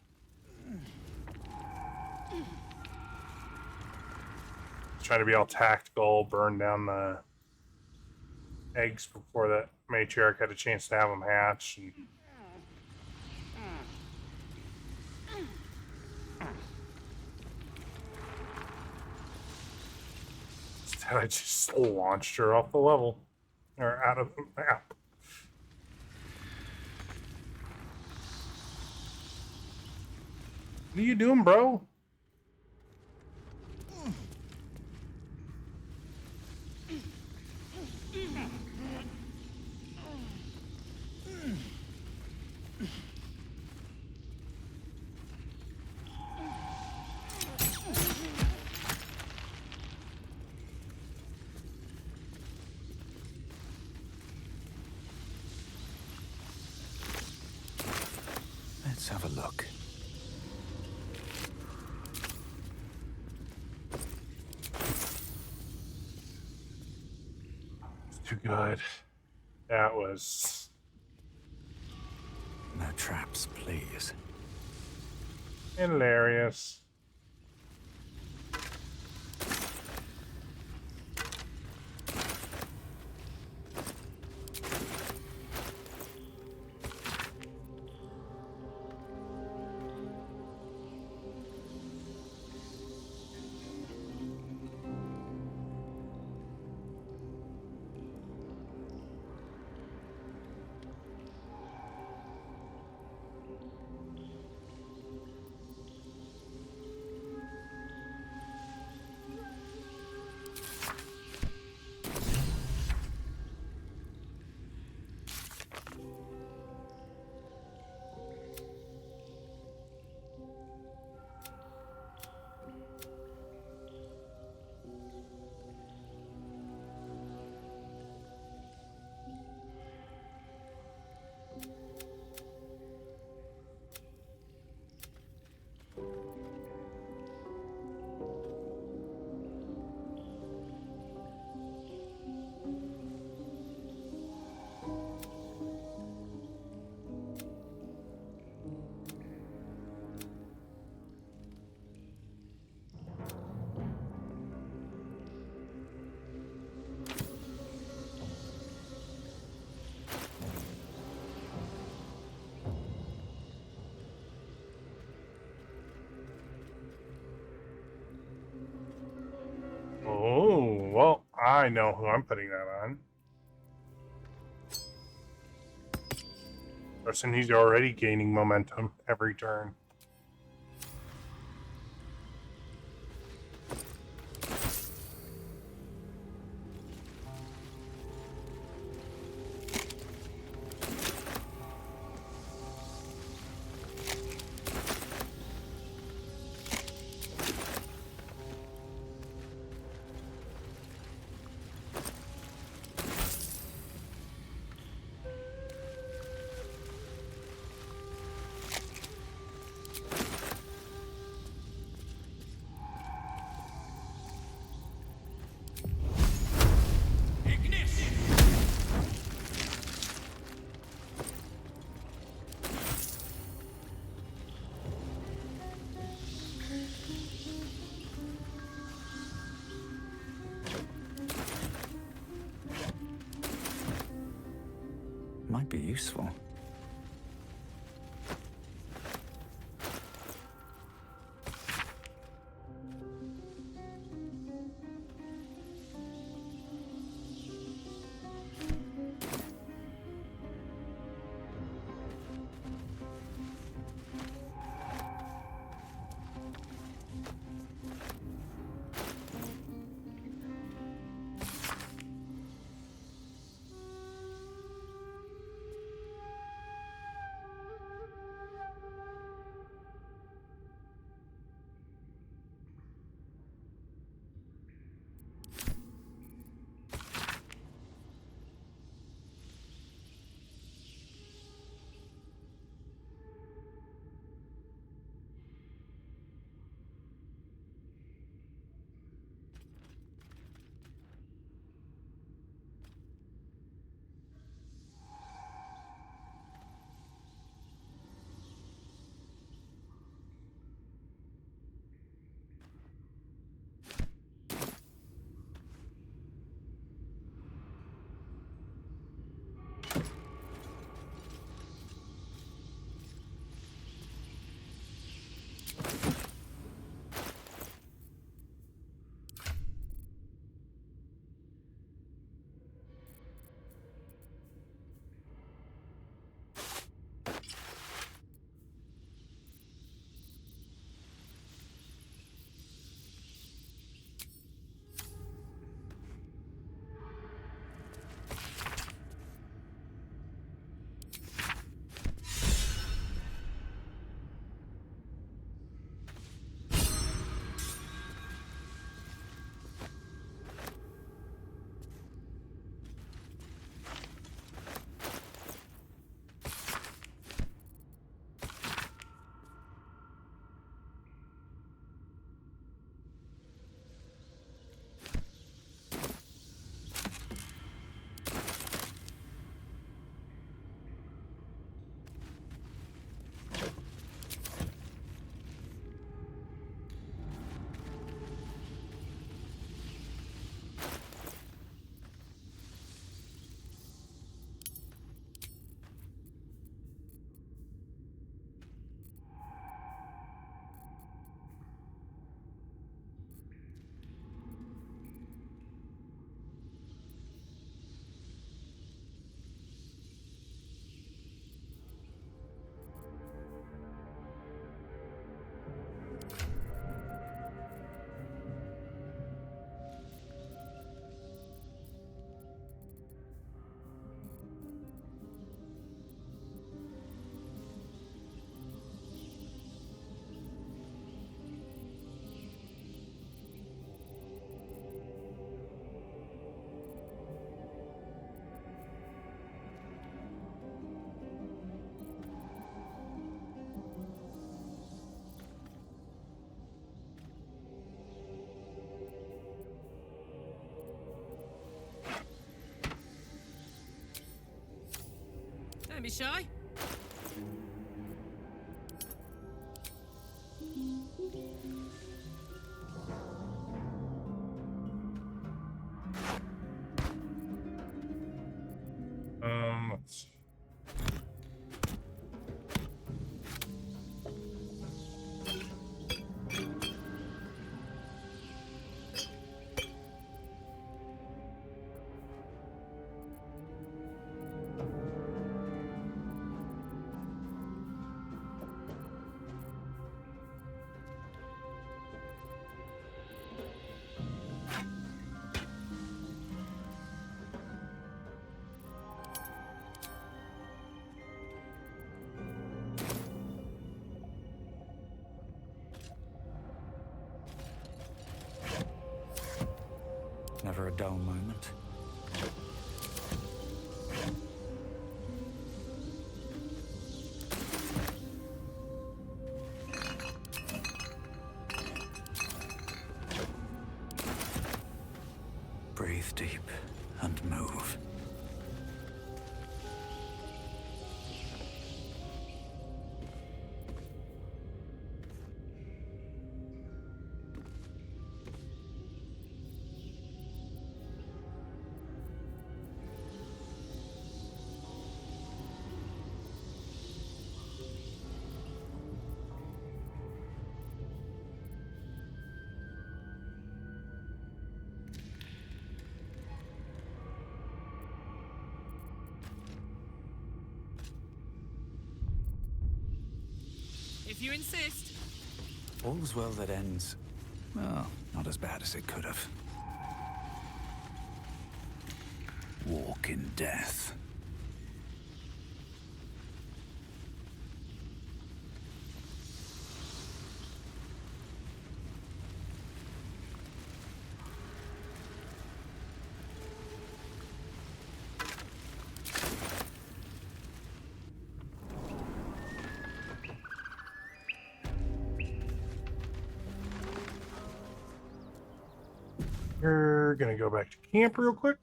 Trying to be all tactical, burn down the eggs before the matriarch had a chance to have them hatch. And instead, I just launched her off the level, or out of the map. What are you doing, bro? Let's have a look. It's too good. That was... No traps, please. hilarious. Oh, well, I know who I'm putting that on. Person he's already gaining momentum every turn. Might be useful. Don't be shy. Let's see. Never a dull moment. Breathe deep and move. If you insist. All's well that ends. Well, not as bad as it could have. Walk in death. We're gonna go back to camp real quick.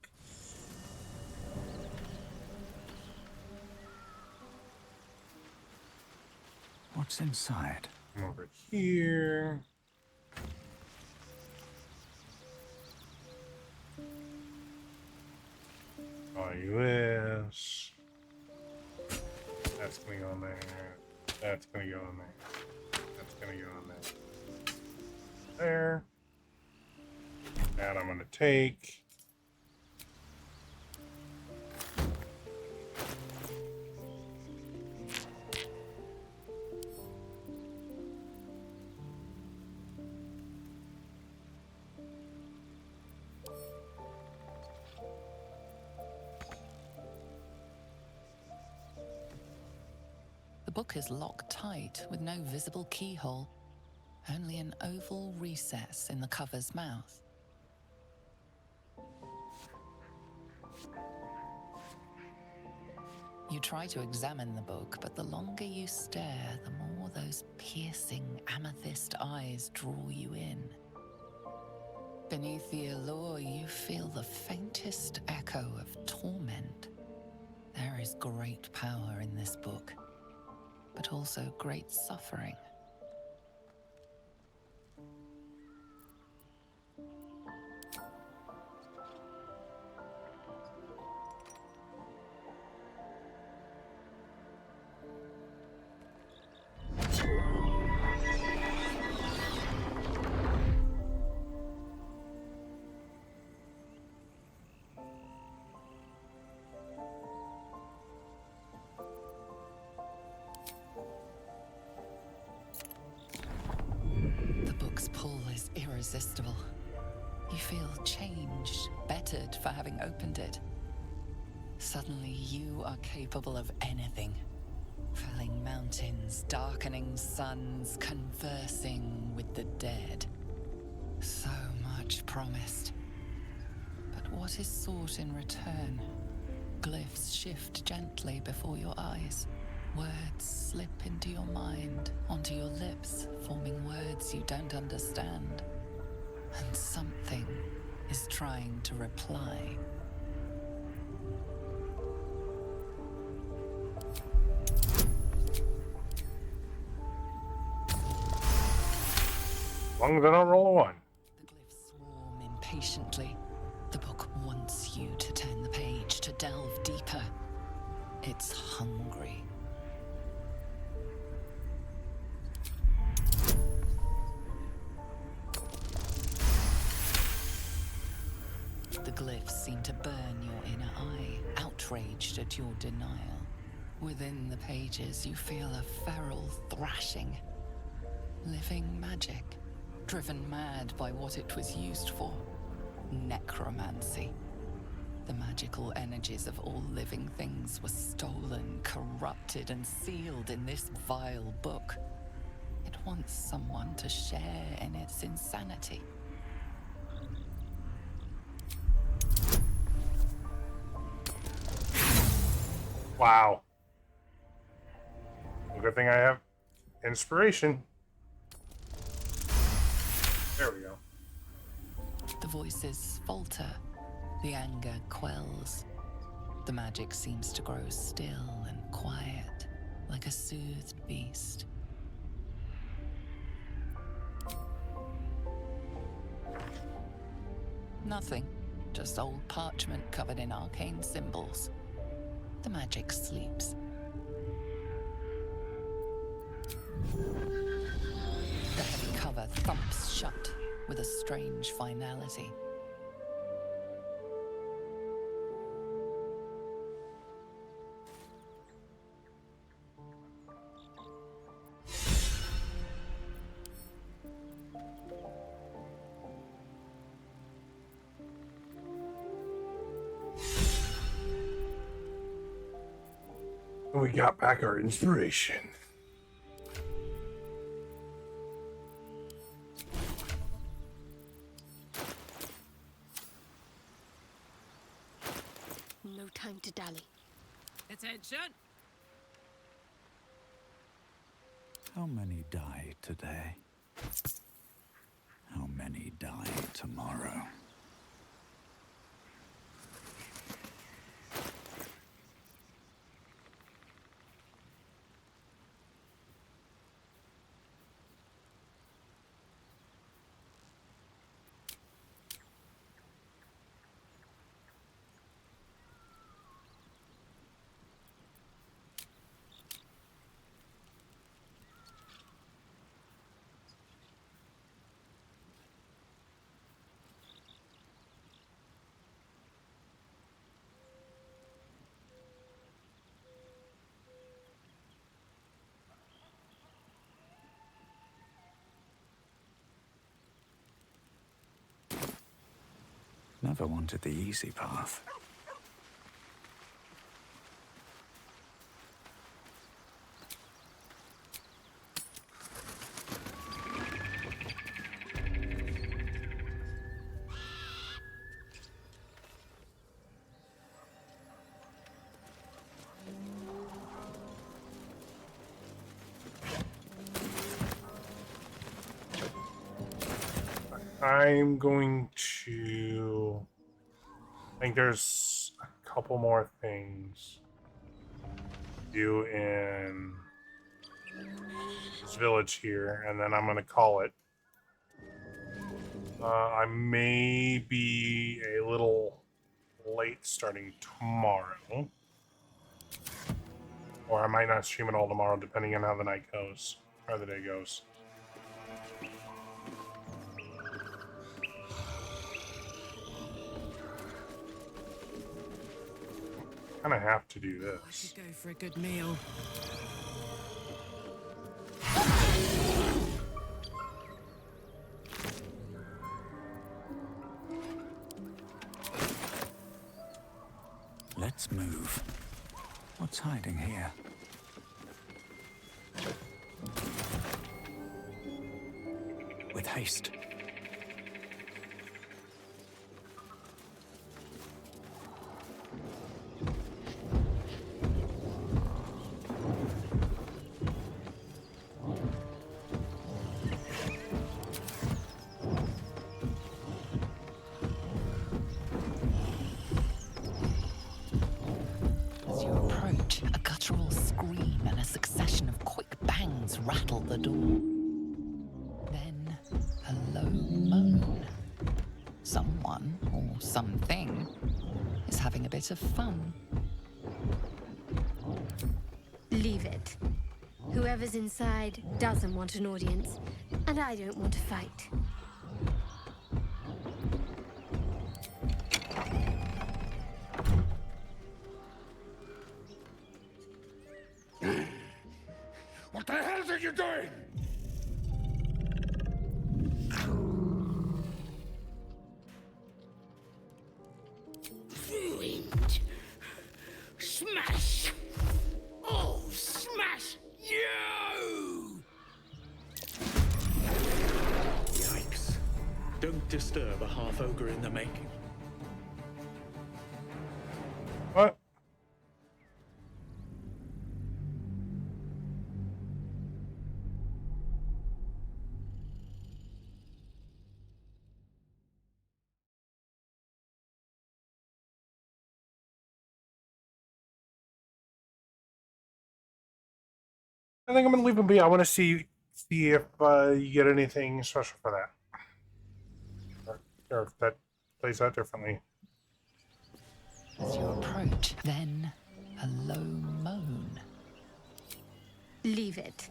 What's inside? Come over here. Like this. That's gonna go in there. That's gonna go in there. That's gonna go in there. There. That I'm gonna take. The book is locked tight with no visible keyhole, only an oval recess in the cover's mouth. You try to examine the book, but the longer you stare, the more those piercing amethyst eyes draw you in. Beneath the allure, you feel the faintest echo of torment. There is great power in this book, but also great suffering. The book's pull is irresistible. You feel changed, bettered for having opened it. Suddenly, you are capable of anything. Felling mountains, darkening suns, conversing with the dead. So much promised. But what is sought in return? Glyphs shift gently before your eyes. Words slip into your mind, onto your lips, forming words you don't understand. And something is trying to reply. As long as I don't roll a 1. The glyphs swarm impatiently. The book wants you to turn the page, to delve deeper. It's hungry. The glyphs seem to burn your inner eye, outraged at your denial. Within the pages, you feel a feral thrashing. Living magic, driven mad by what it was used for. Necromancy. The magical energies of all living things were stolen, corrupted, and sealed in this vile book. It wants someone to share in its insanity. Wow. Good thing I have inspiration. There we go. The voices falter. The anger quells. The magic seems to grow still and quiet, like a soothed beast. Nothing. Just old parchment covered in arcane symbols. The magic sleeps. The heavy cover thumps shut with a strange finality. We got back our inspiration. No time to dally. Attention! How many die today? How many die tomorrow? Never wanted the easy path. I'm going to... I think there's a couple more things to do in this village here, and then I'm going to call it. I may be a little late starting tomorrow. Or I might not stream it all tomorrow, depending on how the night goes, or the day goes. Kind of have to do this. I should go for a good meal. Let's move. What's hiding here? With haste. As you approach, a guttural scream and a succession of quick bangs rattle the door. Then, a something, is having a bit of fun. Leave it. Whoever's inside doesn't want an audience, and I don't want to fight. What the hell are you doing? Ruined. Smash. Oh, smash you! Yikes. Don't disturb a half-ogre in the making. What? I think I'm gonna leave him be. I want to see if you get anything special for that, or if that plays out differently. As you approach, then a low moan. Leave it.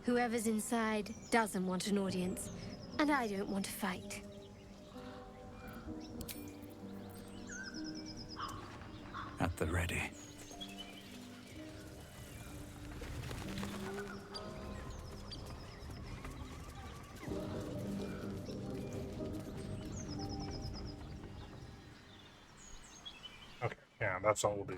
Whoever's inside doesn't want an audience, and I don't want to fight. At the ready. Okay, yeah, that's all we'll do.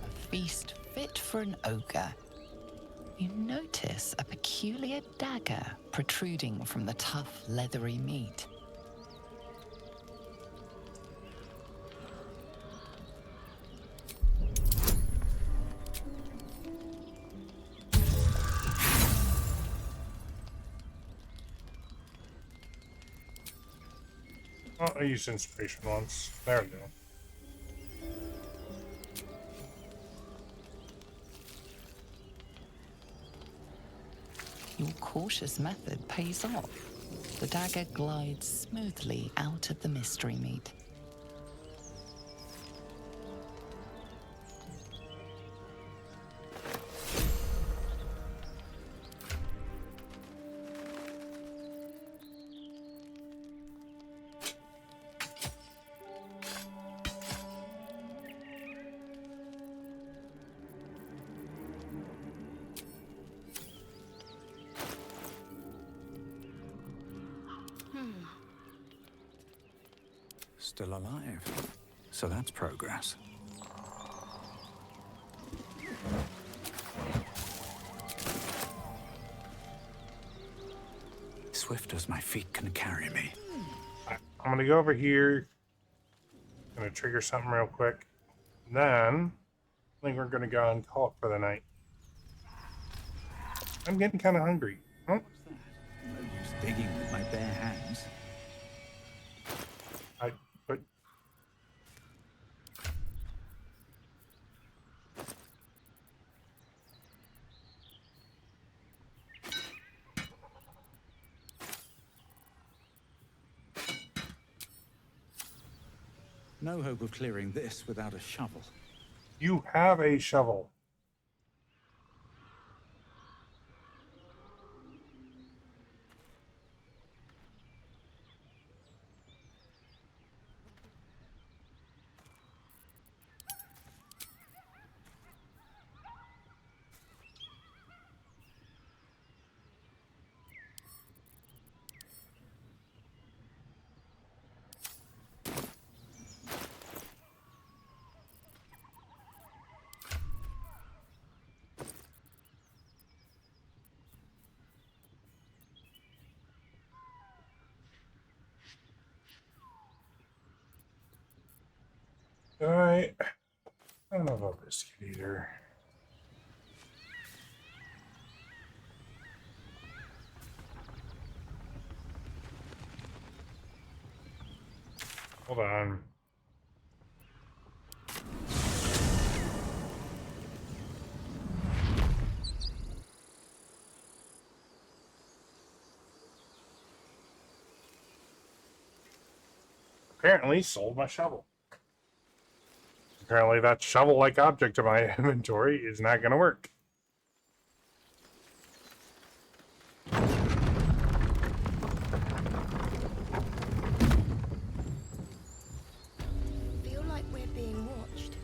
A feast fit for an ogre. You notice a peculiar dagger protruding from the tough, leathery meat. Oh, I used inspiration once. There we go. Your cautious method pays off. The dagger glides smoothly out of the mystery meat. Still alive. So that's progress. Swift as my feet can carry me. Right, I'm gonna go over here. Gonna trigger something real quick. Then I think we're gonna go and call it for the night. I'm getting kind of hungry. Oh. No use digging with my bare hands. But No hope of clearing this without a shovel. you have a shovel. Alright. I don't know about biscuit either. Hold on. Apparently sold my shovel. Apparently that shovel-like object in my inventory is not going to work. Feel like we're being watched.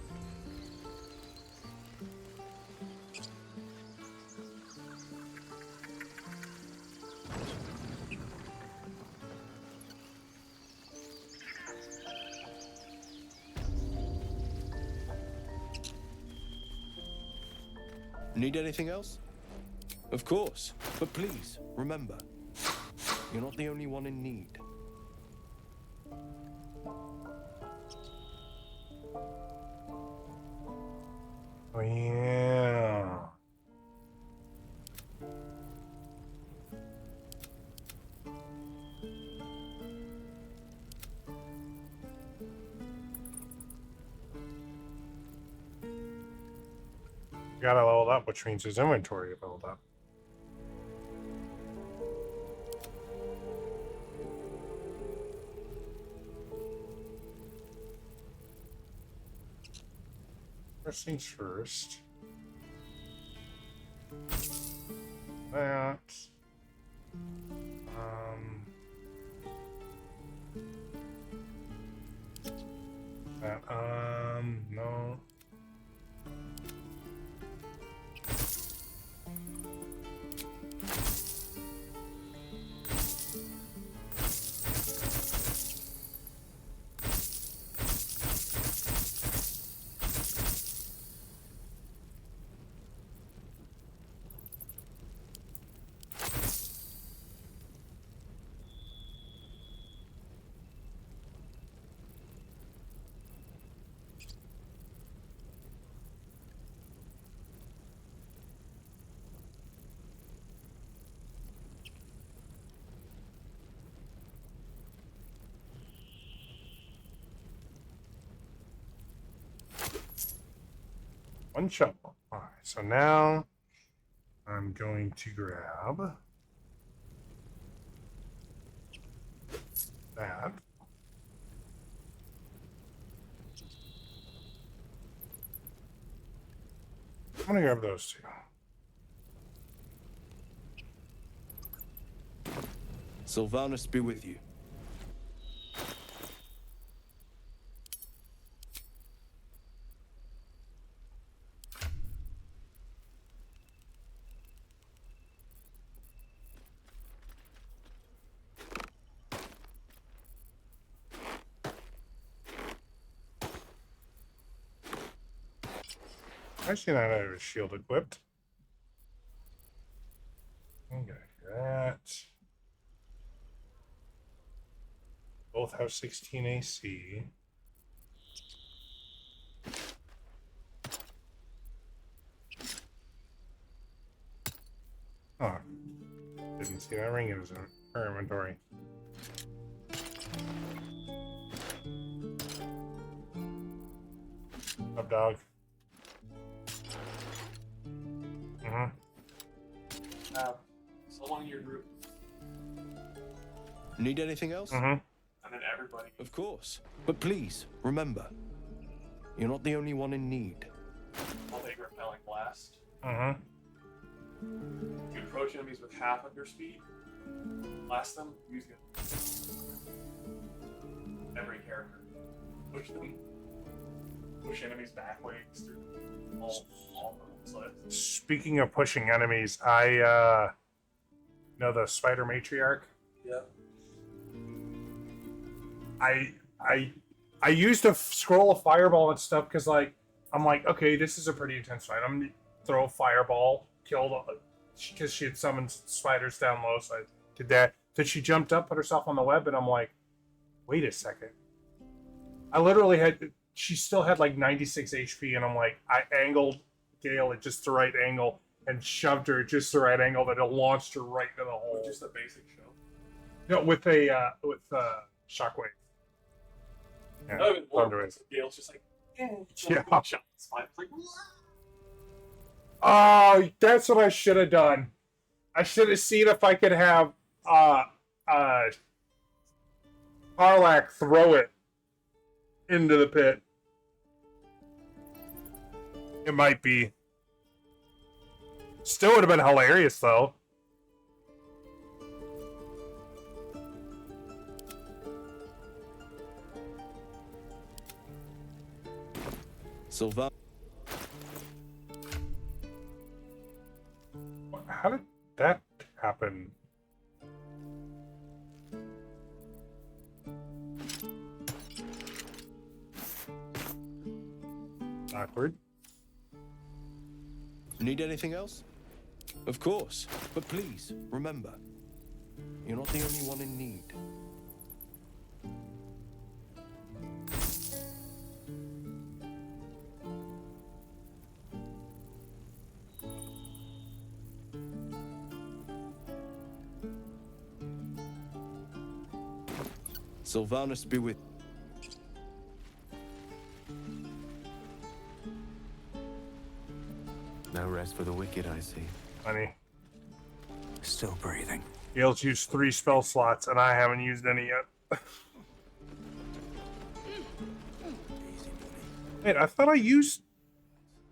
Need anything else? Of course. But please, remember, you're not the only one in need. Oh, yeah. Gotta level up, which means his inventory leveled up. First things first. That. No. One shovel. Alright, so now I'm going to grab that. I'm gonna grab those two. Sylvanus be with you. I see that I have a shield equipped. I'm gonna do that. Both have 16 AC. Oh, didn't see that ring in his inventory. Up, dog. So long your group. Need anything else? And then everybody. Of course. But please, remember, you're not the only one in need. Multi repelling blast. Uh-huh. You approach enemies with half of your speed. Blast them, use it. Every character. Push them. Push enemies backwards through all the sleds. Speaking of pushing enemies, I know the spider matriarch. Yeah. I used to scroll a fireball and stuff because I'm like, okay, this is a pretty intense fight. I'm gonna throw a fireball, kill because she had summoned spiders down low, so I did that. Then she jumped up, put herself on the web, and I'm like, wait a second. I literally she still had like 96 HP, and I'm like, I angled Gale at just the right angle and shoved her at just the right angle that it launched her right into the hole. With just a basic show. No, with a shockwave. Yeah, No, even more. Thunderwave. Gale's just like, Yeah. shot. It's fine. It's like, Oh, that's what I should have done. I should have seen if I could have Karlak throw it into the pit. It might be. Still would have been hilarious, though. Sylvan. How did that happen? Awkward. Need anything else? Of course. But please, remember, you're not the only one in need. Sylvanus be with. No rest for the wicked, I see. Funny. Still breathing. Gale's used 3 spell slots, and I haven't used any yet. Wait, I thought I used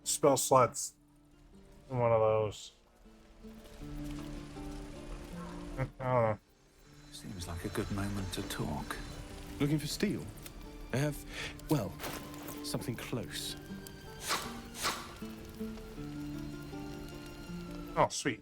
spell slots in one of those. I don't know. Seems like a good moment to talk. Looking for steel? I have, well, something close. Oh, sweet.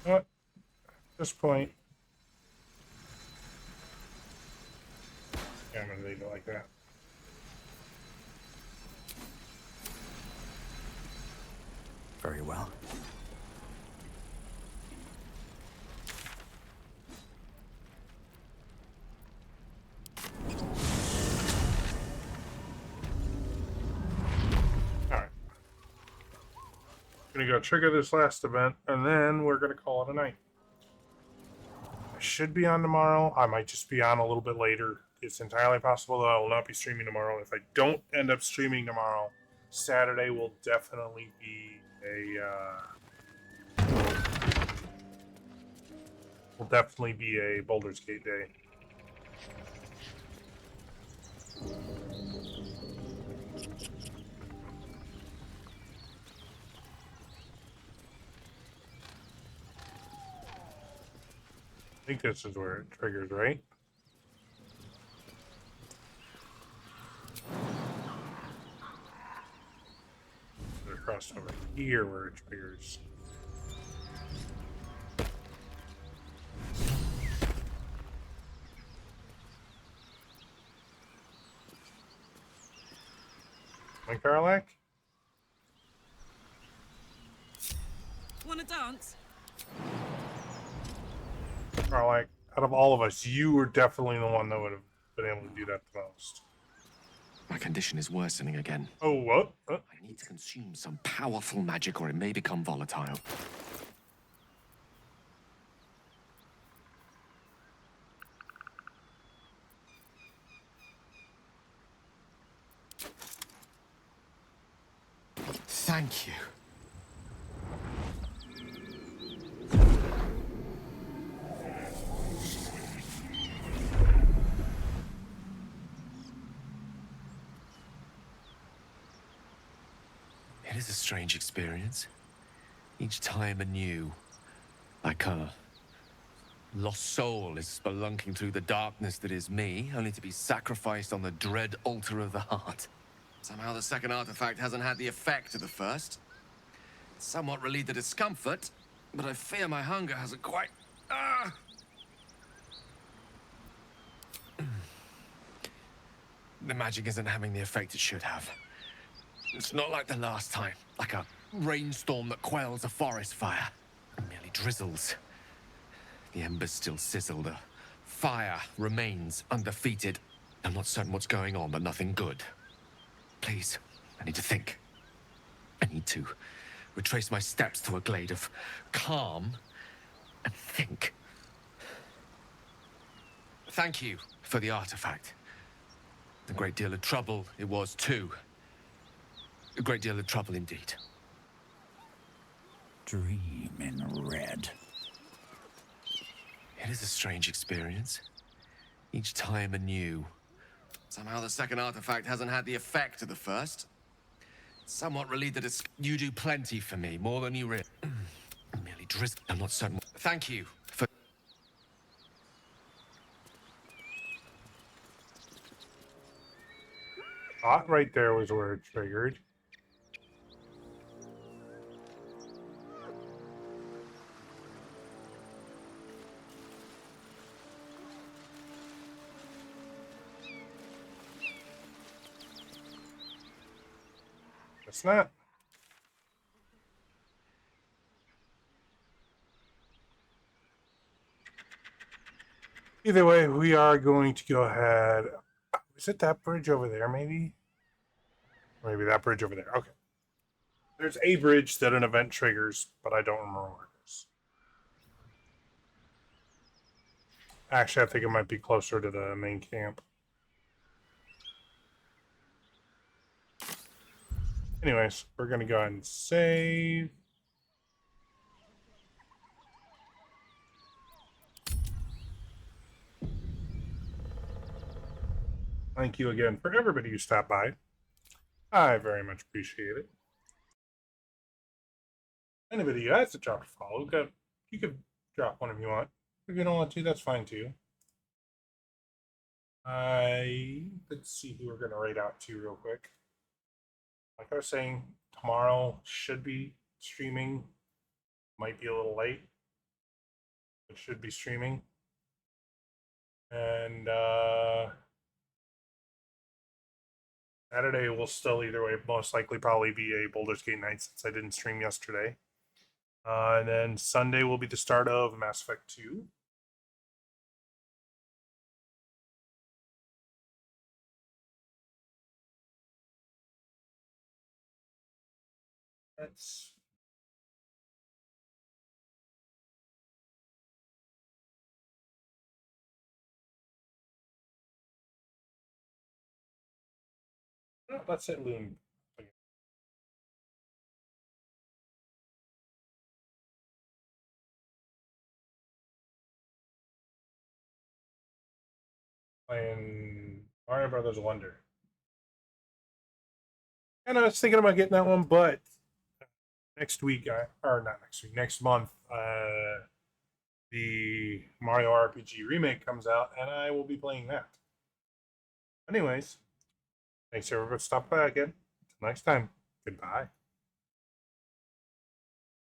What? At this point, yeah, I'm gonna leave it like that. Very well. Alright. Gonna go trigger this last event, and then we're gonna call it a night. I should be on tomorrow. I might just be on a little bit later. It's entirely possible that I will not be streaming tomorrow. If I don't end up streaming tomorrow, Saturday will definitely be a Baldur's Gate day. I think this is where it triggers, right? Across over here where it triggers. My Karlak? Wanna dance? Karlak, out of all of us, you were definitely the one that would have been able to do that the most. My condition is worsening again. Oh, what? I need to consume some powerful magic or it may become volatile. Thank you. It is a strange experience. Each time anew. Like a lost soul is spelunking through the darkness that is me, only to be sacrificed on the dread altar of the heart. Somehow the second artifact hasn't had the effect of the first. somewhat relieved the discomfort, but I fear my hunger hasn't quite... The magic isn't having the effect it should have. It's not like the last time, like a rainstorm that quells a forest fire. It merely drizzles. The embers still sizzle, the fire remains undefeated. I'm not certain what's going on, but nothing good. Please, I need to think. I need to retrace my steps to a glade of calm and think. Thank you for the artifact. A great deal of trouble it was, too. A great deal of trouble indeed. Dream in red. It is a strange experience. Each time anew. Somehow the second artifact hasn't had the effect of the first. Somewhat relieved that you do plenty for me, more than you realize. Merely drizzle. I'm not certain. Thank you for... Right there was where it triggered. It's not. Either way, we are going to go ahead. Is it that bridge over there, maybe? Or maybe that bridge over there. Okay. There's a bridge that an event triggers, but I don't remember where it is. Actually, I think it might be closer to the main camp. Anyways, we're going to go ahead and save. Thank you again for everybody who stopped by. I very much appreciate it. Anybody who has to drop a follow, you could drop one if you want. If you don't want to, that's fine too. Let's see who we're going to raid out to real quick. Like I was saying, tomorrow should be streaming. Might be a little late, but should be streaming. And Saturday will still either way most likely probably be a Baldur's Gate night since I didn't stream yesterday. And then Sunday will be the start of Mass Effect 2. Let's hit Loon. Playing Mario Brothers Wonder. And I was thinking about getting that one, but next week, or not next week, next month, the Mario RPG remake comes out, and I will be playing that. Anyways, thanks everybody for stopping by again. Until next time, goodbye.